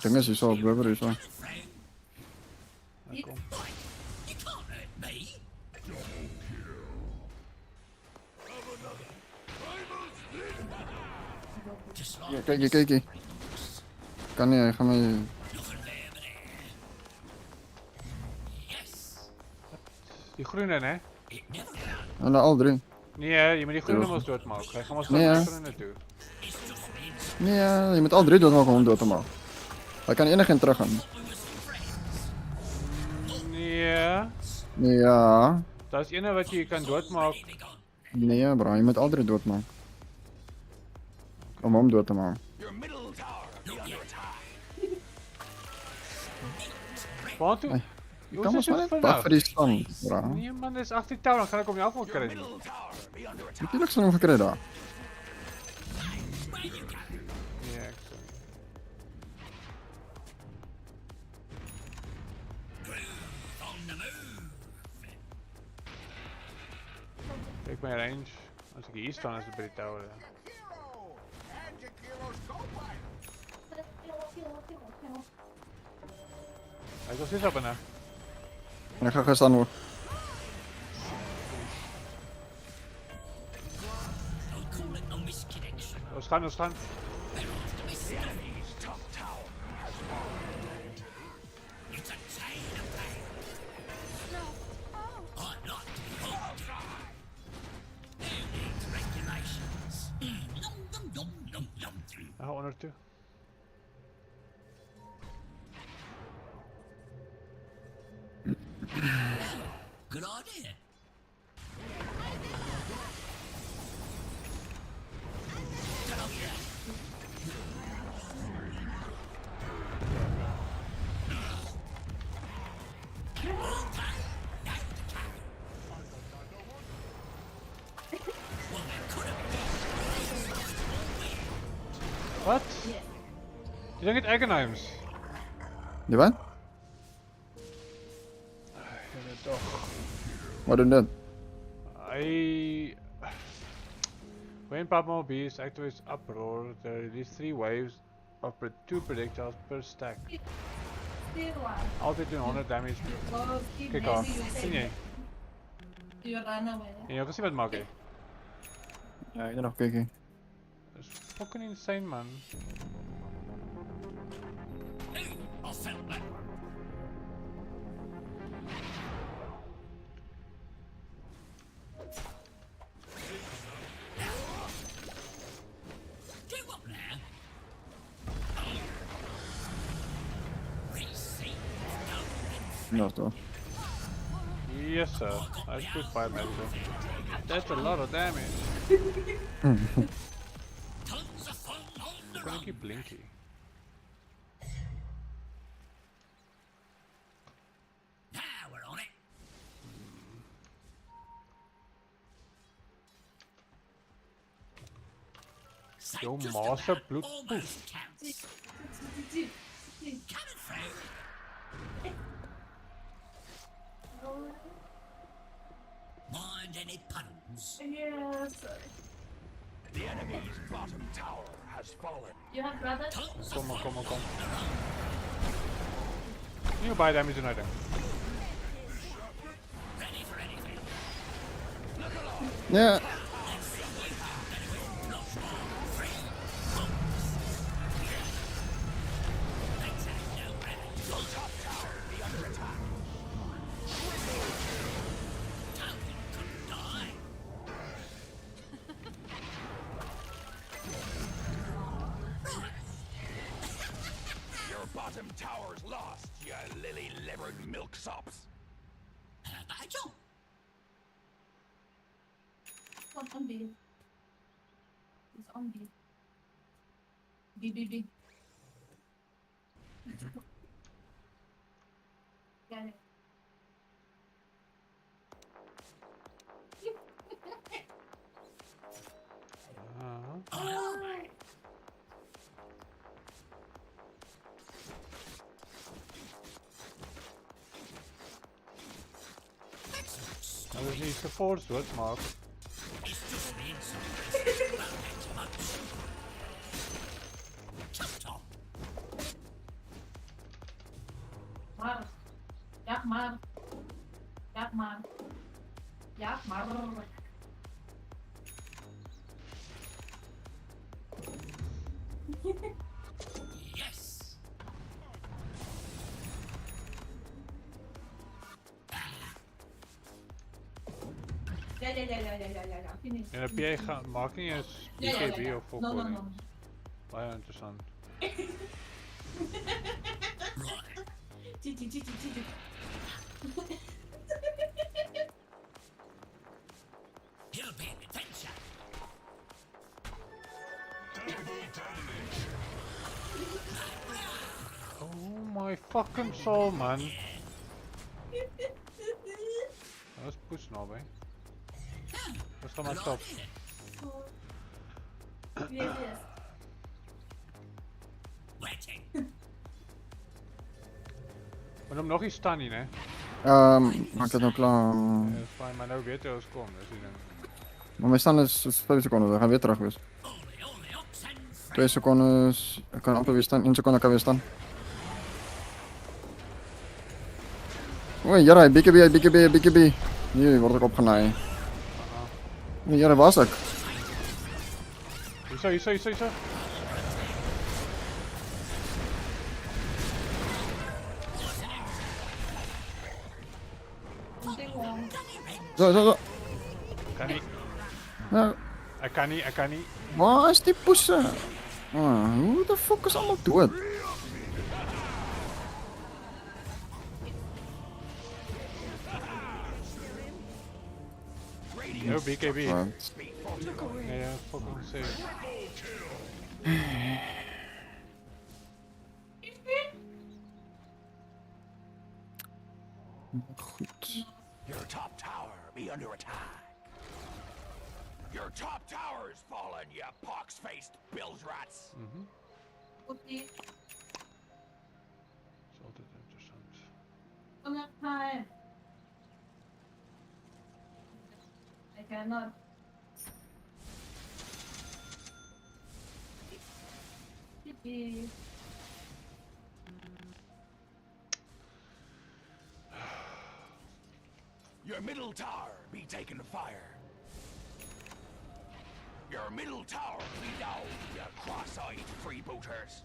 S9: ding is zo, river is zo.
S10: Ja, kom.
S9: Ja, kijk. Kan niet, hij gaat mij...
S10: Die groene, hè?
S9: Nou, al drie.
S10: Nee, je moet die groene ons doodmaken. Hij gaat ons
S9: Nee,
S10: naar de groene toe.
S9: Nee, je moet al drie doodmaken om dood te maken. Hij kan enig in terug gaan.
S10: Nee.
S9: Ja.
S10: Dat is ene wat je kan doodmaken.
S9: Nee, bro, je moet al drie doodmaken. Om hem dood te maken.
S10: Wat toe?
S9: Je kan ons maar net wacht voor die stand, bro.
S10: Nee man, dat is 18 touw, dan ga ik om jou afval krijgen.
S9: Natuurlijk zijn we gekregen daar.
S10: Ja, ik zo. Kijk mijn range. Als ik hier sta, is het bij die tower. Hij was dit op en
S9: En ik ga gaan staan hoor.
S10: Ons gaan.
S8: Good idea.
S10: Wat? Je denkt Agonimes.
S9: Die wat?
S10: Toch.
S9: Wat doen dat?
S10: When Pabmo Beast activates Uproar, there release 3 waves of 2 projectiles per stack. Altijd doen 100 damage. Kijk af. Zie jij? En je kan zien wat maak je.
S9: Ja, ik ga nog kijken.
S10: Dat is fucking insane, man.
S9: Ja, toch.
S10: Yes, sir. That's good fire magic. That's a lot of damage. I'm gonna keep Blinky.
S8: Now we're on it.
S10: Yo, master bloed.
S8: Almost counts. Coming through. Mind any puns?
S7: Yeah, sorry.
S8: The enemy's bottom tower has fallen.
S7: You have brothers?
S10: Kom maar, kom maar, kom. Nieuwe buy damage in item.
S8: Ready for anything.
S9: Ja.
S8: Bottom tower's lost, you lily-livered milksops.
S7: Nigel? On B. It's on B. B, B, B. Got it.
S10: Dat is niet geforced hoor, maar...
S7: Maar. Ja, maar. Ja, maar. Ja, maar.
S8: Yes.
S7: Ja. Finish.
S10: En heb jij maak niet eens BKB of volkomen?
S7: No.
S10: Heel interessant.
S7: GG.
S8: It'll be an adventure.
S10: Oh my fucking soul, man. Dat is push nou, hè. Dat is maar stop.
S7: Yes.
S8: Waiting.
S10: Maar om nog iets staan hier, hè.
S9: Maak het nou klaar.
S10: Ja, dat is fijn, maar nou weet je hoe het komt. Dus
S9: Maar wij staan dus 5 seconden, we gaan weer terug dus. 2 seconden, ik kan amper weer staan, 1 seconde kan weer staan. Oei, Jarre, BKB. Hier word ik opgenaaid. Oei, Jarre, was ik?
S10: Hier zo.
S9: Zo.
S10: Kan niet.
S9: Ja.
S10: Ik kan niet.
S9: Waar is die poesen? Hoe de fuck is allemaal dood?
S10: Yo, BKB.
S9: Wat?
S10: Ja, fucking safe.
S9: Goed.
S8: Your top tower be under attack. Your top tower is fallen, you pox-faced bilge-rats.
S7: Oké.
S10: Is altijd interessant.
S7: Don't have time. I cannot. Yippee.
S8: Your middle tower be taken fire. Your middle tower be down, you cross-eyed freebooters.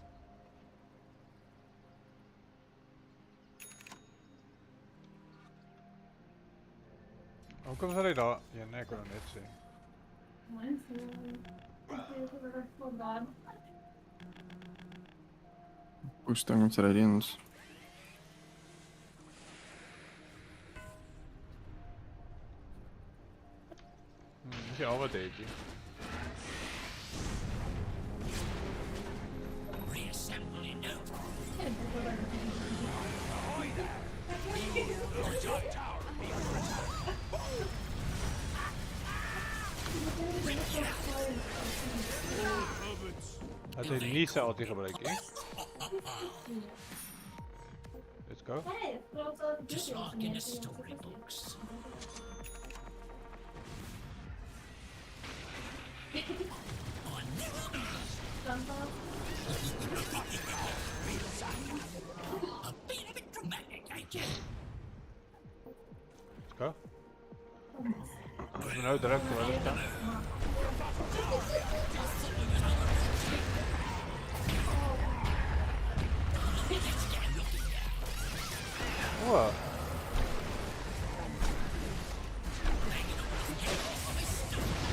S10: Hoe komt hij daar? Ja, nee, ik wil het net zien.
S9: Boosting met radians.
S10: Is je al wat deed je? Hij heeft niet zijn ulti gebruikt, hè? Let's go.
S7: Just like in the storybooks.
S10: Let's go. Ik ben nou direct waar ik kan. Wow.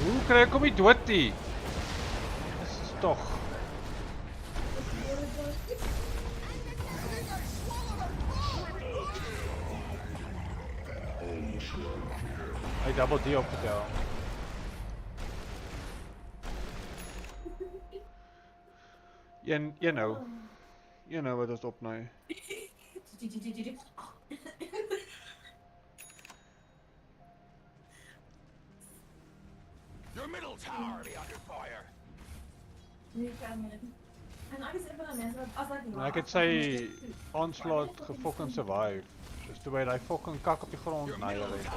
S10: Hoe krijg ik hem niet dood die? Dat is toch. Hij double die opgeteld. You know wat dat op nou.
S8: Your middle tower be under fire.
S10: Nou, ik het sy onslaught gefucking survive. Dus terwijl hij fucking kak op die grond na je ligt.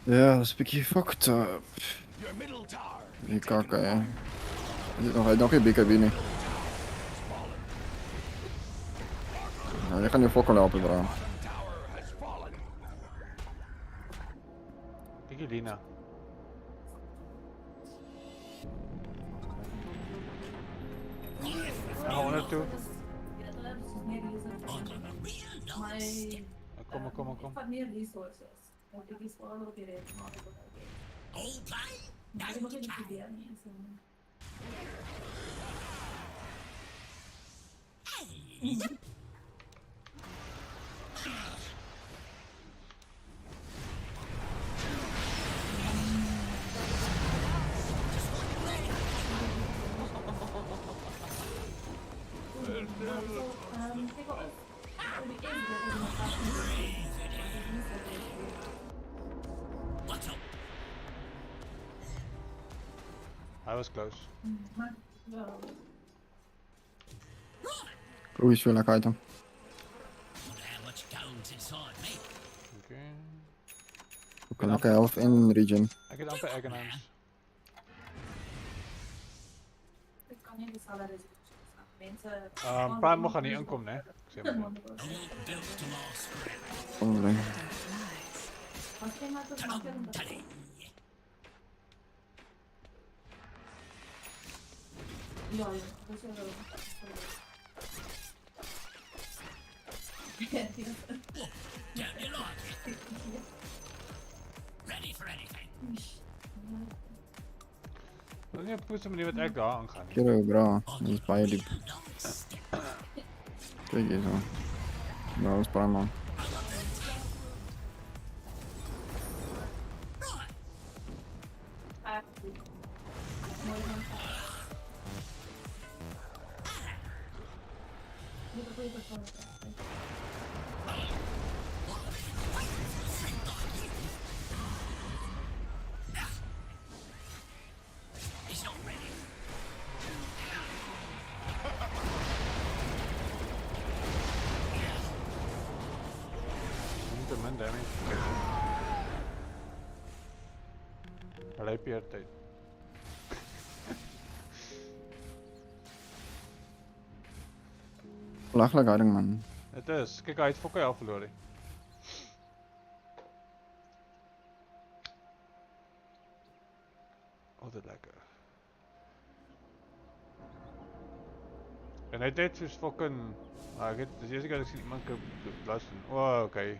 S9: Ja, dat is een beetje fucked up. Die kakken, hè. Hij heeft nog geen BKB nu. Nou, je gaat nu fucking helpen, bro.
S10: Kijk Lina. Gaan we naartoe? Kom.
S7: Ik had meer resources. Want ik is vooral op je reet. Maar ik mag niet proberen.
S10: I was close.
S9: Oeh, is wel lekker item.
S10: Oké.
S9: Ook een lekker helft in regen.
S10: Ik heb amper Eggenheims.
S7: Ik kan niet de salaris mensen.
S10: Prime mag er niet inkomen, hè? Ik zeg maar.
S9: Onderling.
S7: Wat ging maar toch maken? Ja, dat is wel.
S2: Ready for anything.
S10: Wil je poetsen me niet met egg daar aangaan?
S9: Kiro, bro. Dat is bij je diep. Kijk hier zo. Bro, dat is prima man.
S10: Te min damage. Rapier tyd.
S9: Belaglik daai ding man.
S10: Dit is. Kyk, hy het fokke al verloor. Altyd lekker. En hy het net soos fucking ek het dis eerste keer ek sien iemand kan las doen. Okay.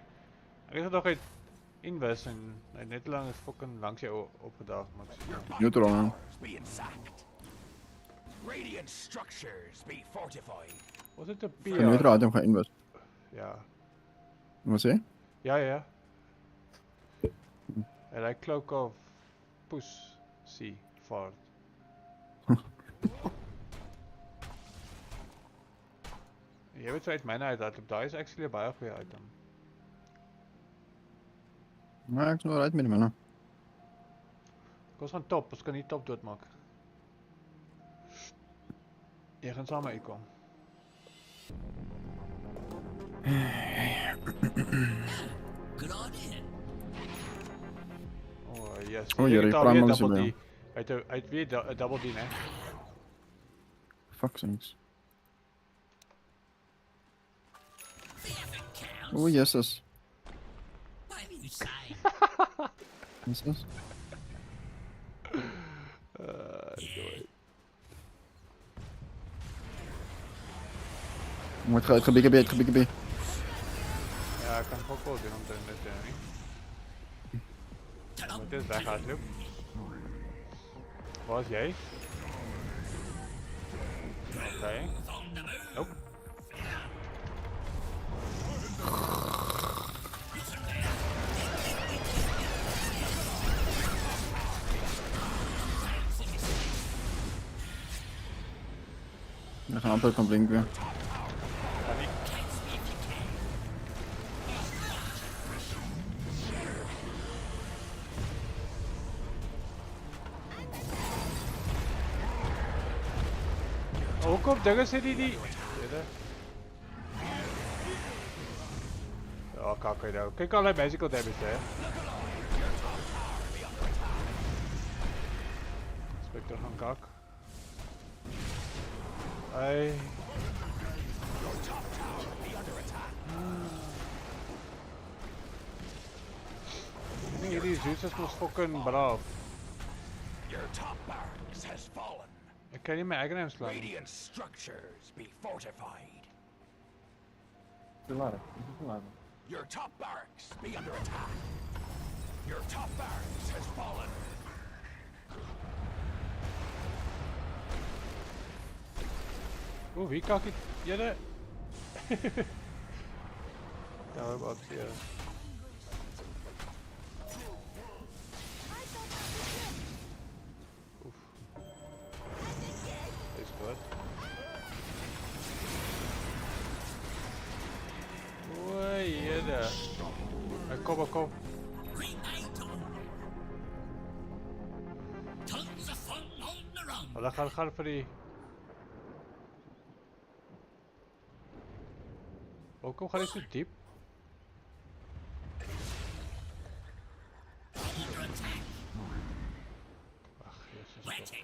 S10: Ek het gedog hy het invis en hy het net lank is fucking langs jou opgedaag, maar ek sien.
S9: Neutral man.
S8: Being sacked. Radiant structures be fortified.
S10: Was dit 'n
S9: Kan
S10: PR?
S9: neutral item gaan inwas.
S10: Ja.
S9: Wat sê?
S10: Ja, ja. En hy cloak of pussy fart. Jy weet uit myne uit dat daai is actually 'n baie goeie item.
S9: Maar ek is nou right met die man.
S10: Ons gaan top, ons kan nie top doodmaak. Jy gaan saam met my kom. Oh yes.
S9: Oh, jy primal is
S10: double
S9: wel.
S10: D. Uit weer 'n double D, né?
S9: Fuck sakes. Oh Jesus. Wat is dit? Moet gaan gebie.
S10: Ja, ek kan ook wel doen om te dit nie. Moet eens weghardloop. Waar is jy? Okay. Nope.
S9: We gaan amper kan blinken.
S10: Ook op dinge sê die. Ja, kak hy nou. Kyk al die magical damage hè. Spectre gaan kak. Hey. Hierdie Zeus is mos fucking braaf.
S8: Your top barracks has fallen.
S10: Ek kan nie my eigen naam slaan.
S8: Radiant structures be fortified.
S9: Te laat.
S8: Your top barracks be under attack. Your top barracks has fallen.
S10: Oeh, wie kak ek? Julle. Ja, wat hier. Goed. Oei, jede. Kom. Hulle gaan vir die... Hoekom gaan hy so diep? Ag, Jesus.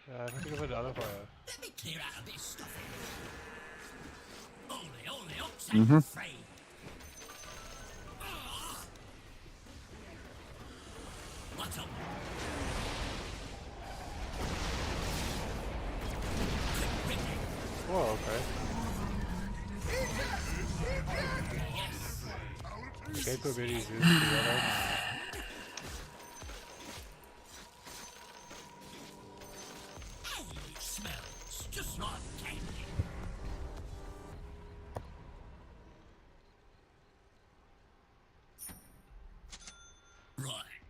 S10: Ja, ik moet even de andere fire.
S5: Let me clear out of this stuff. Only upside frame. What's up?
S10: Oh, okay. Kijk probeer die Zeus te redden.
S5: Hey, smells just like candy. Right.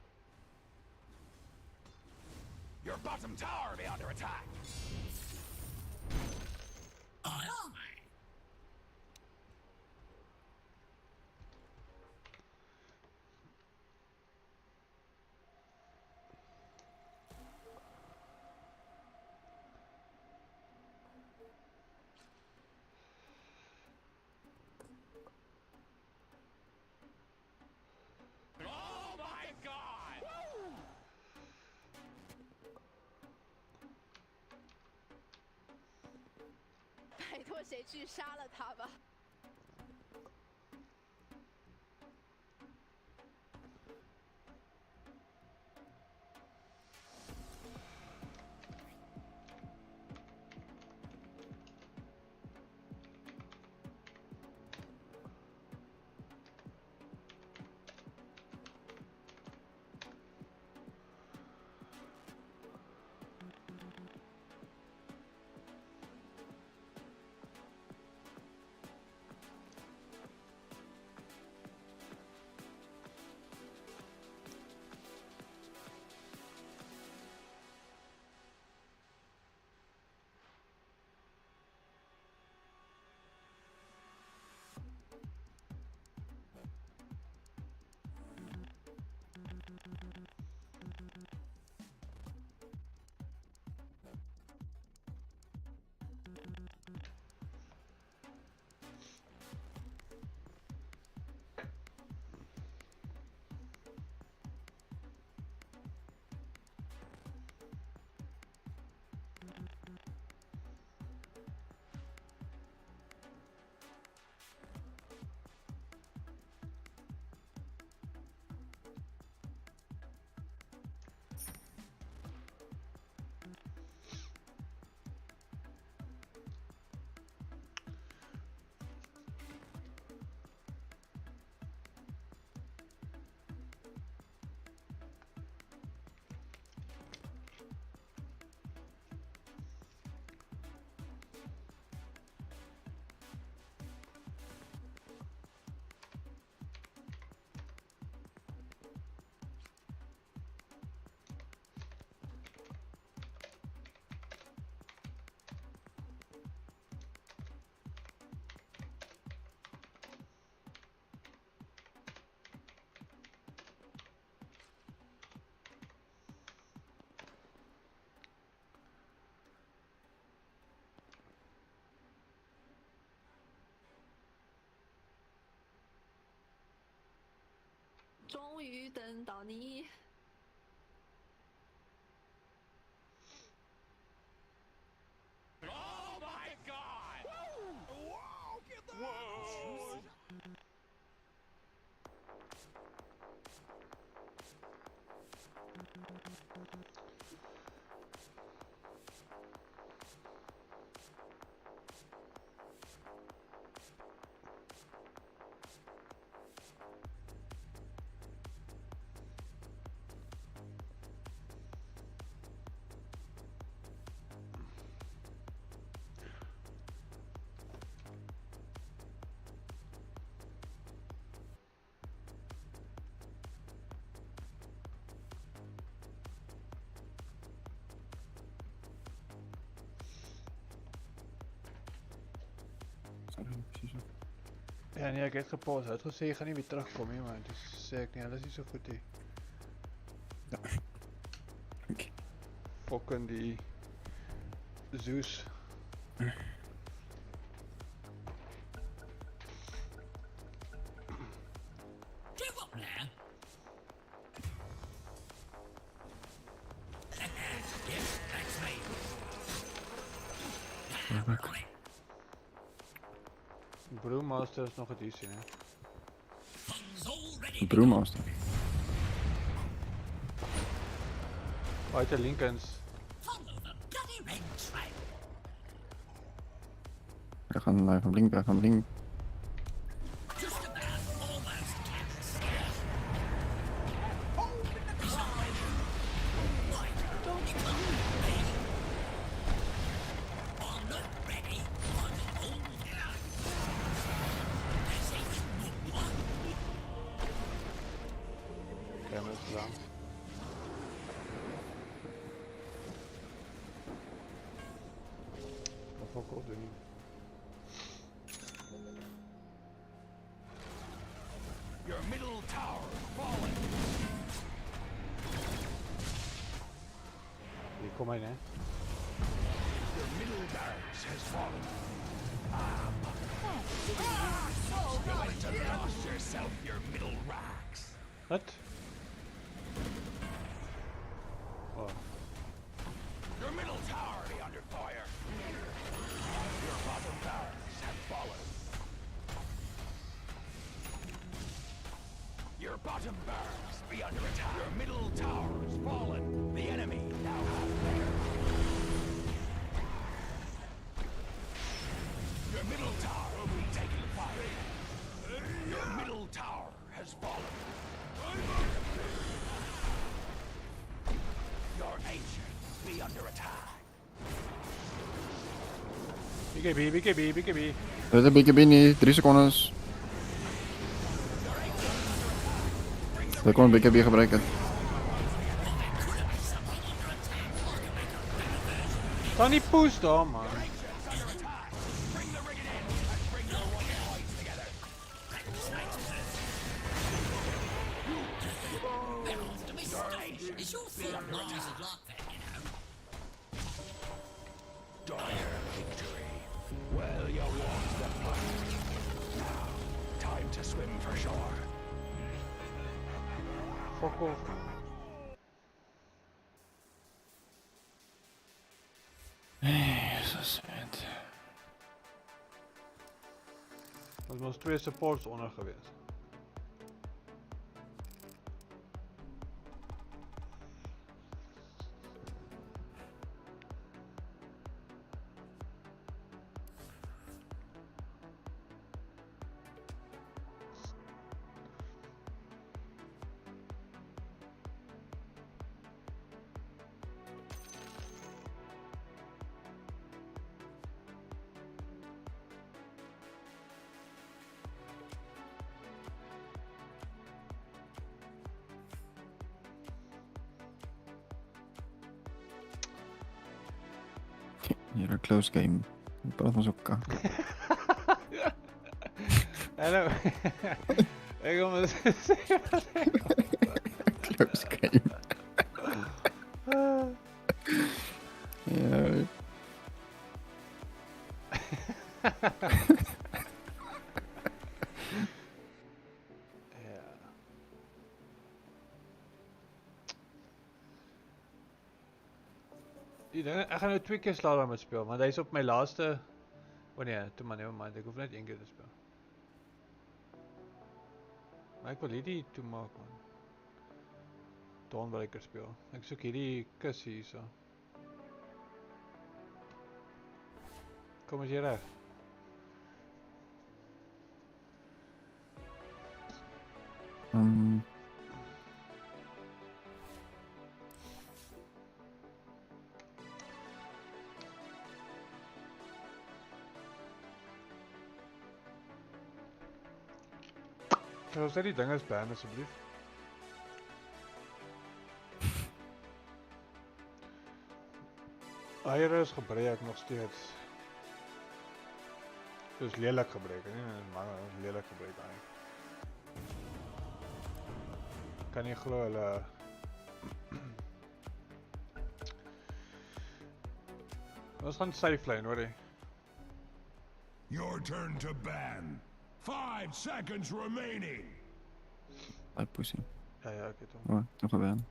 S8: Your bottom tower be under attack.
S5: Aye, aye.
S8: Oh my god!
S13: 拜托谁去杀了他吧。终于等到你。
S8: Oh my god! Whoa! Get the Whoa!
S10: Ja nee, ek het gepaus. Hy het gesê jy gaan nie weer terugkom nie, man. Dis sê ek nee, hulle is nie so goed nie.
S9: Ja. Okay.
S10: Fokken die Zeus.
S5: Do what now? Yes, that's me. Got it.
S10: Brewmaster is nog 'n DC, né?
S5: Fun's already
S9: Brewmaster.
S10: Uit de Lincolns.
S5: follow the bloody red trail.
S9: Hij gaat blink, hij gaat blink.
S5: Just about almost careless.
S10: damage gedaan. Wat fuck op doen?
S8: Your middle tower fallen.
S10: Hier kom hij, hè?
S8: Your middle barracks has fallen. You're going to lost yourself your middle racks.
S10: Wat? Oh.
S8: Your middle tower be under fire. Your bottom barracks have fallen. Your bottom barracks be under attack. Your middle tower is fallen. The enemy now have theirs. Your middle tower will be taking fire. Your middle tower has fallen. Your ancient be under attack.
S10: BKB, BKB, BKB.
S9: Dit is BKB nie, 3 secondes. Ek kon BKB gebruik het.
S10: Staan die poes daar, man.
S5: Is your feet Mars is like that, you know?
S8: Dire victory. Well, you walked the plank. Now, time to swim for shore.
S10: Fuck off.
S9: Jesus, man.
S10: Er was 2 supports onder geweest.
S9: Hier een close game. Ik praat van zo'n kak.
S10: Hallo. Ik kom eens zeggen.
S9: Close game. Ja.
S10: Ik ga nu 2 keer Slalom met spelen, want hij is op mijn laatste. Oh nee, toe maar nevermind, ik hoef net 1 keer te spelen. Maar ik wil hierdie toemaak, man. Dawnbreaker speel. Ek soek hierdie kus hier so. Kom eens hier reg. Kan ons net die dinge ban asseblief? Iris gebruik nog steeds. Dus lelijk gebruiken, maar lelijk gebruiken eigenlijk. Kan nie glo hulle Ons gaan safe lane, hoor jy?
S8: Your turn to ban. 5 seconds remaining.
S9: Ai, pussy.
S10: Ja, ek het hom.
S9: Oh, toch gedaan.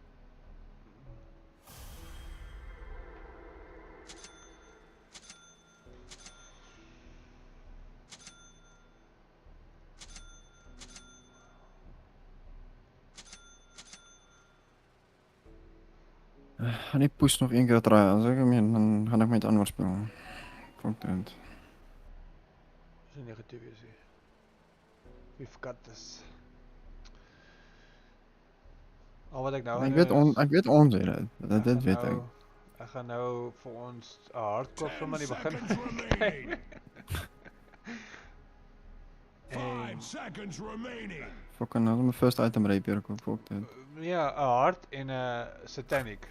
S9: Gaan die push nog 1 keer draaien, als ik hem in, dan ga ik met anders spelen. Fuck that.
S10: Dat is een negatief is hier. We've got this. Al wat ek nou
S9: Ik weet onzin, dat weet ik.
S10: Ek gaan nou vir ons 'n hardcore film aan die begin kyk.
S8: 5 seconds remaining.
S9: Fucking had my first item rapier koop ook dit.
S10: Ja, 'n hart en 'n satanic.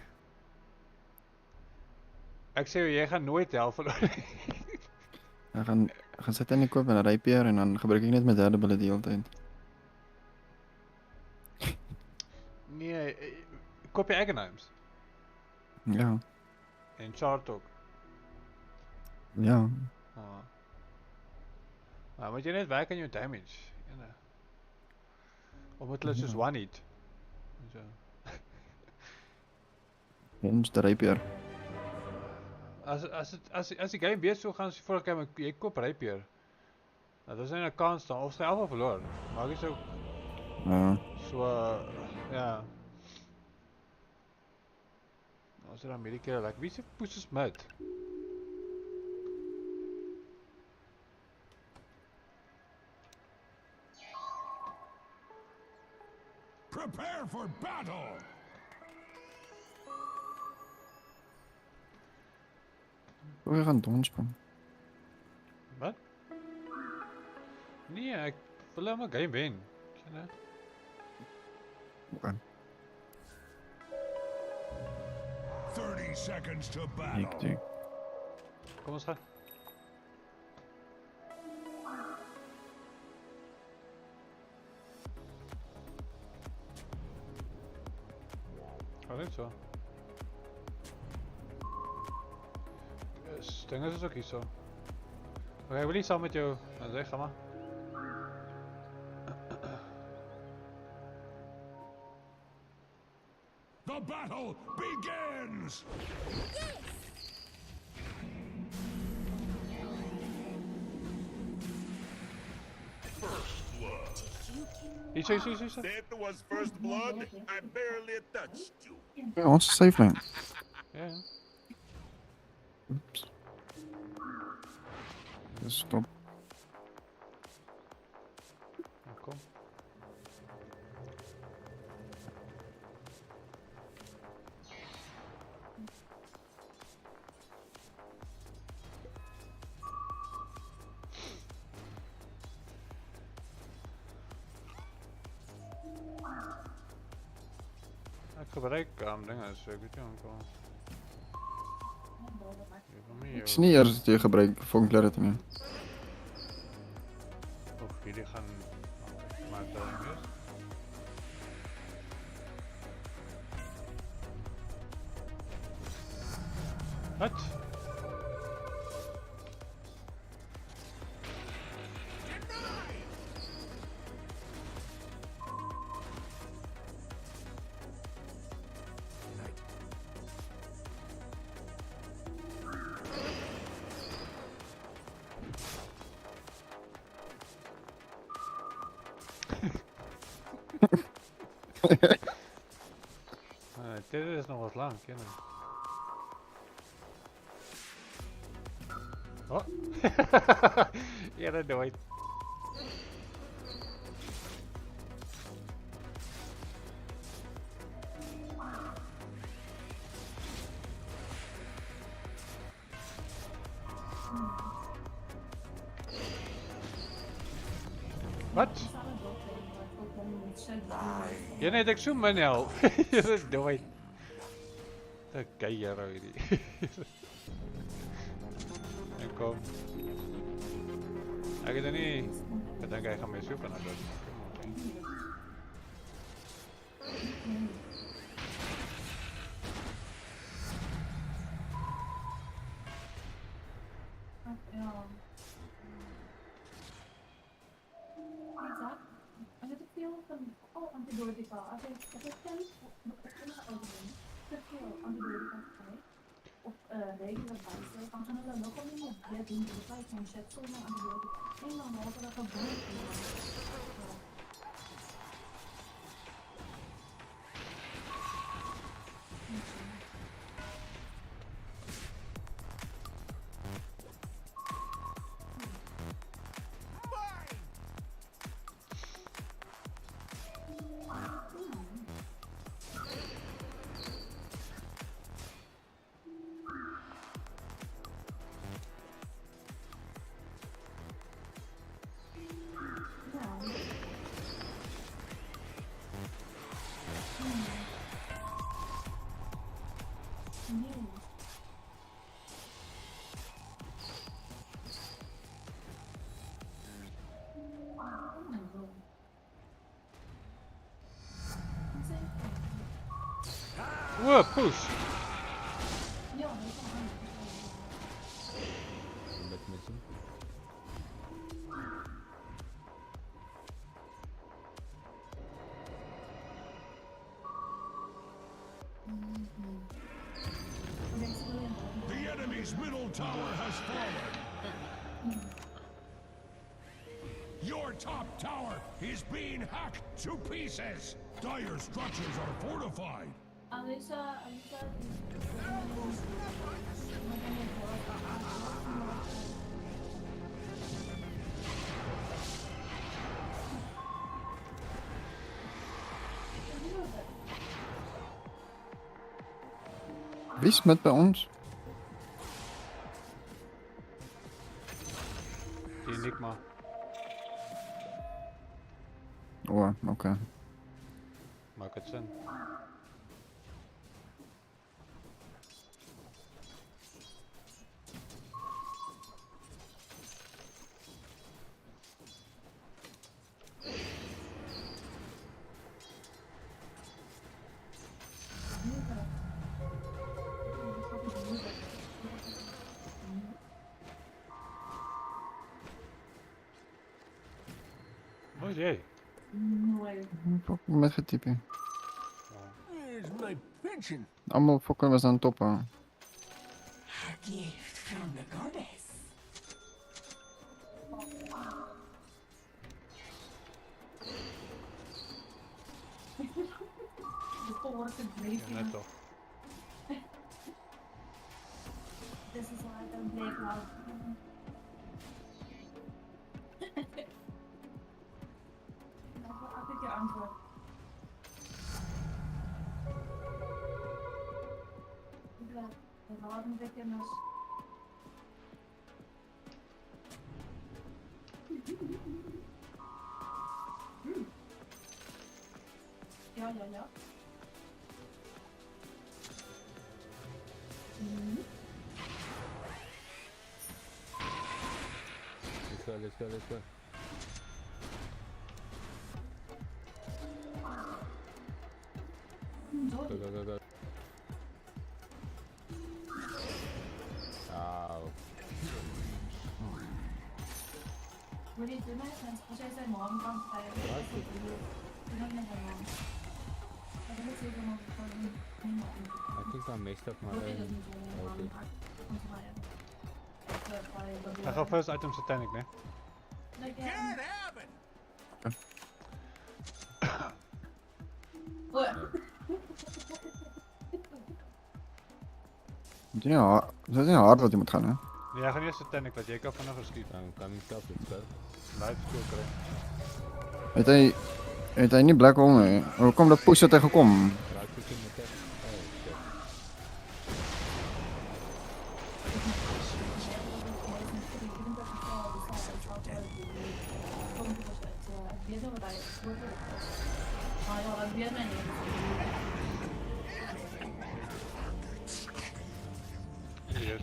S10: Ek sê jy gaan nooit help verloor nie.
S9: Ek gaan sit in die koop en 'n rapier en dan gebruik ek net my derde bullet die hele tyd.
S10: Nee, koop jy Aghanim's?
S9: Ja.
S10: En chart ook.
S9: Ja.
S10: Ah. Maar moet jy net werk aan jou damage. Ja. Of moet hulle soos one hit. So.
S9: Ons die rapier.
S10: As die game beter so gaan as die vorige game, jy koop rapier. Nou, dis net 'n kans dan of jy almal verloor. Maar ek is ook
S9: Ja.
S10: so ja. Ons het dan Amerika like wie se push is mid?
S8: Prepare for battle.
S9: We gaan donspring.
S10: Wat? Nee, ek wil net my game wen. Sien jy?
S9: Okay.
S8: 30 seconds to battle.
S9: Ek doen.
S10: Kom ons gaan. Gaan net so. Dinge is ook hier zo. Oké, wil je samen met jou? Dan zeg, ga maar.
S8: The battle begins.
S11: First blood.
S10: Hier.
S11: That was first blood. I barely touched you.
S9: Ja, ons safe lane.
S10: Ja.
S9: Oeps. Stop.
S10: Kom. Ik gebruik dingen, dus ik weet niet hoe
S9: Ik zie niet eerst dat je gebruikt voor clarity meer.
S10: Of jullie gaan maken dat ik mis. Wat? Dit is nog wat lang, kennen. Oh. Ja, dat nooit. Wat? Ja, nee, ik zoom me nou. Dat is nooit. Dat kan je nou niet. En kom. Ik weet het niet. Ik denk ik ga mee zoeken naar dat.
S7: Antibiotica. Als ik ken, antibiotica of regular bijzet, dan gaan we nog wel niet meer doen. Dus wij zijn chef zonder antibiotica. En dan worden we gewoon.
S10: Whoa, push!
S8: The enemy's middle tower has fallen. Your top tower is being hacked to pieces. Dire structures are fortified.
S9: Wie is met bij ons?
S10: Die Enigma.
S9: Oh, oké.
S10: Maakt het zin. Oh jee.
S9: Fokken met getypen.
S8: Where's my pension?
S9: Allemaal fokken was aan het toppen.
S5: Gift from the goddess.
S10: Ja, net toch.
S7: This is why I don't play cloud. Heb ik je antwoord? We hadden een beetje mis. Ja.
S3: Let's go. Go. Oh.
S7: Wil je doen het? Als jij zijn naam kan schrijven. Doe dat met zijn naam. Dat is zeker nog niemand.
S3: I think I messed up my own.
S10: I go first item satanic, ne?
S8: Can't have it!
S9: Het is niet hard wat je moet gaan, hè?
S10: Nee, jij gaat niet satanic, want jij kan vanaf geschieten.
S3: Dan kan ik zelf iets spelen.
S10: Live skill krijgen.
S9: Weet hij niet black hole, nee? Hoe komt dat pushen tegen kom?
S3: Raak ik in de tech? Oh shit.
S10: Idiot.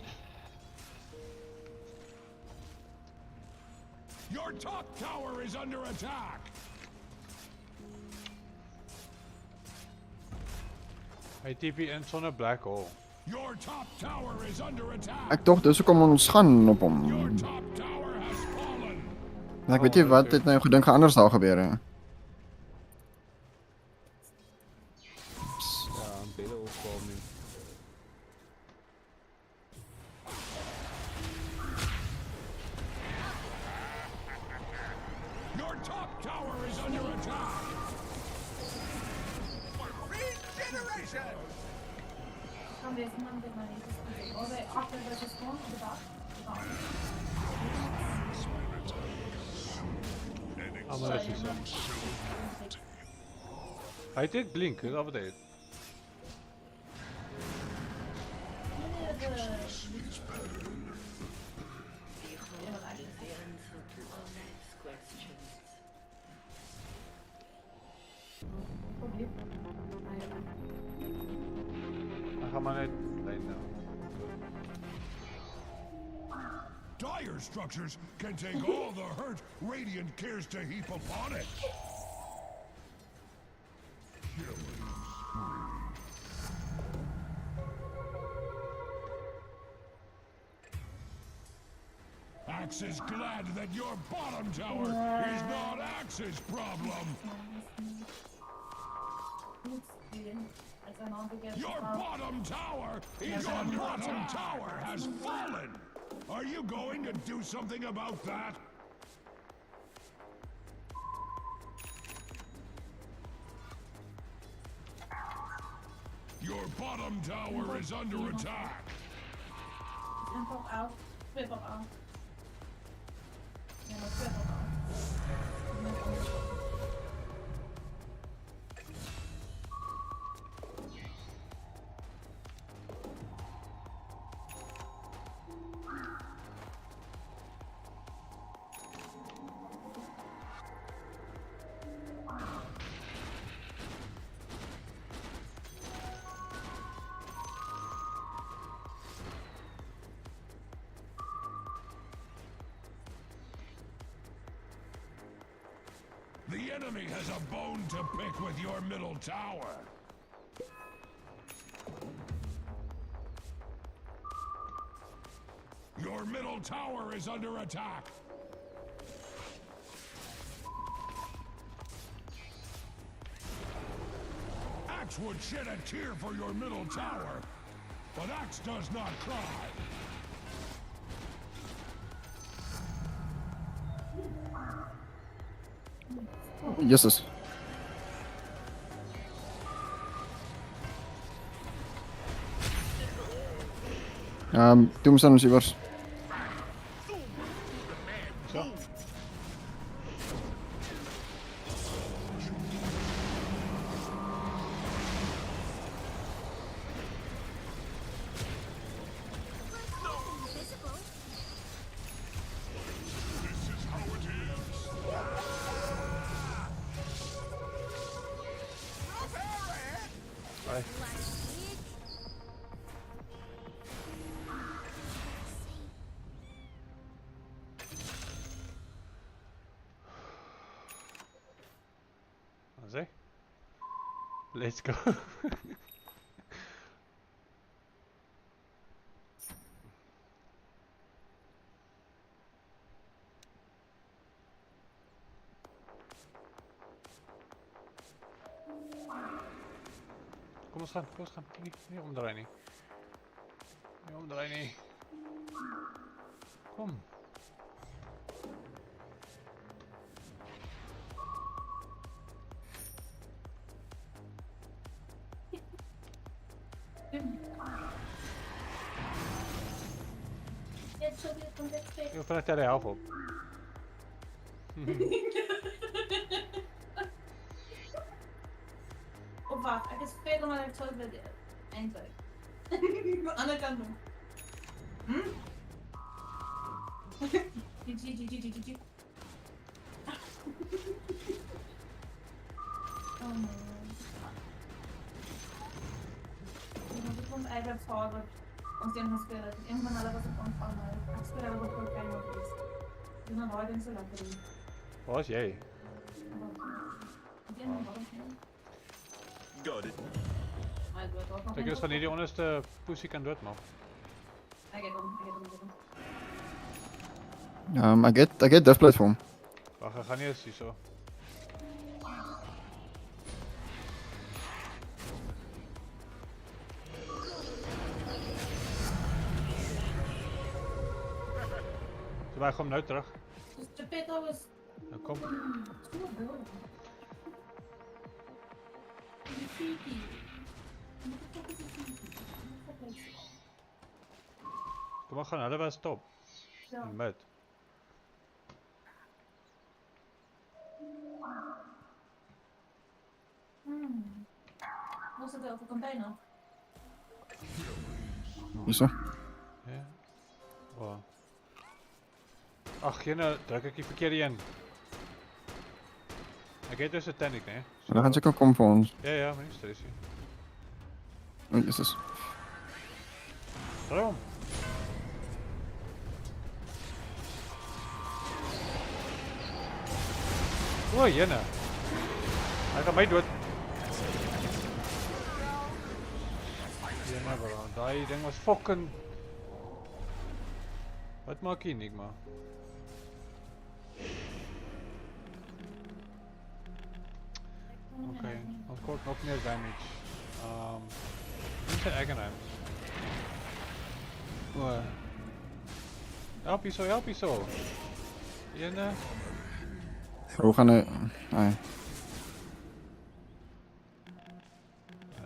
S8: Your top tower is under attack.
S10: Hij TP in zonder black hole.
S8: Your top tower is under attack.
S9: Ik toch, dus ik kom ons gaan op hem.
S8: Your top tower has fallen.
S9: Maar ik weet niet wat dit nou gedink anders zal gebeuren.
S3: Ja, een billen opkomen nu.
S8: Your top tower is under attack. Regeneration.
S7: Kan deze man dit maar niet. Oh, nee, achter dat is gewoon op de dag.
S10: Allemaal is zo. Hij deed blink, dat betekent. Dan gaan we naar lijn.
S8: Dire structures can take all the hurt Radiant cares to heap upon it. Axe is glad that your bottom tower is not Axe's problem. Your bottom tower has fallen. Are you going to do something about that? Your bottom tower is under attack. The enemy has a bone to pick with your middle tower. Your middle tower is under attack. Axe would shed a tear for your middle tower, but Axe does not cry.
S9: Jesus. Tombstone receivers.
S10: Let's go. Kom eens gaan, kom eens gaan. Niet omdraaien niet. Niet omdraaien niet. Kom. Eu vou até real, pô.
S7: Oh, wacht, ik is veel maar ik zo bij de eindelijk. Andere kant doen. GG. Oh no. Ik vond eigenlijk schade. Ons die gaan spelen. Een van hulle was op ontvangen. Ek speel hulle op klein moppies. Dis nou baie ding so lekker.
S10: Waar is jy?
S11: Got it.
S10: Ek is van hierdie onderste pussy kan doodmaak.
S7: Ek het hom.
S9: I get this platform.
S10: Wag, ek gaan nie eens hierso. Wij gaan nou terug.
S7: De peto was...
S10: Nou, kom. Kom maar gaan, hulle was top.
S7: Ja.
S10: Met.
S7: Was het wel voor container?
S9: Hierso.
S10: Ja. Wow. Ach, jene, druk ek die verkeerde een. Ek het dus 'n tank, nee.
S9: Dan gaan zeker komen voor ons.
S10: Ja, maar nie stress nie.
S9: Oh, Jesus.
S10: Waarom? O, jene. Hy gaan my dood. Jene bro, daai ding was fucking... Wat maak jy, Enigma? Okay, ons kort nog meer damage. Dit is Aghanim. O. Help je zo. Jene.
S9: Hoe gaan hy... Ai.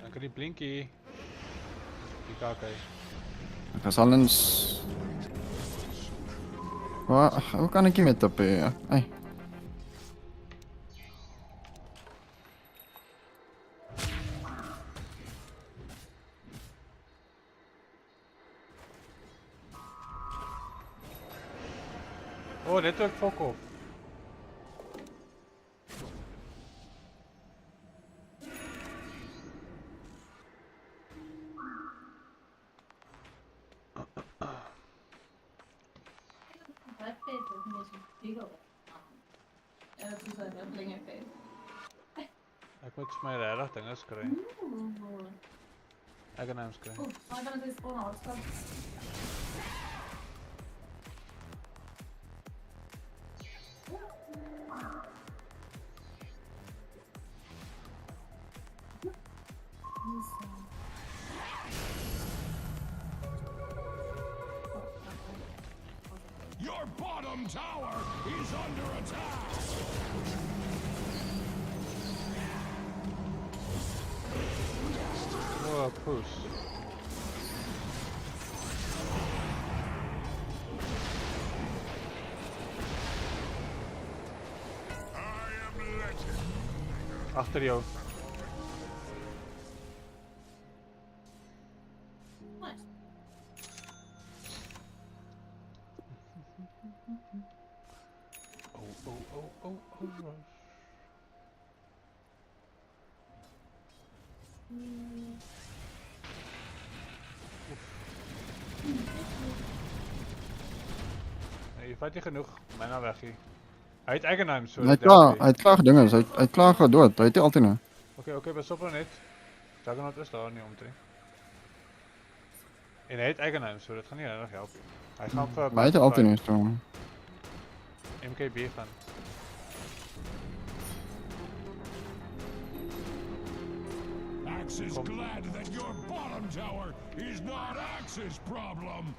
S10: Dan kan die blinkie. Die kakai.
S9: Ek sal eens... Hoe kan ek nie met op hier? Ai.
S10: Oh, dit ook fuck off. Ek moet vir my regtig dinge kry. Ek gaan nou skry.
S7: Maar dan is gewoon afstand.
S8: Your bottom tower is under attack.
S10: Oh, push. Achter jou. Oh, rush. Nee, je vat niet genoeg. Mij nou weg hier. Hij heeft Aghanim, so
S9: Hy het klaar gedinges, hy het klaar gedood, hy het nie altyd nou.
S10: Oké, pas op nou net. Juggernaut is daar nie om te. En hy het Aghanim, so dit gaan nie regtig help. Hy gaan vir
S9: Maar hy het altyd nie so.
S10: MKB gaan.
S8: Axe is glad that your bottom tower is not Axe's problem.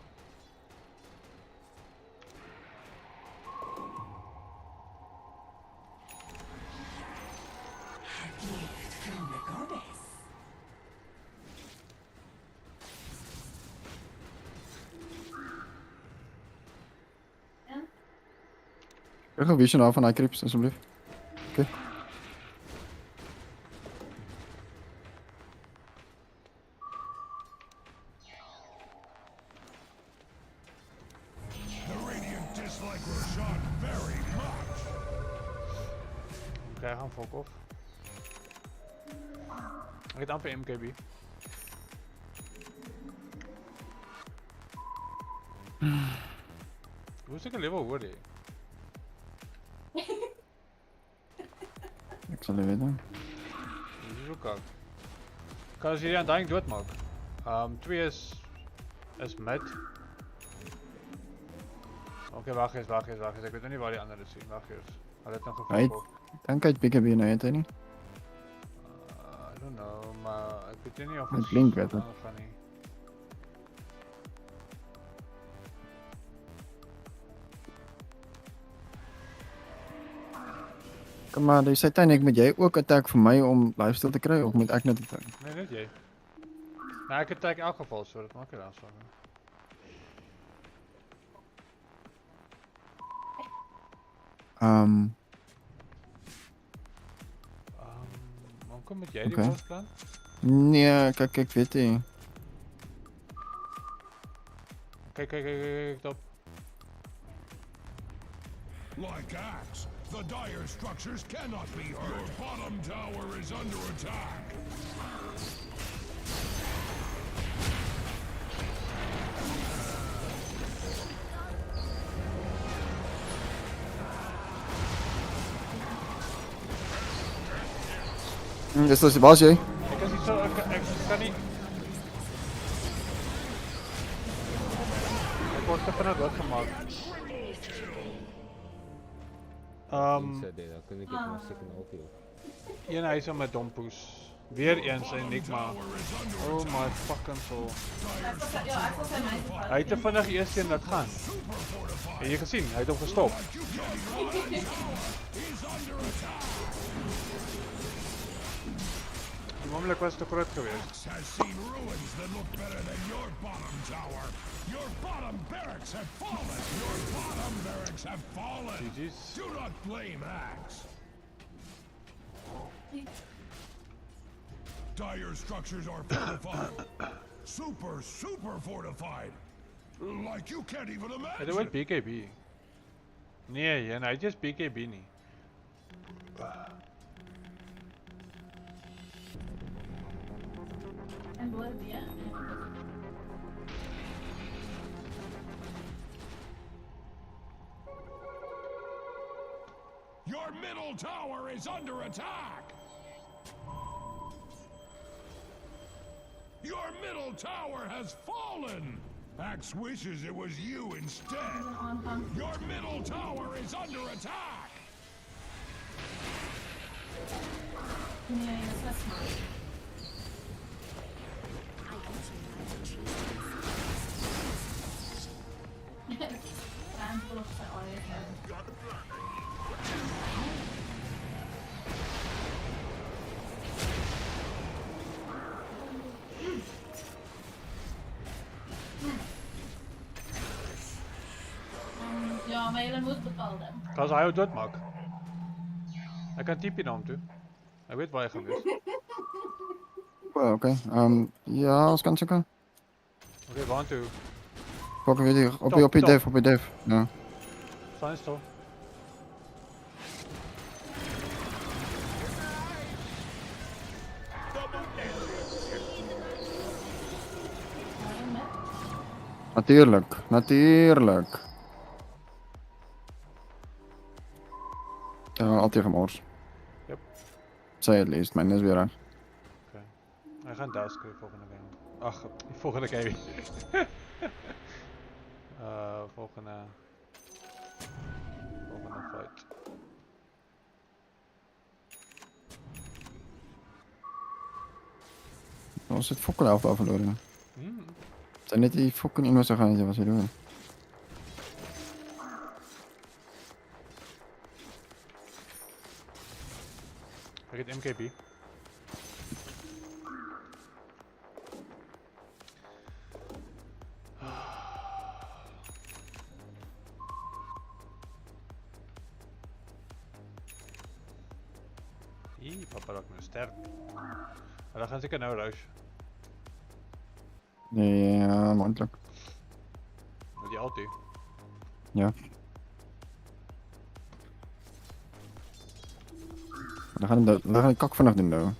S9: Krijg een vision af van die creeps, alsjeblieft. Oké.
S10: Oké, gaan fuck off. Ik heb amper MKB. Hoe is ik een level worden?
S9: Ik zal het weten.
S10: Dit is ook koud. Kan als jullie aan dying doodmaak. 2 is mid. Oké, wacht eens. Ik weet nog niet waar die andere zien. Wacht eens. Hij heeft nog een
S9: Right.
S10: op.
S9: Dan kan je het pikken weer naar het, hè niet?
S10: I don't know, maar ik weet niet of
S9: Het blink werd het.
S10: gaan nie.
S9: Kom maar, dis uiteindelik moet jy ook attack vir my om lifesteal te kry of moet ek net attack?
S10: Nee, net jy. Nou, ek attack in elk geval, so dat maak nie daar saak. Kom met jy die
S9: Okay.
S10: bosplan?
S9: Nee, kijk, ek weet nie.
S10: Kijk, top.
S8: Like Axe, the dire structures cannot be hurt. Your bottom tower is under attack.
S9: Waar is jij?
S10: Ik kan niet zo, ik kan niet. Ik word even naar dood gemaakt. Ja, hij is al met dompoes. Weer eens Enigma. Oh my fucking soul. Hij heeft er vandaag eerst in dat gaan. Heb je gezien? Hij heeft hem gestopt. Die moment was te groot geweest. GG's.
S8: Do not blame Axe. Dire structures are fortified. Super fortified. Like you can't even imagine.
S10: Hij doet wel BKB. Nee, hij just BKB niet.
S7: En Bolivia.
S8: Your middle tower is under attack. Your middle tower has fallen. Axe wishes it was you instead. Your middle tower is under attack.
S7: Nee, dat is maar. Ja, maar jullie moeten bepalen.
S10: Als hij ook dood maakt. Hij kan typen naar hem toe. Hij weet waar hij gaat wees.
S9: Oké. Ja, als kan checken.
S10: Oké, waar toe?
S9: Pakken we hier. Op je dev. Ja.
S10: Zijn is toch?
S9: Natuurlijk. Altijd gemors.
S10: Yep.
S9: Zij het least, mijn is weer weg.
S10: Oké. Hij gaat daar screw volgende game. Ach, volgende game. Volgende fight.
S9: Dan was het fokken elf al verloren.
S10: Hmm.
S9: Zijn net die fokken in was gaan wat ze doen.
S10: Ik heb MKB. Papa raakt me sterk. Maar dan gaan ze zeker nou rush.
S9: Nee, ja, mondelijk.
S10: Met die ulti.
S9: Ja. We gaan de kak vanaf doen nou.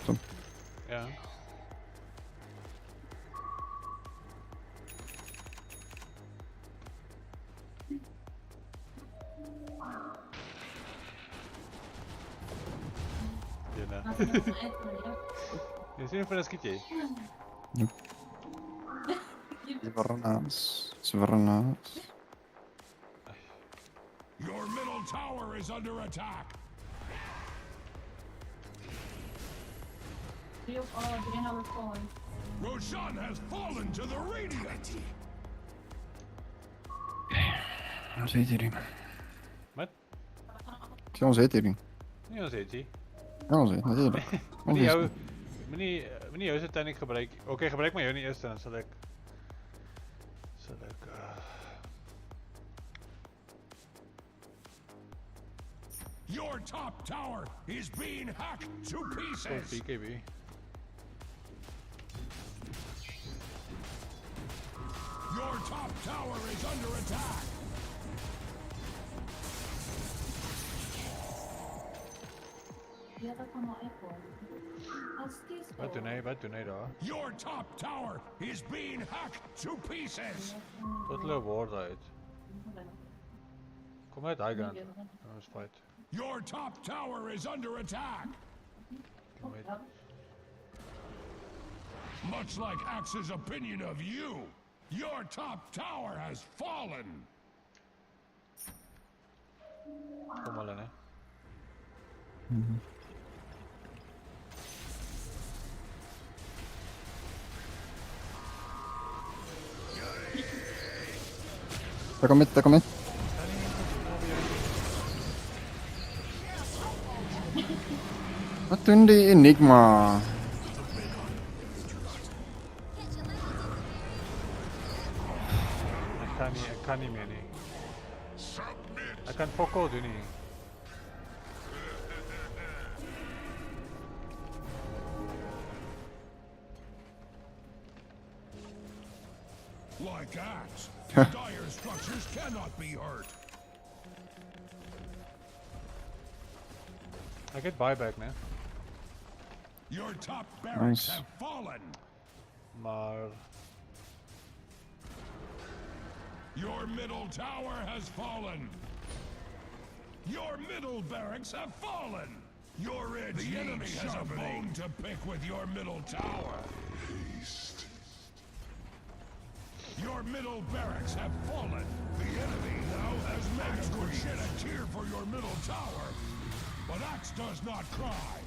S9: Top.
S10: Ja. Je ziet voor een schietje.
S9: Zwarnaas.
S8: Your middle tower is under attack. Roshan has fallen to the radiant.
S9: Wat zit hierin?
S10: Wat?
S9: Jon zit hierin.
S10: Ja, zit hij.
S9: Ja, zit natuurlijk.
S10: Meneer, is het uiteindelijk gebruik. Oké, gebruik maar jou niet eerst, dan zal ik.
S8: Your top tower is being hacked to pieces.
S10: BKB.
S8: Your top tower is under attack.
S10: Wat doen hy daar?
S8: Your top tower is being hacked to pieces.
S10: Tot hulle word uit. Kom uit daai kant. Ons fight.
S8: Your top tower is under attack.
S10: Kom uit.
S8: Much like Axe's opinion of you, your top tower has fallen.
S10: Kom hulle, né?
S9: Daar kom met. Wat doen die Enigma?
S10: Ek kan nie meer nie. Ek kan fokol doen nie.
S8: Like Axe, dire structures cannot be hurt.
S10: Ek het buyback, né?
S8: Your top barracks have fallen.
S10: Maar
S8: your middle tower has fallen. Your middle barracks have fallen. Your edge the enemy has a bone to pick with your middle tower. Haste. Your middle barracks have fallen. The enemy now has Max would shed a tear for your middle tower, but Axe does not cry.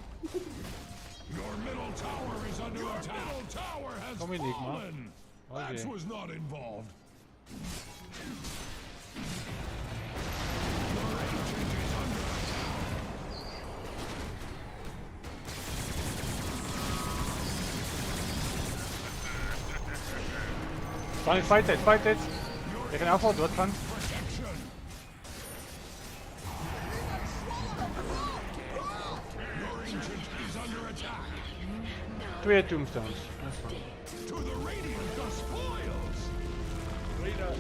S8: Your middle tower is under attack. Your middle tower has fallen. Axe was not involved. Your agent is under attack.
S10: Fight it. Jy kan afval doodgaan.
S8: Your agent is under attack.
S10: 2 tombstones.
S8: To the radiant the spoils.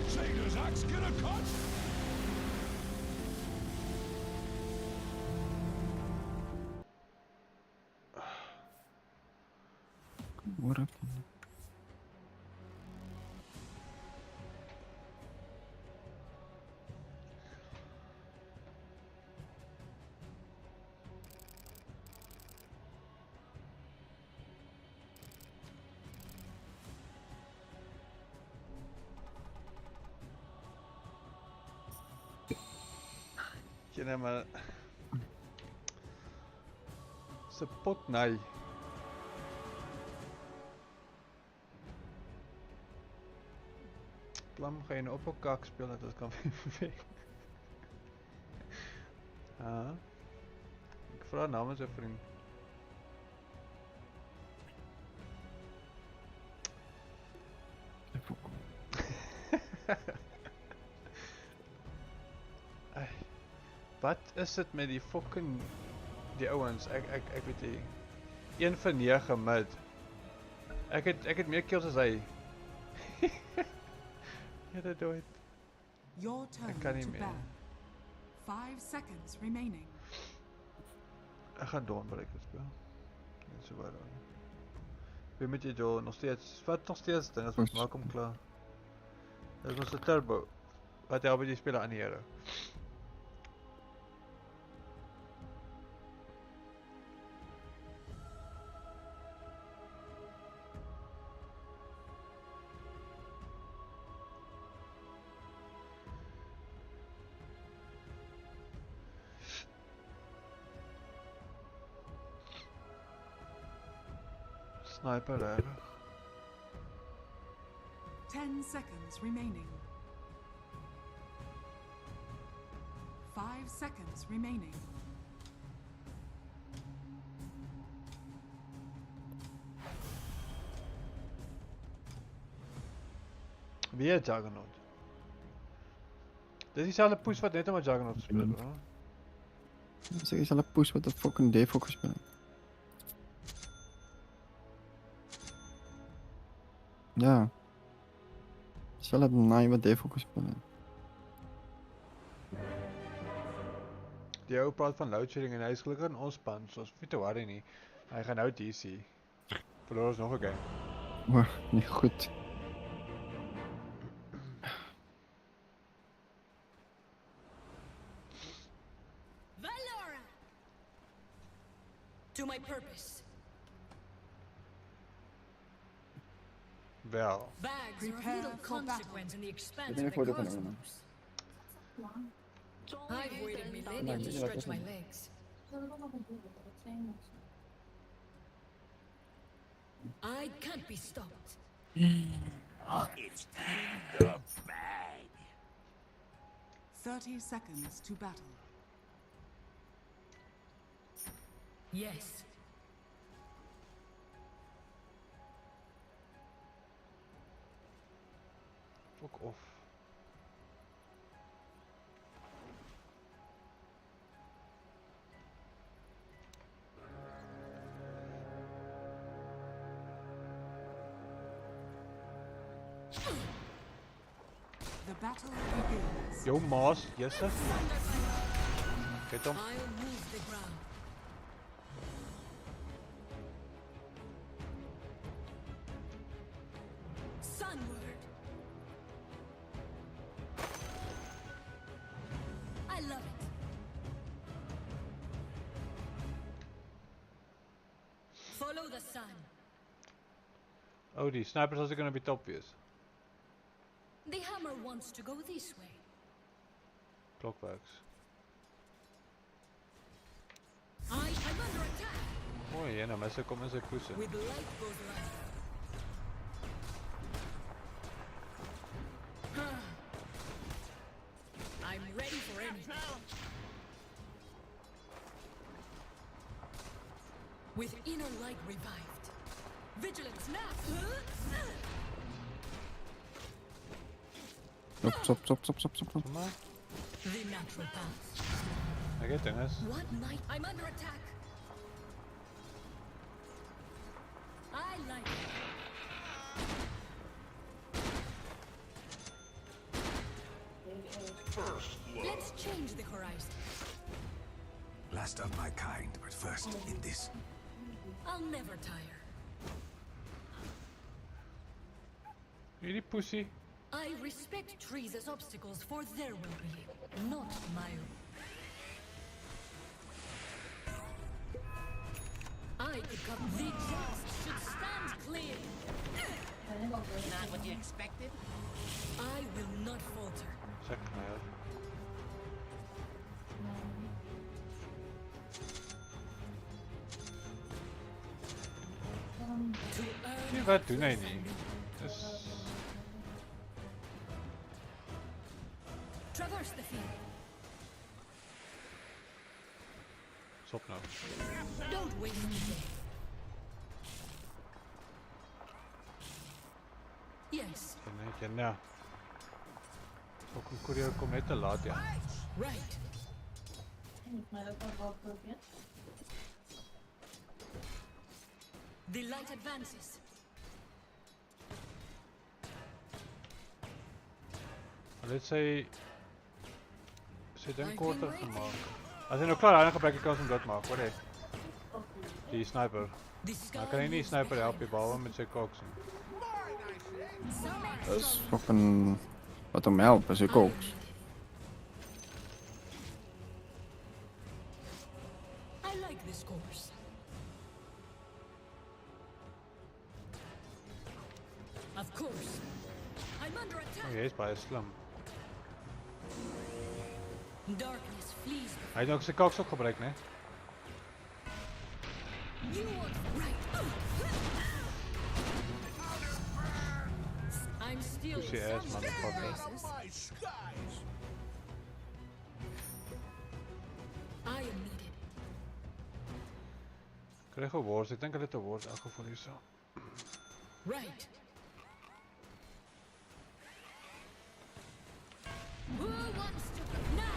S8: Say, does Axe get a cut?
S9: What up?
S10: Jy maar se pot nee. Plam gaan jy nou op 'n kak speel dat ons kan weg. Ek vra namens 'n vriend. Wat is dit met die fucking die ouens? Ek weet nie. 1 vir 9 mid. Ek het meer kills as hy. Jy dood.
S6: Your turn to ban. 5 seconds remaining.
S10: Ek gaan Dawnbreaker speel. Net so baie dan. Wie met jy Joe nog steeds? Wat nog steeds ding as ons maak hom klaar. Dit is 'n turbo. Wat help jy speel aan die hero? Sniper there.
S6: 10 seconds remaining. 5 seconds remaining.
S10: Weer Juggernaut. Dis dieselfde push wat net met Juggernaut gespeel het, hoor.
S9: Dis dieselfde push wat 'n fucking Defok gespeel het. Ja. Sal het naai wat Defok gespeel het.
S10: die ou praat van load shedding en hy is gelukkig in ons span, so ons hoef nie te worry nie. Hy gaan nou DC. Verloor ons nog 'n game.
S9: O, nie goed.
S4: Valora! To my purpose.
S10: Wel.
S4: Bags are of little consequence in the expanse
S9: Dit is
S4: of
S9: nie
S4: the
S9: foto van hom.
S4: cosmos. I've waited millennia to stretch my legs. I can't be stopped.
S8: It's in the bag.
S6: 30 seconds to battle.
S4: Yes.
S10: Fuck off.
S6: The battle begins.
S10: Jou maas, jesse. Kyk hom.
S4: I'll move the ground. Sunward. I love it. Follow the sun.
S10: Oh, die snipers as ek gonna be top wees.
S4: The hammer wants to go this way.
S10: Clockworks.
S4: I am under attack.
S10: O, jy nou mis ek kom in sy poes in.
S4: With light goes life. I'm ready for anything. With inner light revived. Vigilance now.
S9: Stop.
S10: Maar,
S4: The natural path.
S10: ek het ding is.
S4: What might I'm under attack. I like it. Let's change the horizon.
S8: Last of my kind, but first in this.
S4: I'll never tire.
S10: Hierdie pussy.
S4: I respect trees as obstacles for their well-being, not my own. I pick up the just should stand clear.
S5: Not what you expected?
S4: I will not falter.
S10: Sek my uit.
S4: To earn
S10: Nee, wat doen hy nie? Dis
S4: traverse the field.
S10: stop nou.
S4: Don't waste the day. Yes,
S10: Jy nou. Ook een courier kom net te laat, ja.
S4: right. The light advances.
S10: Hulle het sy ding korter gemaak. As hy nou klaar hy gebruik die kans om dood maak, hoor jy? Die sniper. Maar kan hy nie sniper help nie, behalwe met sy koks nie.
S9: Dis fucking wat hom help as hy koks.
S4: I like this course. Of course. I'm under attack.
S10: Oh, jy is baie slim.
S4: Darkness flees.
S10: Hy het ook sy koks ook gebruik, né?
S4: You want right. I'm still
S10: Pussy ass motherfucker.
S4: I am needed.
S10: Krijg een worst, ik denk dat het een worst in elk geval hier zo.
S4: Right. Who wants to now?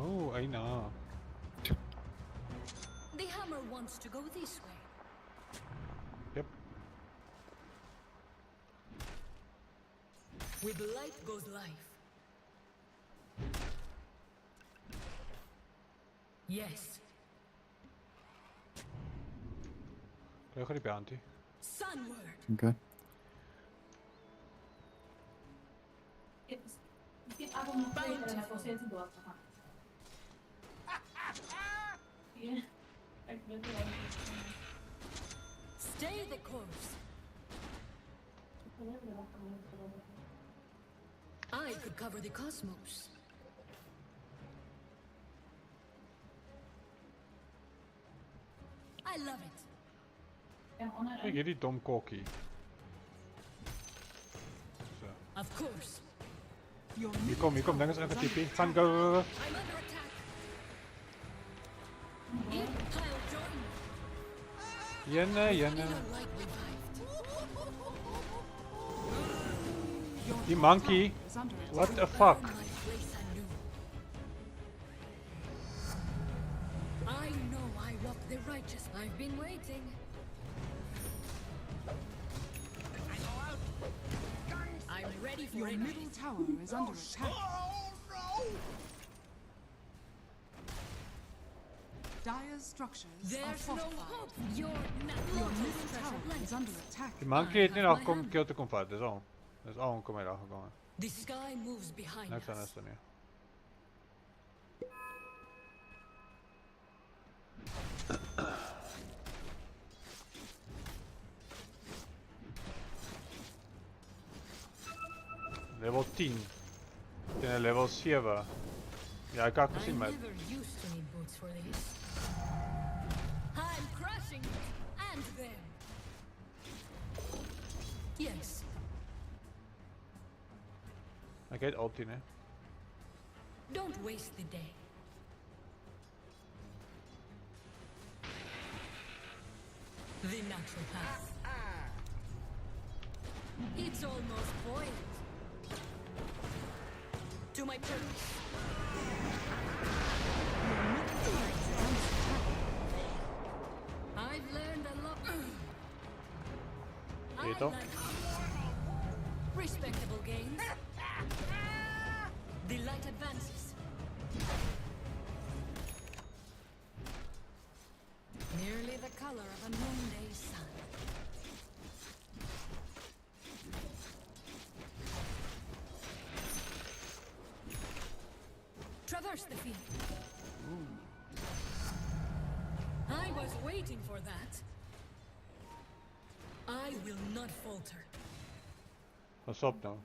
S10: Oh, I know.
S4: The hammer wants to go this way. With light goes life. Yes.
S10: Krijg je die bounty?
S4: Sunward.
S9: Okay.
S4: Stay the course. I could cover the cosmos. I love it.
S10: Kijk hier die dom kokkie. Zo.
S4: Of course.
S10: Hier kom, denk eens even TP. Gaan, go.
S4: I'm under attack. I'll join.
S10: Jenne. Die monkey. What the fuck?
S4: I know I walk the righteous. I've been waiting. I'm ready for
S6: Your
S4: it.
S6: middle tower is under attack. Dire's structures are
S4: There's no
S6: fortified.
S4: hope. Your
S6: Your middle tower is under attack.
S10: Die monkey heeft nu nog kill te comfort, dat is al. Dat is al een combat afgekomen.
S4: The sky moves behind
S10: Niks
S4: us.
S10: aan is er nu. Level 10. Ik ben level 7. Ja, ik kan het zien, maar...
S4: I never used to need boots for this. I'm crushing it and them. Yes.
S10: Ik heet al 10, hè.
S4: Don't waste the day. The natural path. It's almost buoyant. To my purpose. I've learned a lot. I
S10: toch?
S4: like respectable gains. The light advances. Nearly the color of a noonday sun. Traverse the field. I was waiting for that. I will not falter.
S10: Pas op nou.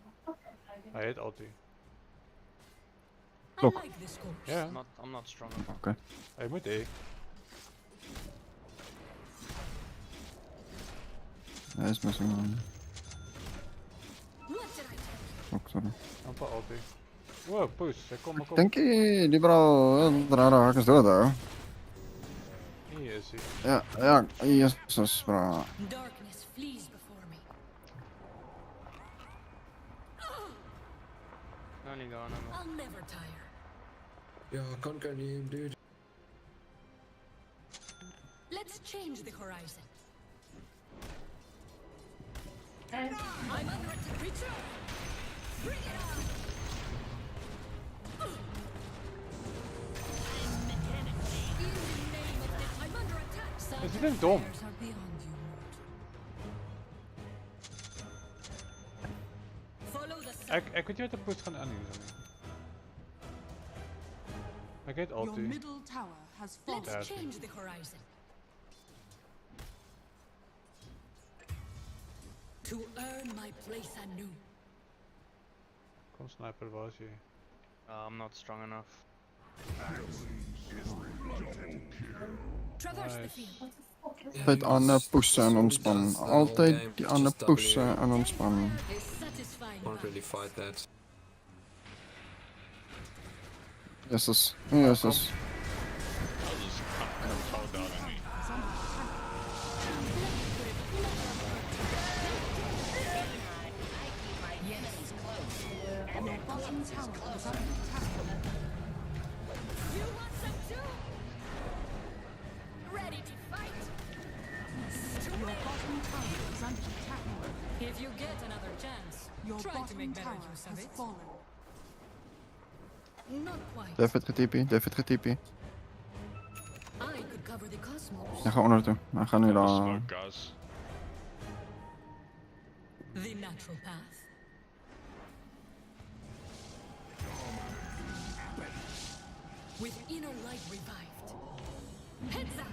S10: Hij heet Alti.
S4: I
S9: Look.
S4: like this course.
S10: Ja,
S14: I'm not strong.
S9: Okay.
S10: hij moet E.
S9: Hij is missing one.
S4: What did I tell you?
S9: Oh, sorry.
S10: Amper Alti. Wow, push. Hij komt,
S9: Ik denk die bro rare haakjes dood hoor.
S10: Hier is hij.
S9: Ja, jezus bro.
S4: Darkness flees before me.
S14: Only go on.
S4: I'll never tire.
S11: Ja, kan ik niet, dude.
S4: Let's change the horizon. I'm under attack. Return. Bring it on. In the name of the, I'm under attack.
S10: Is dit dom?
S4: Prayers are beyond you, mortal. Follow the sun.
S10: Ik weet niet wat de push gaan aannemen. Ik heet
S6: Your
S10: Alti.
S6: middle tower has fallen.
S4: Let's change the horizon. To earn my place anew.
S10: Kom sniper, waar is je?
S14: I'm not strong enough.
S4: Traverse the
S10: Nice.
S4: field.
S9: Altijd aan pushen en ontspannen. Altijd die aan de pushen en ontspannen.
S4: A satisfying
S11: Can't really
S4: balance.
S11: fight that.
S9: Jezus.
S6: Your bottom tower is under attack.
S4: You want some too? Ready to fight?
S6: Your bottom tower is under attack.
S4: If you get another chance,
S6: Your bottom tower has fallen.
S7: Not quite.
S9: David getipi.
S7: I could cover the cosmos.
S9: Hij gaat onder toe. Hij gaat nu daar.
S11: Smoke, guys.
S7: The natural path. With inner light revived. Heads up!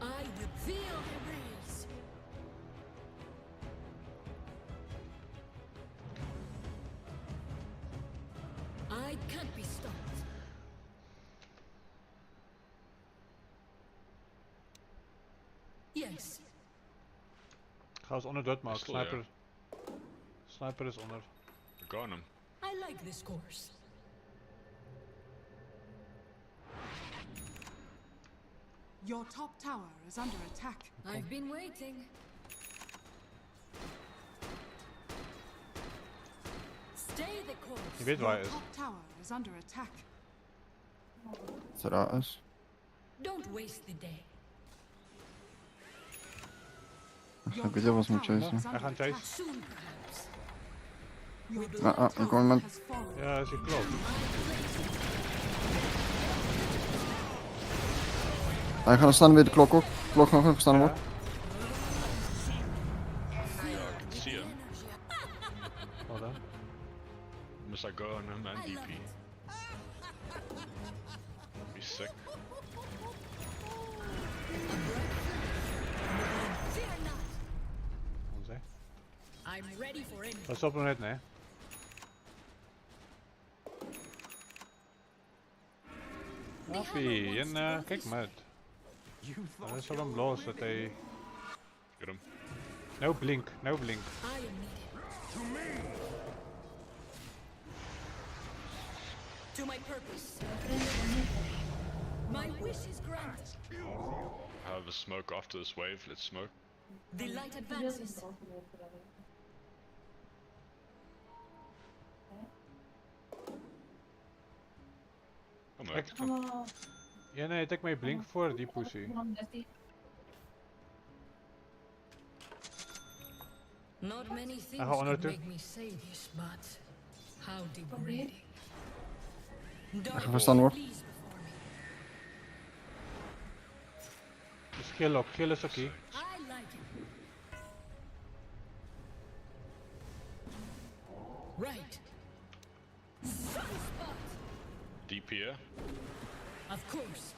S7: I reveal the rays. I can't be stopped. Yes.
S10: Ga eens onder doodmaken.
S11: Pistol, ja.
S10: Sniper. Sniper is onder.
S11: We got him.
S7: I like this course.
S6: Your top tower is under attack.
S7: I've been waiting. Stay the course.
S10: Je weet waar hij is.
S6: Top tower is under attack.
S9: Als hij daar is.
S7: Don't waste the day.
S9: Ik weet heel wat moet chasen.
S10: Hij gaat chase.
S7: Soon perhaps.
S9: Ik kom iemand.
S10: Ja, is hij klopt.
S9: Hij gaat staan weer de klok op. Klok nog even staan wordt.
S11: Yeah, I can see him.
S10: Hold on.
S11: Must I go on him and DP? Be sick.
S10: Wat zeg?
S7: I'm ready for it.
S10: Dat is op hem net, nee. Appie, en kijk maar. Dat is wel hem los dat hij...
S11: Get him.
S10: No blink, no blink.
S7: I am needed. To my purpose. My wish is granted.
S11: I have a smoke after this wave. Let's smoke.
S7: The light advances.
S11: Come on.
S10: Ja nee, ik mijn blink voor die pussy.
S7: Not many things
S10: gaat onder
S7: could
S10: toe.
S7: make me say this, but how degrading.
S9: Hij gaat verstaan wordt.
S10: Dus kill ook, kill is oké.
S7: I like it. Right. Sun spot.
S11: Deep here.
S7: Of course.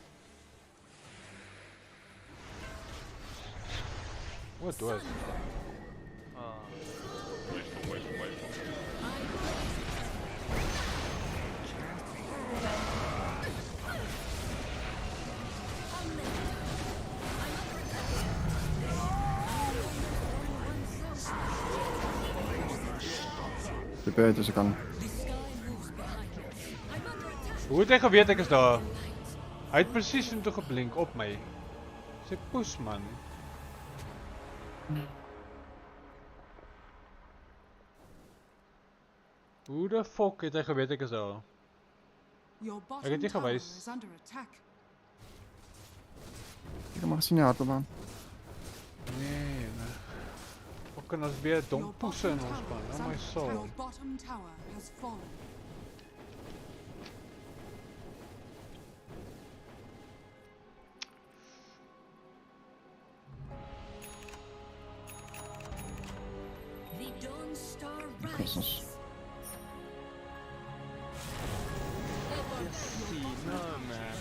S10: What was?
S11: Wait for him, wait for him.
S9: De buiten ze kan.
S10: Hoe het echt weet ik is daar? Hij het precies toen geblink op mij. Zeg push man. Hoe de fuck het hij geweet ik is daar?
S6: Your
S10: Hij heeft
S6: bottom
S10: niet
S6: tower
S10: geweest.
S6: is under attack.
S9: Ik heb maar gezien hard aan.
S10: Nee, nee. We kunnen als weer dom poesen in ons man. Oh my soul.
S6: Your bottom tower has fallen.
S7: The dawn star
S9: Christmas.
S7: rises.
S14: No man.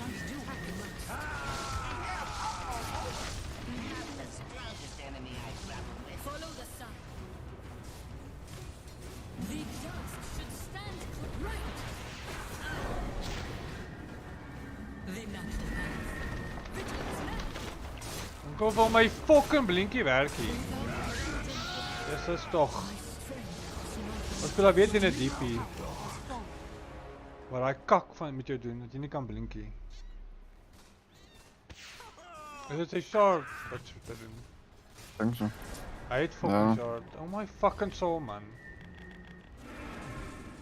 S5: The strongest enemy I grapple with.
S7: Follow the sun. The dust should stand right. The natural path. Vigilance now.
S10: Ik kom van mijn fucking blinkie werk hier. Dit is toch. Wat speel weet in het DP? Waar hij kak van met jou doen, dat je niet kan blinken. Is het een short? Dat is te doen.
S9: Denk zo.
S10: Hij heet fucking short. Oh my fucking soul man.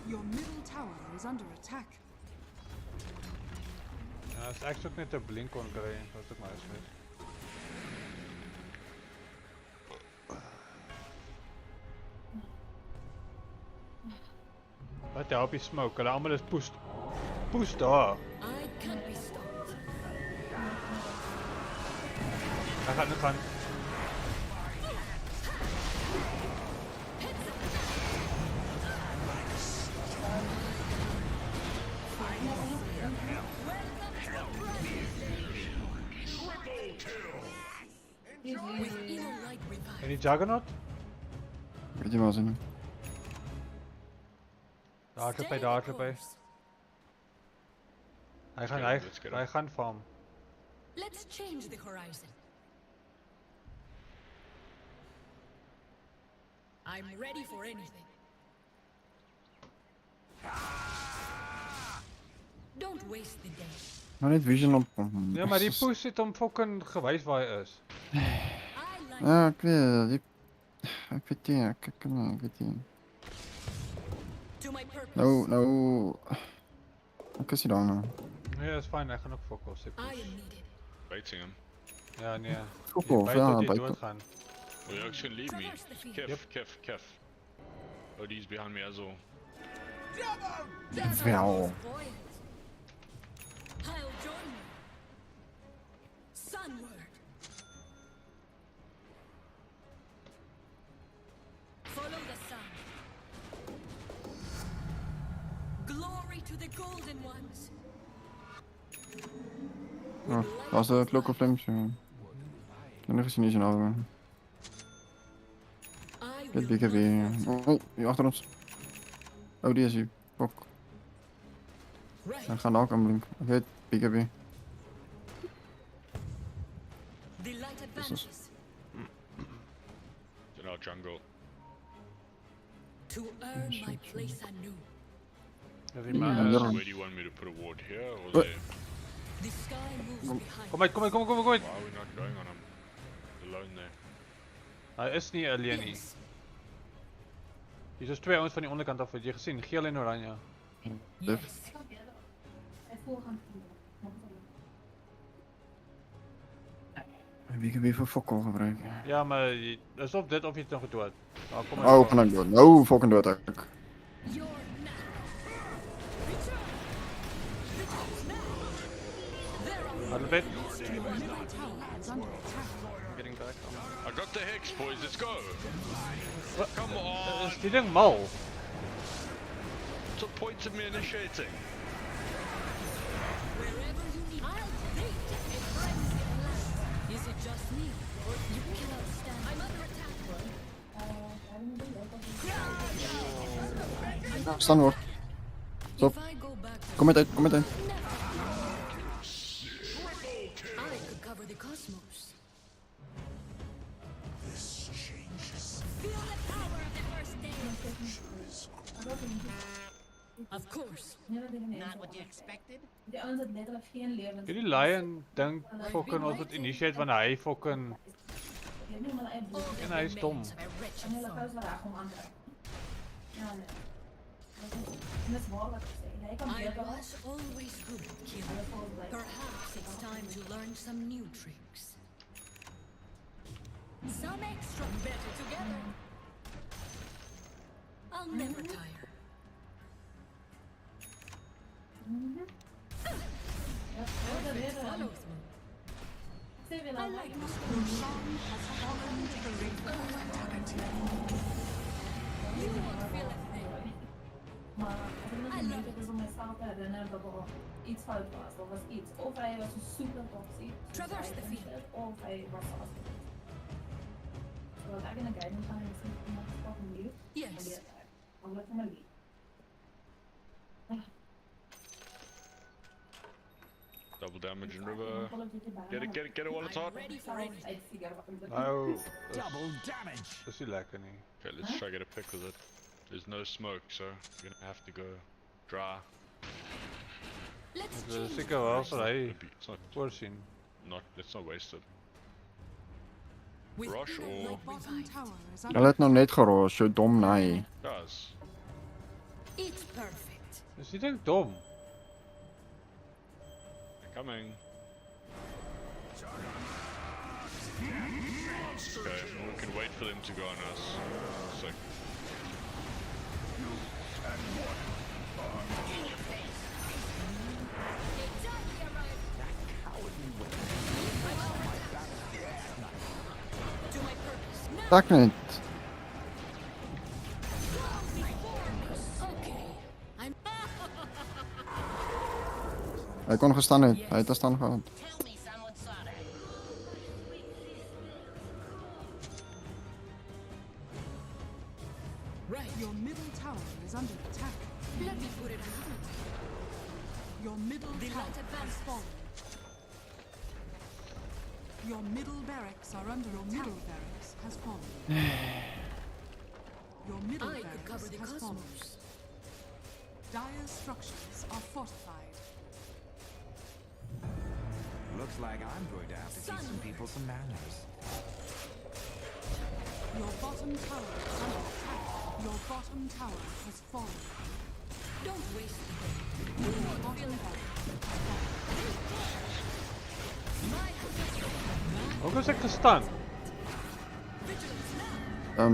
S6: Your middle tower is under attack.
S10: Ja, als ik ook net een blink kon krijgen, dat is ook maar eens. Wat help die smoke? Hulle almal is push. Push daar.
S6: I can't be stopped.
S10: Hy gaan. En die Juggernaut?
S9: Weet je waar ze nu?
S10: Daar hardloop hy. Hy gaan farm.
S6: Let's change the horizon. I'm ready for anything. Don't waste the day.
S9: Nou net vision op.
S10: Ja, maar die push het hom fucking gewys waar hy is.
S9: Ja, ik weet niet. Ik weet niet. Nou. Wat is hij dan nou?
S10: Nee, dat is fijn, hij gaat ook fokken.
S11: Baiting him.
S10: Ja, nee.
S9: Fokken, ja,
S10: buiten.
S11: Well, you're actually leave me. Kef. Oh, he's behind me as well.
S9: Wel.
S6: I'll join you. Sunward. Follow the sun. Glory to the golden ones.
S9: Oh, dat was de Cloak of Flames. Ik heb nog gezien, nou. Dit BKB. Oh, hier achter ons. Oh, die is hier. Fok. We gaan ook aan blinken. Oké, BKB.
S6: Advances.
S11: In our jungle.
S6: To earn my place anew.
S11: Where do you want me to put a ward here or there?
S6: The sky moves behind.
S10: Kom uit.
S11: Why are we not going on him? Alone there.
S10: Hij is niet alleen nie. Hier is 2 ouens van die onderkant af, het jy gesien? Geel en oranje.
S9: Def. Wie kan weer voor fokkel gebruiken?
S10: Ja, maar is of dit of je het nog gedood. Nou, kom
S9: Oh, kan ik dood. No, fucking dood ook.
S10: Huddle bit.
S14: Getting back.
S11: I got the hex, boys. Let's go.
S10: What?
S11: Come on.
S10: Is die ding mal?
S11: What's the point of me initiating?
S6: Wherever you need. I'll date a frenzy of land. Is it just me, or you cannot stand? I'm under attack.
S9: Staan hoor. Stop. Kom met uit, kom met uit.
S6: I could cover the cosmos.
S8: This changes.
S6: Feel the power of the first day. Of course.
S5: Not what you expected?
S10: Hierdie lion dink fucking ons het initiate wanneer hy fucking en hy is dom.
S6: I was always good at killing. Perhaps it's time to learn some new tricks. Some extra better together. I'll never tire. Perfect follow through. I like this. You won't feel a thing.
S7: Maar als ik me dus om mezelf herinner dat er iets fout was. Er was iets. Of hij was een super toxic.
S6: Traverse the field.
S7: Of hij was vast. So I'm gonna guide me behind the scenes.
S6: Yes.
S7: I'm looking at me.
S11: Double damage in river. Get it while it's hot.
S10: Nou,
S8: Double damage.
S10: is die lekker nie.
S11: Okay, let's try get a pick with it. There's no smoke, so you're gonna have to go dry.
S10: Ek wil seker wel sal hy voorsien.
S11: Let's not waste it. Rush or
S9: Hulle het nou net geros, so dom nee.
S11: guys.
S6: It's perfect.
S10: Is die ding dom?
S11: They're coming. Okay, we can wait for them to go on us. So
S9: Tak net. Hij kon gestaan het. Hij heeft er staan gehad.
S6: Your middle tower is under attack. Let me put it another way. Your middle tower has fallen. Your middle barracks are under attack. Your middle barracks has fallen. Your middle barracks has fallen. Dire structures are fortified.
S15: Looks like I'm going to have to teach some people some manners.
S6: Your bottom tower is under attack. Your bottom tower has fallen. Don't waste it. Your bottom barracks has fallen.
S10: Ook was ik gestaan.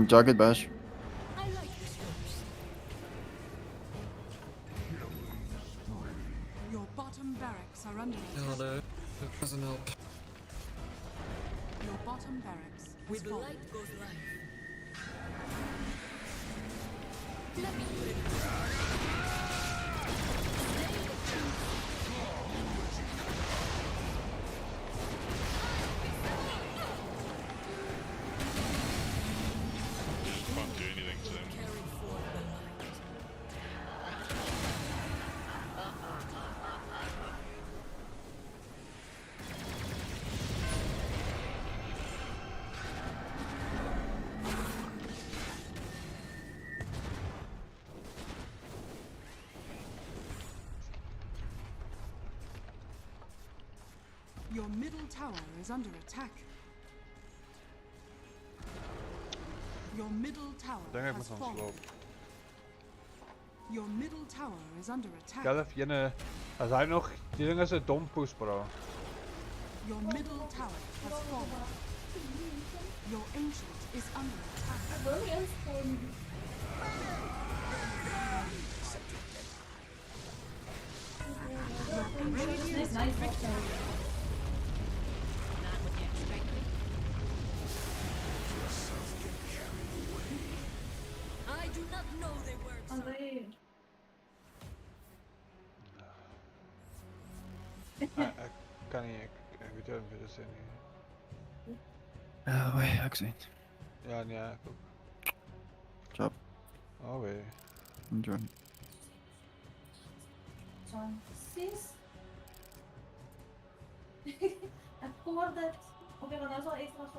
S9: Jacket bash.
S6: Your bottom barracks are under attack.
S16: Hello. Doesn't help.
S6: Your bottom barracks has fallen.
S4: goes live.
S6: Let me put it
S11: Can't do anything to them.
S6: Your middle tower is under attack. Your middle tower
S10: Denk ik
S6: has
S10: met ons
S6: fallen.
S10: lopen.
S6: Your middle tower is under attack.
S10: Kelf, jene, als hij nog, die ding is een dom poes, bro.
S6: Your middle tower has fallen. Your ancient is under attack.
S4: I do not know they work.
S10: Ik kan niet, ik weet niet of het zin niet.
S9: Ja, wait, ik zie het.
S10: Ja, nee, ik ook.
S9: Job.
S10: Oh, wee.
S9: Enjoy.
S7: Sis? Ik hoor dat. Oké, maar dat is wel even wat